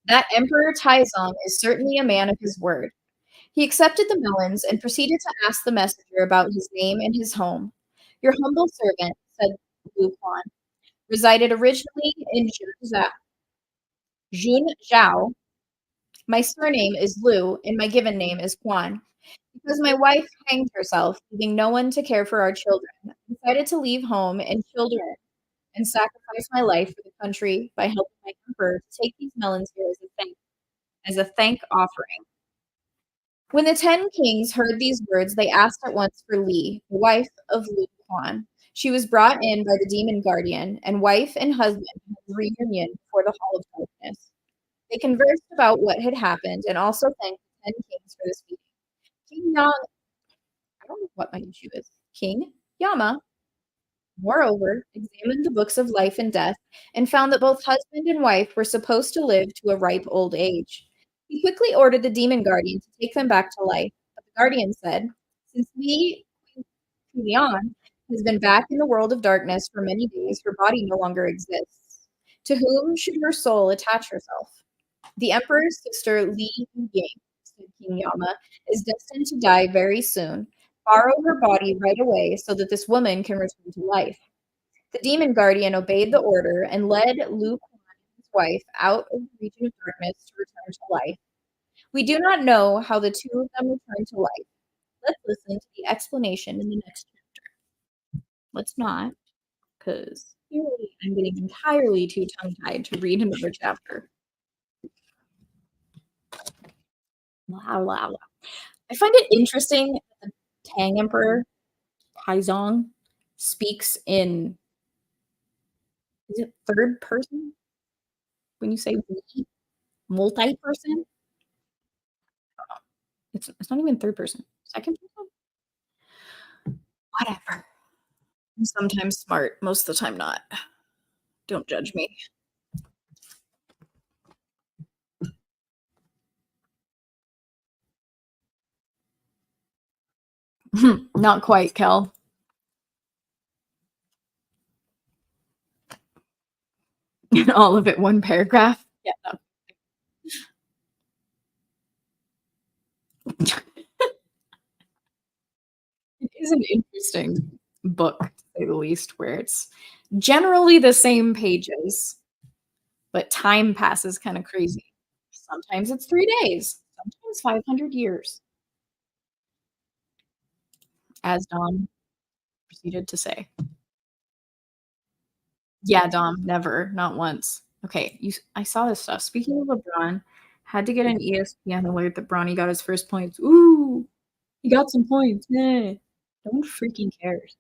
"That Emperor Taizong is certainly a man of his word." He accepted the melons and proceeded to ask the messenger about his name and his home. "Your humble servant," said Lu Quan, "resided originally in Junzhou My surname is Liu, and my given name is Quan. Because my wife hanged herself, leaving no one to care for our children, I decided to leave home and children and sacrifice my life for the country by helping my emperor to take these melons here as a thank offering. When the 10 kings heard these words, they asked at once for Li, the wife of Lu Kuan. She was brought in by the demon guardian, and wife and husband had a reunion before the Hall of Darkness. They conversed about what had happened and also thanked the 10 kings for this meeting. King Yama, I don't know what my issue is. King Yama, moreover, examined the books of life and death and found that both husband and wife were supposed to live to a ripe old age. He quickly ordered the demon guardian to take them back to life, but the guardian said, "Since Li Kulian has been back in the world of darkness for many days, her body no longer exists. To whom should her soul attach herself? The emperor's sister Li Ying," said King Yama, "is destined to die very soon. Borrow her body right away so that this woman can return to life." The demon guardian obeyed the order and led Lu Kuan and his wife out of the region of darkness to return to life. We do not know how the two of them returned to life. Let's listen to the explanation in the next chapter. Let's not, because clearly I'm getting entirely too tongue-tied to read another chapter. Blah, blah, blah. I find it interesting that the Tang Emperor, Taizong, speaks in, is it third person? When you say we, multi-person? It's not even third person. Second person? Whatever. I'm sometimes smart, most of the time not. Don't judge me. Not quite, Kel. All of it one paragraph. Yeah, no. It is an interesting book, to say the least, where it's generally the same pages, but time passes kind of crazy. Sometimes it's 3 days, sometimes 500 years, as Dom proceeded to say. Yeah, Dom, never, not once. Okay, I saw this stuff. Speaking of LeBron, had to get an ESPN alert that Bronny got his first points. Ooh, he got some points. Yeah. No one freaking cares.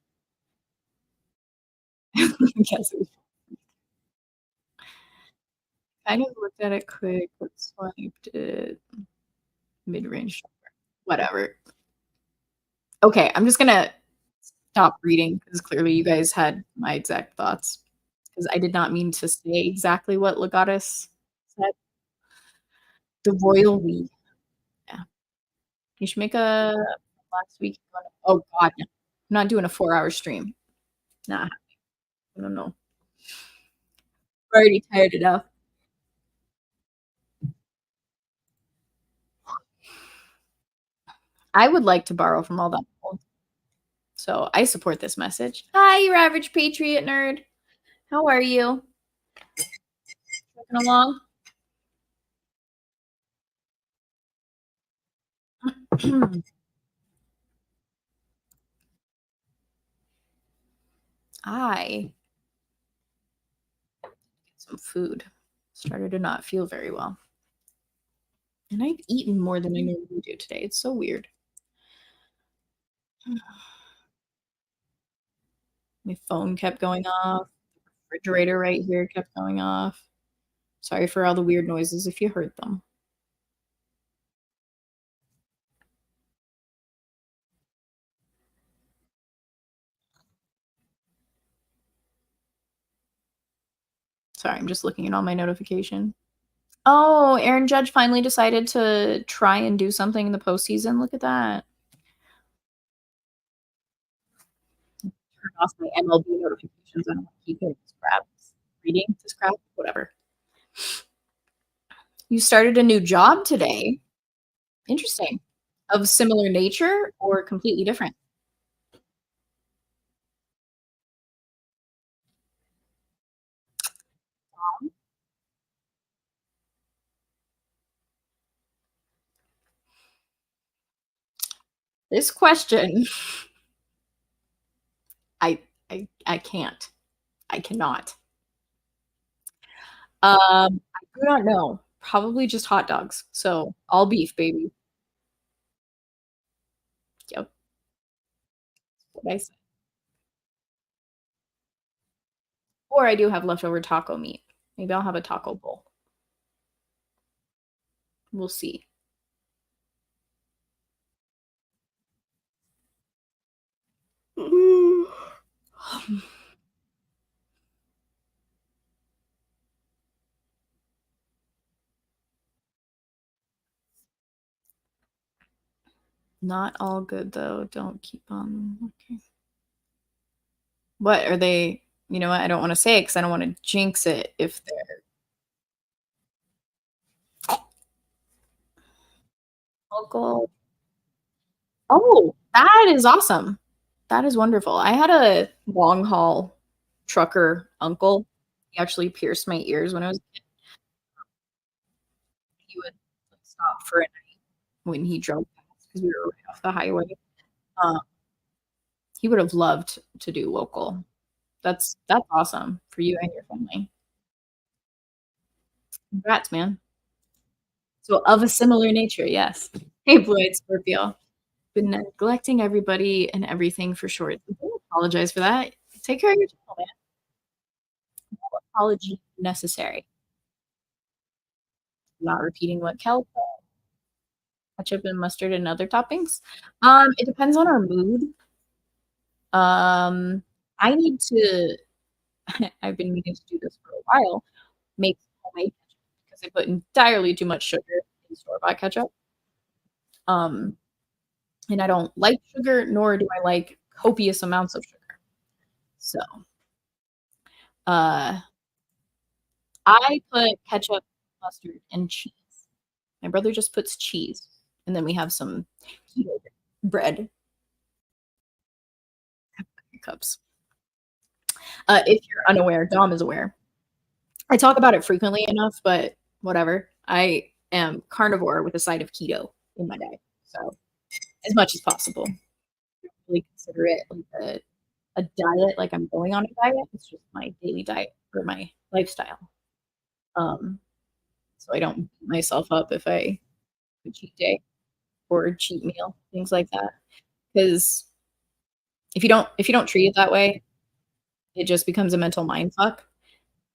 Yes, it was kind of looked at it quick, but swiped it mid-range. Whatever. Okay, I'm just gonna stop reading because clearly you guys had my exact thoughts. Because I did not mean to say exactly what Legatus said. The royal we. Yeah. You should make a last week. Oh God, no. I'm not doing a 4-hour stream. Nah, I don't know. I'm already tired enough. I would like to borrow from all that. So I support this message. Hi, your average patriot nerd. How are you? Working along? I get some food. Started to not feel very well. And I've eaten more than I normally do today. It's so weird. My phone kept going off. The refrigerator right here kept going off. Sorry for all the weird noises if you heard them. Sorry, I'm just looking at all my notification. Oh, Aaron Judge finally decided to try and do something in the postseason. Look at that. Turn off my MLB notifications. I don't want to keep it scrap reading to scrap, whatever. You started a new job today. Interesting. Of similar nature or completely different? This question, I I can't. I cannot. I do not know. Probably just hot dogs. So all beef, baby. Yep. What I said. Or I do have leftover taco meat. Maybe I'll have a taco bowl. We'll see. Not all good though. Don't keep on. Okay. What are they? You know what? I don't want to say it because I don't want to jinx it if they're local. Oh, that is awesome. That is wonderful. I had a long haul trucker uncle. He actually pierced my ears when I was a kid. He would like, stop for a night when he drove past because we were right off the highway. Um, he would have loved to do local. That's awesome for you and your family. Congrats, man. So of a similar nature, yes. Hey, Floyd, Scorpio. Been neglecting everybody and everything for sure. I apologize for that. Take care of your channel, man. No apology necessary. Not repeating what Kel said. Ketchup and mustard and other toppings. It depends on our mood. I need to. I've been meaning to do this for a while. Make homemade ketchup because I put entirely too much sugar in store-bought ketchup. Um, and I don't like sugar, nor do I like copious amounts of sugar. So, uh, I put ketchup, mustard, and cheese. My brother just puts cheese, and then we have some keto bread cups. If you're unaware, Dom is aware. I talk about it frequently enough, but whatever. I am carnivore with a side of keto in my diet, so as much as possible. I don't really consider it like a diet, like I'm going on a diet. It's just my daily diet or my lifestyle. Um, so I don't beat myself up if I have a cheat day or a cheat meal, things like that. Because if you don't treat it that way, it just becomes a mental mind fuck.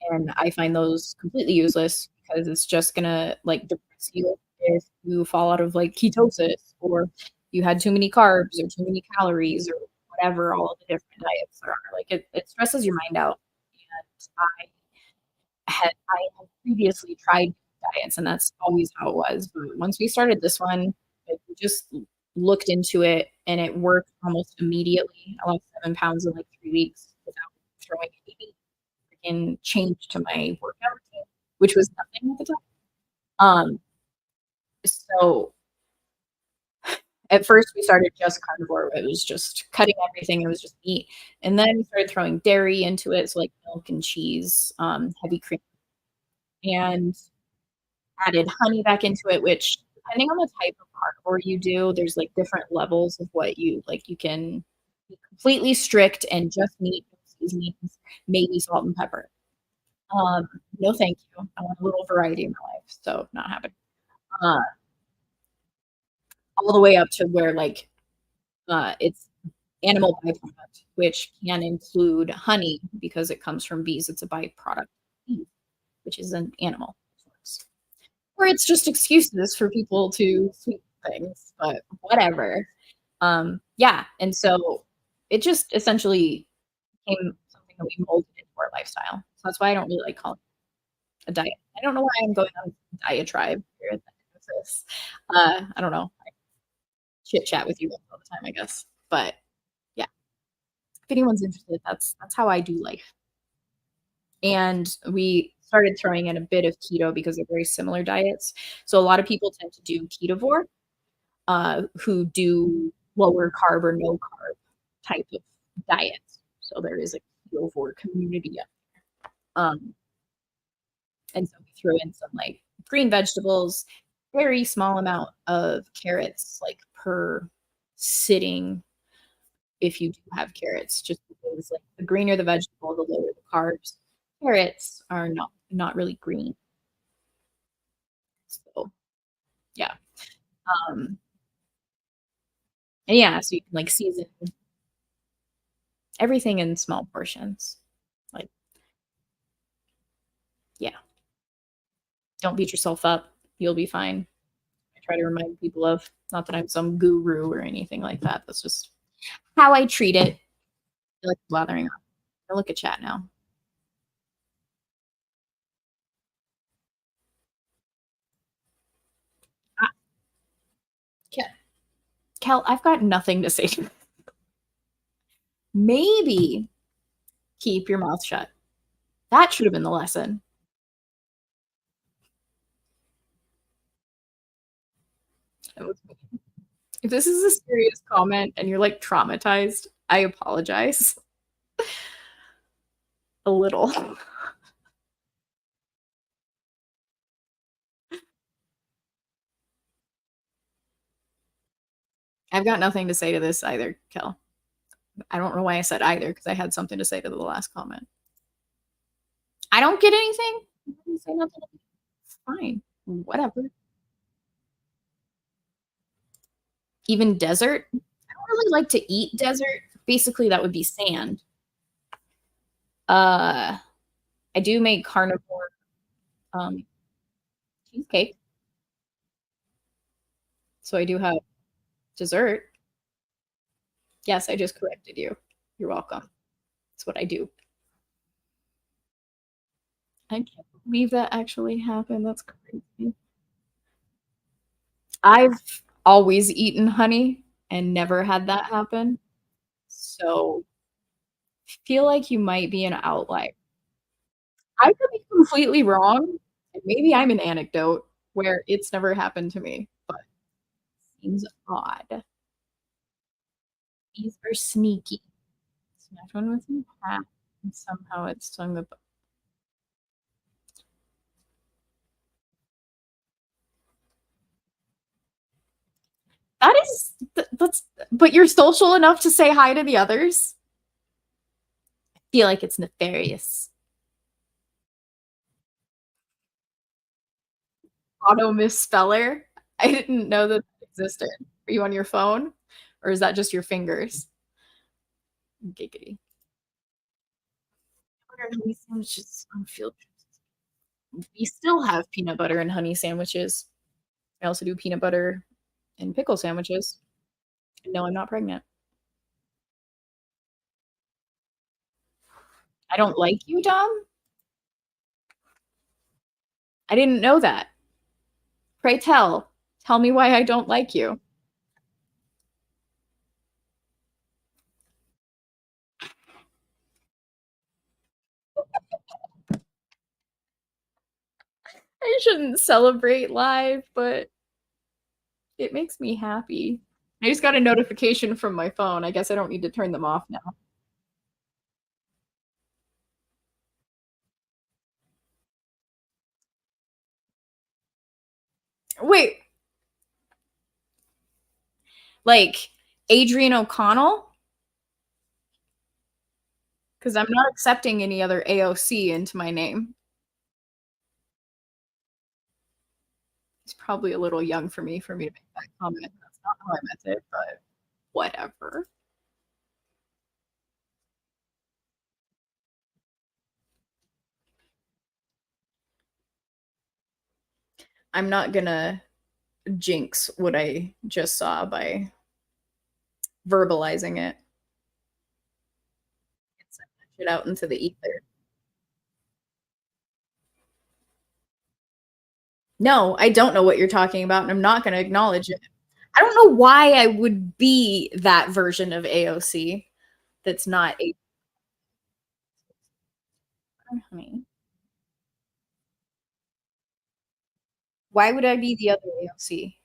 And I find those completely useless because it's just gonna like depress you if you fall out of like ketosis or you had too many carbs or too many calories or whatever all of the different diets are. Like it stresses your mind out. And I had previously tried diets and that's always how it was. But once we started this one, like, we just looked into it and it worked almost immediately. I lost 7 pounds in like 3 weeks without throwing any freaking change to my workout routine, which was nothing at the time. So at first we started just carnivore. It was just cutting everything. It was just meat. And then we started throwing dairy into it. So like milk and cheese, heavy cream, and added honey back into it, which depending on the type of carnivore you do, there's like different levels of what you like. You can be completely strict and just meat, no seasonings, maybe salt and pepper. No, thank you. I want a little variety in my life, so not happening. Uh, all the way up to where like it's animal byproduct, which can include honey because it comes from bees. It's a byproduct of bees, which is an animal source. Or it's just excuses for people to sweeten things, but whatever. Yeah, and so it just essentially became something that we molded into our lifestyle. So that's why I don't really like calling it a diet. I don't know why I'm going on a diatribe here at the end of this. I don't know. I chit chat with you all the time, I guess. But yeah, if anyone's interested, that's how I do life. And we started throwing in a bit of keto because they're very similar diets. So a lot of people tend to do ketovore, who do lower carb or no carb type of diets. So there is a ketovore community up there. And so we threw in some like green vegetables, very small amount of carrots, like per. sitting if you do have carrots, just because like the greener the vegetable, the lower the carbs. Carrots are not really green. So yeah. Um and yeah, so you can like season everything in small portions. Like, yeah, don't beat yourself up. You'll be fine. I try to remind people of, not that I'm some guru or anything like that. That's just how I treat it. I feel like blathering on. I look at chat now. Ah, Kel, I've got nothing to say to you. Maybe keep your mouth shut. That should have been the lesson. If this is a serious comment and you're like traumatized, I apologize a little. I've got nothing to say to this either, Kel. I don't know why I said either because I had something to say to the last comment. I don't get anything. I didn't say nothing. Fine. Whatever. Even desert. I don't really like to eat desert. Basically, that would be sand. Uh, I do make carnivore um, cheesecake, so I do have dessert. Yes, I just corrected you. You're welcome. That's what I do. I can't believe that actually happened. That's crazy. I've always eaten honey and never had that happen. So I feel like you might be an outlier. I could be completely wrong. And maybe I'm an anecdote where it's never happened to me, but it seems odd. These are sneaky. Smash one with some hat, and somehow it stung the. That is that's. But you're social enough to say hi to the others. I feel like it's nefarious. Auto misspeller. I didn't know that existed. Are you on your phone, or is that just your fingers? Giggity. Butter and honey sandwiches on field trips. We still have peanut butter and honey sandwiches. I also do peanut butter and pickle sandwiches. No, I'm not pregnant. I don't like you, Dom. I didn't know that. Pray tell. Tell me why I don't like you. I shouldn't celebrate live, but it makes me happy. I just got a notification from my phone. I guess I don't need to turn them off now. Wait, like Adrian O'Connell? Because I'm not accepting any other AOC into my name. He's probably a little young for me to make that comment. That's not how I meant it, but whatever. I'm not gonna jinx what I just saw by verbalizing it. Send that shit out into the ether. No, I don't know what you're talking about, and I'm not going to acknowledge it. I don't know why I would be that version of AOC that's not a honey. Why would I be the other AOC?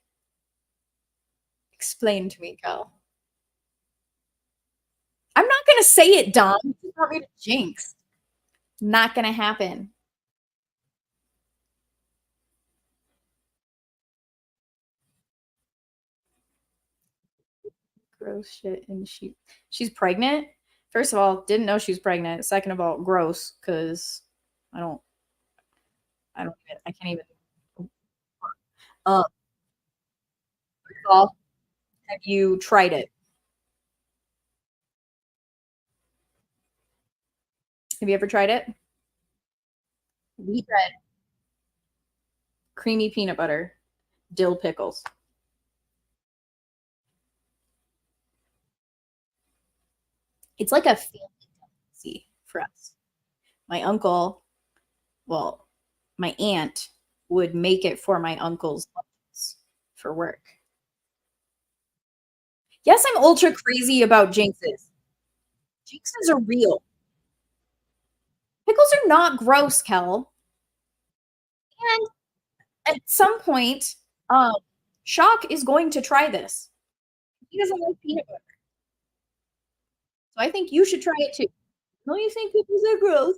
Explain to me, Cal. I'm not going to say it, Dom. You want me to jinx. Not going to happen. Gross shit. And she's pregnant. First of all, didn't know she was pregnant. Second of all, gross, because I don't I can't even uh first of all, have you tried it? Have you ever tried it? Wheat bread, creamy peanut butter, dill pickles. It's like a family delicacy for us. My uncle, well, my aunt would make it for my uncle's lunches for work. Yes, I'm ultra crazy about jinxes. Jinxes are real. Pickles are not gross, Kel. And at some point, um, Shock is going to try this. He doesn't like peanut butter. So I think you should try it too. No, you think pickles are gross?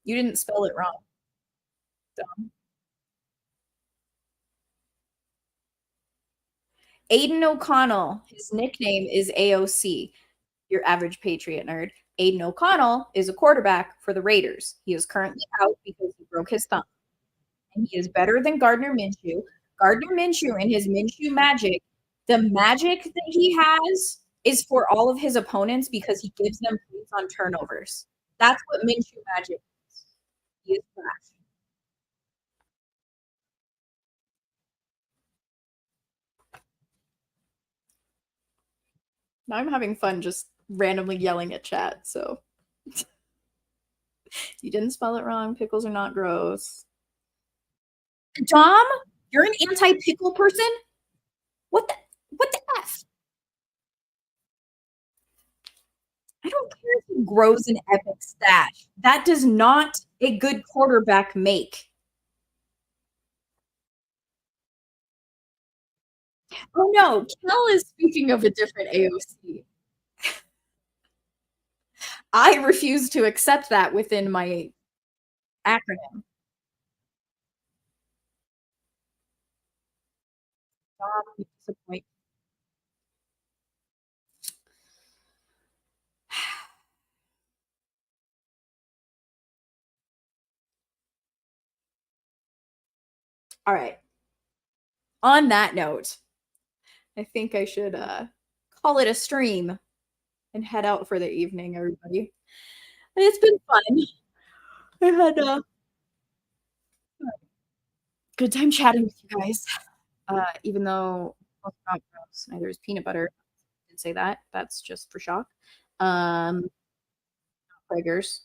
You didn't spell it wrong. Dumb. Aiden O'Connell, his nickname is AOC, your average Patriot nerd. Aiden O'Connell is a quarterback for the Raiders. He is currently out because he broke his thumb. And he is better than Gardner Minshew. Gardner Minshew and his Minshew magic, the magic that he has is for all of his opponents because he gives them points on turnovers. That's what Minshew magic is. He is trash. Now I'm having fun just randomly yelling at chat. So you didn't spell it wrong. Pickles are not gross. Dom, you're an anti-pickle person? What the what the F? I don't care if he grows an epic stash. That does not a good quarterback make. Oh no, Kel is speaking of a different AOC. I refuse to accept that within my acronym. Dom, you disappoint. All right. On that note, I think I should call it a stream and head out for the evening, everybody. It's been fun. I had a good time chatting with you guys. Even though well, not gross, neither is peanut butter. I did say that. That's just for shock. Um, Preggers.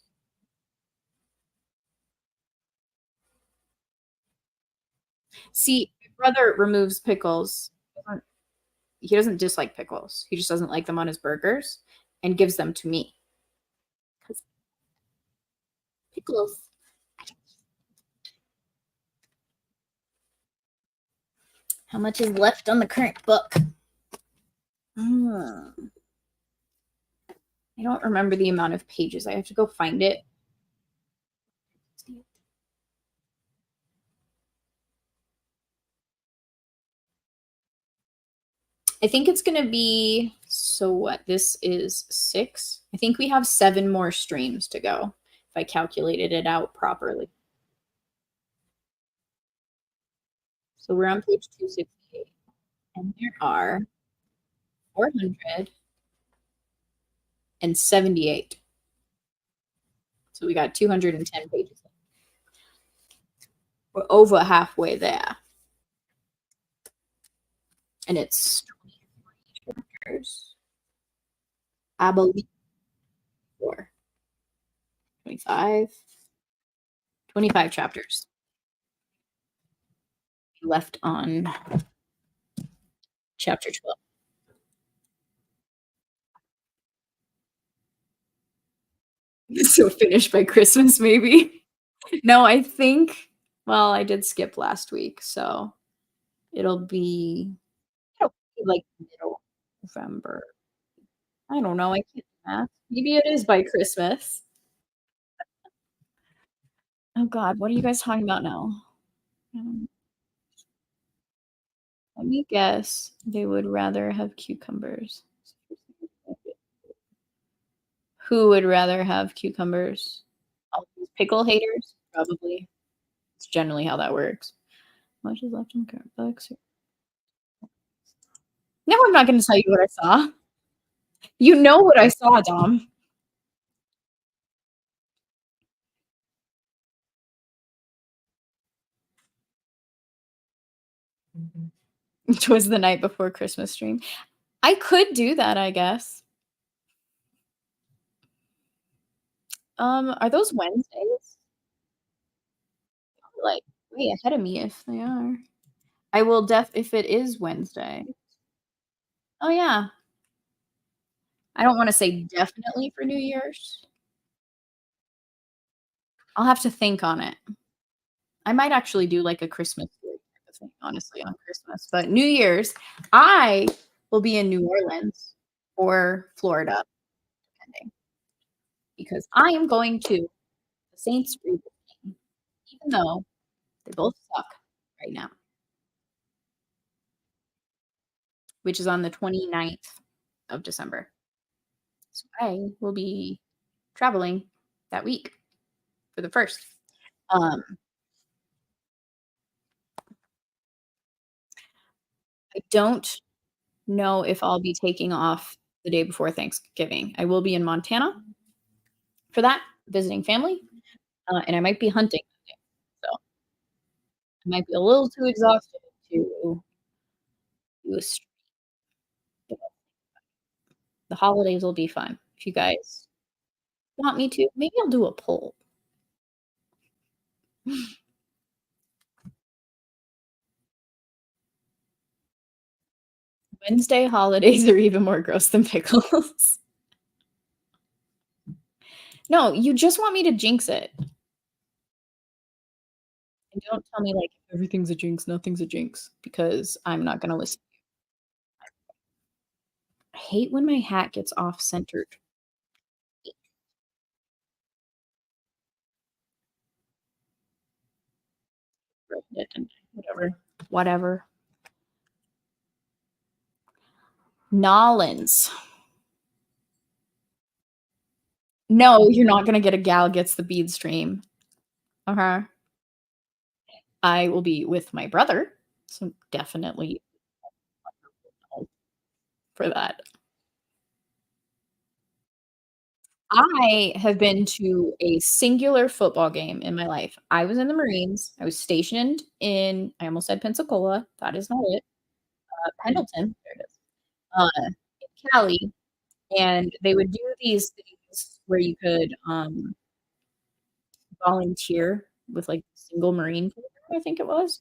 See, my brother removes pickles. He doesn't dislike pickles. He just doesn't like them on his burgers and gives them to me. Because pickles. How much is left on the current book? I don't remember the amount of pages. I have to go find it. I think it's going to be, so what? This is 6. I think we have 7 more streams to go if I calculated it out properly. So we're on page 268. And there are 478. So we got 210 pages. We're over halfway there. And it's 23 chapters. I believe 4. 25. 25 chapters. Left on chapter 12. So finished by Christmas, maybe. No, I think, well, I did skip last week, so it'll be like middle November. I don't know. I can't do math. Maybe it is by Christmas. Oh God, what are you guys talking about now? Let me guess. They would rather have cucumbers. Who would rather have cucumbers? All these pickle haters? Probably. It's generally how that works. Much is left on current books. No, I'm not gonna tell you what I saw. You know what I saw, Dom. Which was the night before Christmas stream. I could do that, I guess. Are those Wednesdays? Like, way ahead of me if they are. I will if it is Wednesday. Oh, yeah. I don't wanna say definitely for New Year's. I'll have to think on it. I might actually do, like, a Christmas Eve type of thing, honestly, on Christmas, but New Year's, I will be in New Orleans or Florida, depending, because I am going to the Saints Rebus game, even though they both suck right now, which is on the 29th of December. So I will be traveling that week for the first. Um, I don't know if I'll be taking off the day before Thanksgiving. I will be in Montana for that, visiting family, and I might be hunting, so I might be a little too exhausted to do a stream. The holidays will be fun. If you guys want me to, maybe I'll do a poll. Wednesday holidays are even more gross than pickles. No, you just want me to jinx it. And don't tell me, like, everything's a jinx, nothing's a jinx, because I'm not gonna listen. I hate when my hat gets off-centered. Whatever. Whatever. Nolans. No, you're not gonna get a gal gets the bead stream. Uh-huh. I will be with my brother, so definitely for that. I have been to a singular football game in my life. I was in the Marines. I was stationed in I almost said Pensacola, that is not it, Pendleton, there it is, in Cali, and they would do these things where you could, volunteer with, like, single Marine program, I think it was,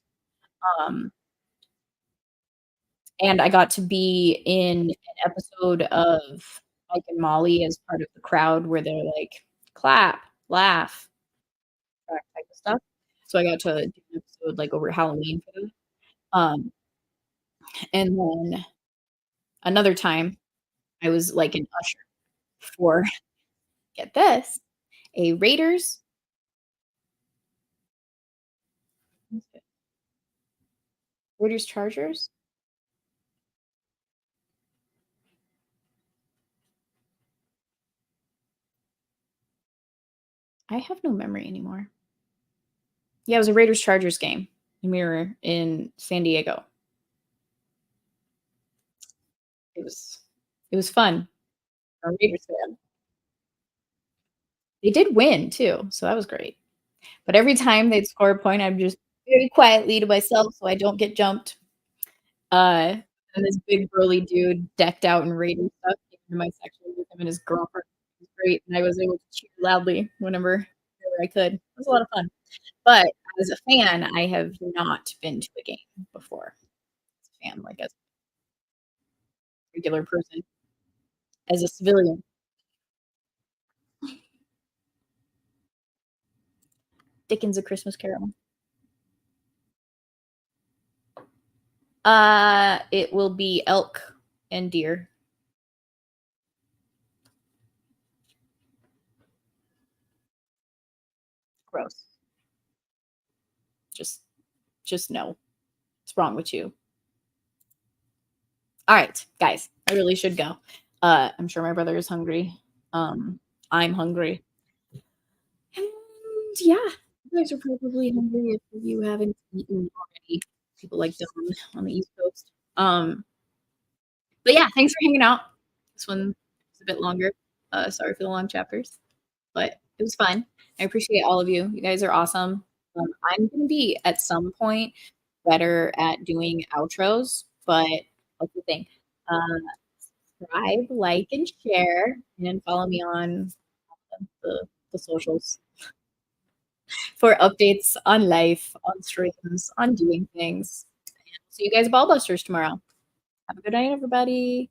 um, and I got to be in an episode of Mike and Molly as part of the crowd where they're like, "Clap, laugh," that type of stuff. So I got to do an episode, like, over Halloween for them. Um, and then another time, I was, like, an usher for get this, a Raiders Chargers? I have no memory anymore. Yeah, it was a Raiders Chargers game, and we were in San Diego. It was it was fun. I'm a Raiders fan. They did win too, so that was great. But every time they'd score a point, I'd just very quietly to myself so I don't get jumped. And this big burly dude decked out in Raiders stuff came into my section with him and his girlfriend. It was great, and I was able to cheer loudly whenever I could. It was a lot of fun. But as a fan, I have not been to a game before. As a fan, like, as a regular person, as a civilian. Dickens: A Christmas Carol. It will be elk and deer. Gross. Just just no. What's wrong with you? All right, guys, I really should go. I'm sure my brother is hungry. I'm hungry. And yeah, you guys are probably hungry if you haven't eaten already. People like Dawn on the East Coast. But yeah, thanks for hanging out. This one was a bit longer. Sorry for the long chapters, but it was fun. I appreciate all of you. You guys are awesome. I'm gonna be at some point better at doing outros, but that's the thing. Uh, Subscribe, like, and share, and follow me on the socials for updates on life, on streams, on doing things. See you guys at Ballbusters tomorrow. Have a good night, everybody.